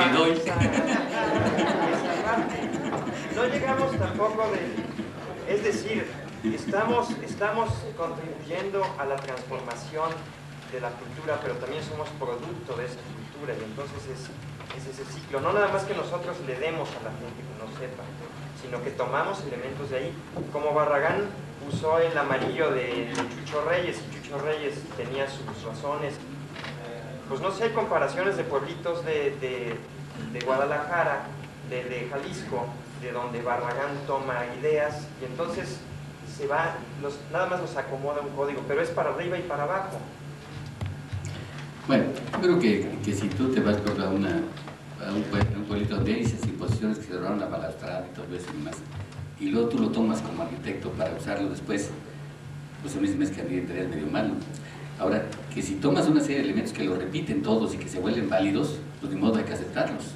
Speaker 8: parte. No llegamos tampoco es decir, estamos contribuyendo a la transformación de la cultura, pero también somos producto de esa cultura, y entonces es ese ciclo. No nada más que nosotros le demos a la gente que no sepa, sino que tomamos elementos de ahí. Como Barragán usó el amarillo de Chucho Reyes, y Chucho Reyes tenía sus razones. Pues no sé, hay comparaciones de pueblitos de Guadalajara, de Jalisco, de donde Barragán toma ideas, y entonces se va, nada más nos acomoda un código, pero es para arriba y para abajo.
Speaker 4: Bueno, yo creo que si tú te vas a un pueblito donde hay esas imposiciones que se lograron la balaustrada y todo eso y demás, y luego tú lo tomas como arquitecto para usarlo después, pues a mí se me es que es medio malo. Ahora, que si tomas una serie de elementos que lo repiten todos y que se vuelven válidos, pues de modo hay que aceptarlos.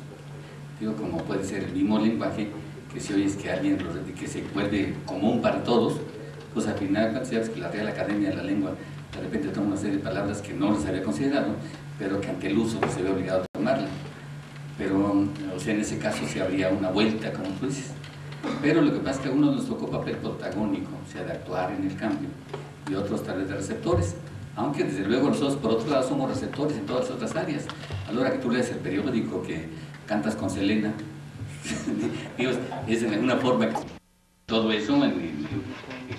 Speaker 4: Digo, como puede ser el mismo lenguaje, que si oyes que alguien que se vuelve común para todos, pues al final, cuando sabes que la Real Academia de la Lengua de repente toma una serie de palabras que no les había considerado, pero que ante el uso pues, se ve obligado a tomarla. Pero, o sea, en ese caso se habría una vuelta, como tú dices. Pero lo que pasa es que a unos nos tocó papel protagónico, o sea, de actuar en el cambio, y otros tal vez de receptores. Aunque desde luego nosotros por otro lado somos receptores en todas las otras áreas. A la hora que tú lees el periódico, que cantas con Selena, digo, es de alguna forma que todo eso,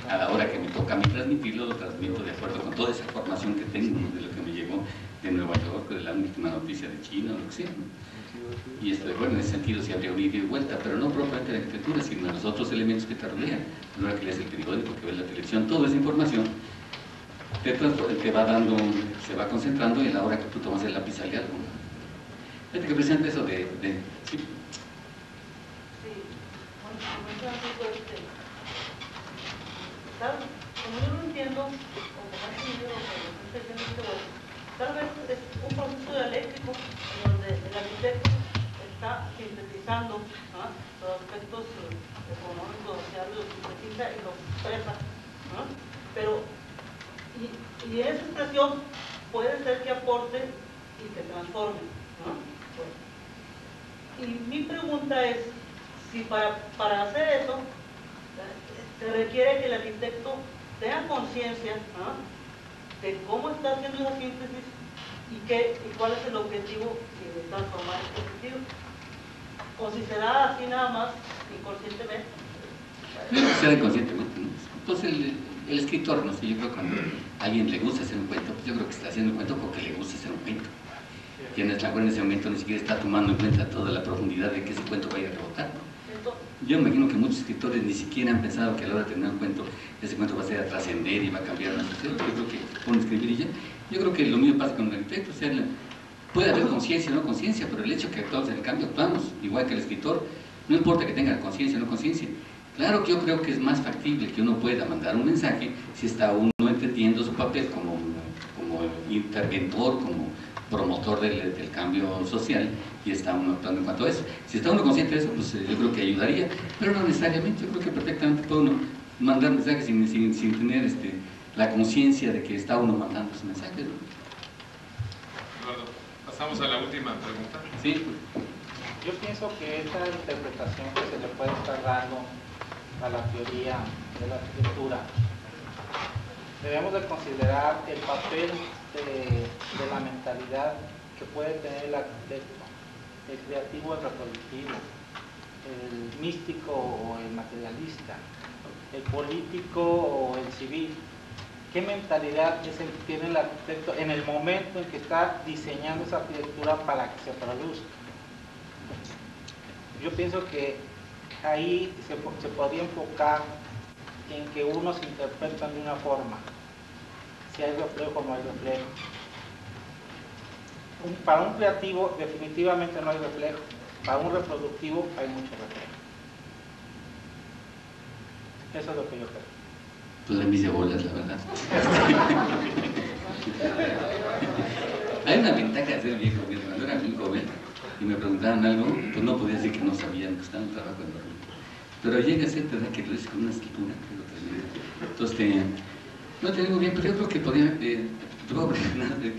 Speaker 4: a la hora que me toca a mí transmitirlo, lo transmito de acuerdo con toda esa información que tengo, de lo que me llegó de Nueva York, de la última noticia de China, o lo que sea, ¿no? Y bueno, en ese sentido sí habría un ida y vuelta, pero no propiamente la arquitectura, sino los otros elementos que te rodean. A la hora que lees el periódico, que ves la televisión, toda esa información te va dando, se va concentrando, y a la hora que tú tomas el lápiz sale algo. Fíjate que presenta eso sí.
Speaker 9: Como yo no entiendo, o como ha entendido lo que estoy diciendo, tal vez es un proceso dialéctico en donde el arquitecto está sintetizando los aspectos económicos, sociales, los sintetiza y los expresa, pero y esa expresión puede ser que aporte y que transforme, y mi pregunta es si para hacer eso se requiere que el arquitecto tenga conciencia de cómo está haciendo esa síntesis y cuál es el objetivo de transformar este objetivo, o si se da así nada más inconscientemente.
Speaker 4: Se da inconscientemente, ¿no? Pues el escritor, no sé, yo creo que cuando a alguien le gusta hacer un cuento, pues yo creo que está haciendo un cuento porque le gusta hacer un cuento. Quien es la en ese momento ni siquiera está tomando en cuenta toda la profundidad de que ese cuento vaya a rebotar, ¿no? Yo imagino que muchos escritores ni siquiera han pensado que a la hora de terminar un cuento, ese cuento va a ser a trascender y va a cambiar la sociedad. Yo creo que pueden escribir y ya. Yo creo que lo mismo pasa con el arquitecto, o sea, puede haber conciencia o no conciencia, pero el hecho que actuamos en el cambio, actuamos igual que el escritor, no importa que tenga conciencia o no conciencia. Claro que yo creo que es más factible que uno pueda mandar un mensaje si está uno entendiendo su papel como interventor, como promotor del cambio social, y está uno actuando en cuanto a eso. Si está uno consciente de eso, pues yo creo que ayudaría, pero no necesariamente. Yo creo que perfectamente puede uno mandar mensajes sin tener la conciencia de que está uno mandando esos mensajes, ¿no?
Speaker 6: Eduardo, pasamos a la última pregunta.
Speaker 4: Sí.
Speaker 10: Yo pienso que esta interpretación que se le puede estar dando a la teoría de la arquitectura, debemos de considerar el papel de la mentalidad que puede tener el arquitecto, el creativo, el reproductivo, el místico o el materialista, el político o el civil. ¿Qué mentalidad tiene el arquitecto en el momento en que está diseñando esa arquitectura para que se produzca? Yo pienso que ahí se podría enfocar en que unos interpretan de una forma, si hay reflejo o no hay reflejo. Para un creativo definitivamente no hay reflejo, para un reproductivo hay mucho reflejo. Eso es lo que yo creo.
Speaker 4: Pues en mis de bolas, la verdad. Hay una ventaja de ser viejo, que cuando era muy joven y me preguntaban algo, pues no podía decir que no sabían, que estaba en un trabajo enorme. Pero llega a cierta edad que lo dices con una escritura, que lo terminé. Entonces, no te digo bien, pero yo creo que podía,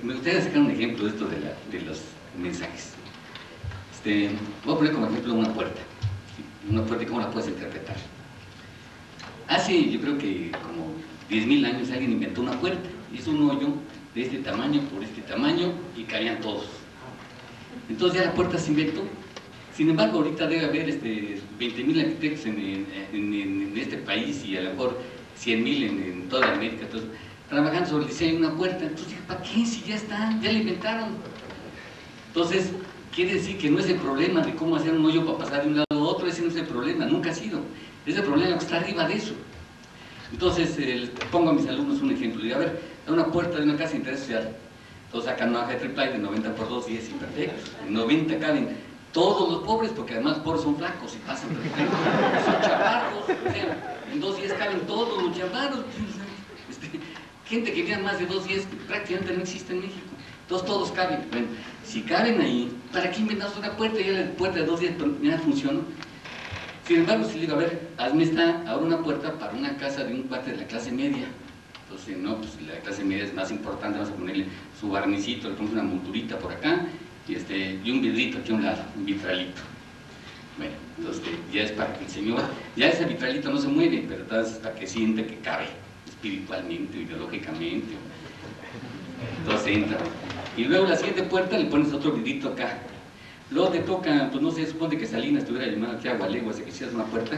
Speaker 4: me gustaría sacar un ejemplo de esto de los mensajes. Voy a poner como ejemplo una puerta y cómo la puedes interpretar. Hace, yo creo que como 10.000 años alguien inventó una puerta, hizo un hoyo de este tamaño por este tamaño y cabían todos. Entonces ya la puerta se inventó. Sin embargo, ahorita debe haber 20.000 arquitectos en este país y a lo mejor 100.000 en toda América, entonces, trabajando sobre el diseño de una puerta. Entonces, ¿para qué? Si ya están, ya la inventaron. Entonces, quiere decir que no es el problema de cómo hacer un hoyo para pasar de un lado a otro, ese no es el problema, nunca ha sido. Es el problema que está arriba de eso. Entonces, pongo a mis alumnos un ejemplo. Digo, a ver, da una puerta de una casa de interés social. Entonces sacan una hoja de triple de 90 por 2 y es imperfecto. En 90 caben todos los pobres, porque además los pobres son flacos y pasan perfecto. Son chaparros, o sea, en 2 10 caben todos los chaparros. Gente que mide más de 2 10 prácticamente no existe en México. Entonces todos caben. Bueno, si caben ahí, ¿para qué inventamos una puerta? Ya la puerta de 2 10 ya funcionó. Sin embargo, si le digo, a ver, hazme ahora una puerta para una casa de un cuate de la clase media. Entonces, no, pues la clase media es más importante, vamos a ponerle su barnicito, le ponemos una monturita por acá y un vidrito aquí a un lado, un vitralito. Bueno, entonces ya es para que el señor, ya ese vitralito no se mueve, pero entonces para que siente que cabe espiritualmente, ideológicamente. Entonces entra. Y luego la siguiente puerta le pones otro vidrito acá. Luego te toca, pues no sé, supone que Salinas estuviera llamando aquí agua legua, si quisieras una puerta.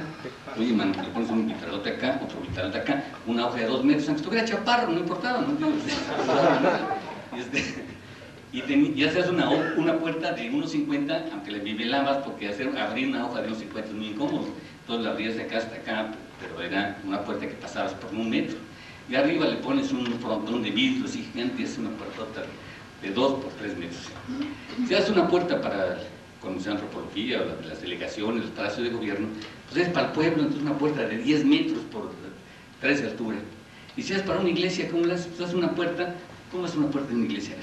Speaker 4: Oye, man, le pones un vitralote acá, otro vitralote acá, una hoja de 2 metros, aunque estuviera chaparro, no importaba, ¿no? Y haces una puerta de 1.50, aunque le nivelabas, porque abrir una hoja de 1.50 es muy incómodo. Entonces la abrías de acá hasta acá, pero era una puerta que pasabas por 1 metro. Y arriba le pones un frontón de vidrio así gigante, es una puertota de 2 por 3 metros. Si haces una puerta para con Museo de Antropología o las delegaciones, el Palacio de Gobierno, pues es para el pueblo, entonces una puerta de 10 metros por 3 de altura. Y si es para una iglesia, ¿cómo la haces? Pues haces una puerta, ¿cómo es una puerta de una iglesia?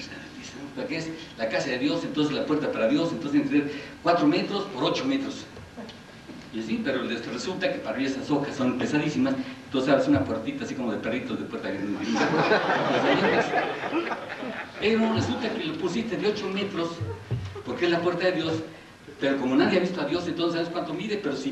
Speaker 4: ¿Para qué es? La casa de Dios, entonces la puerta para Dios, entonces tiene que ser 4 metros por 8 metros. Y así, pero resulta que para mí esas hojas son pesadísimas, entonces haces una puertita así como de perritos de puerta de pero resulta que lo pusiste de 8 metros, porque es la puerta de Dios, pero como nadie ha visto a Dios, entonces sabes cuánto mide, pero si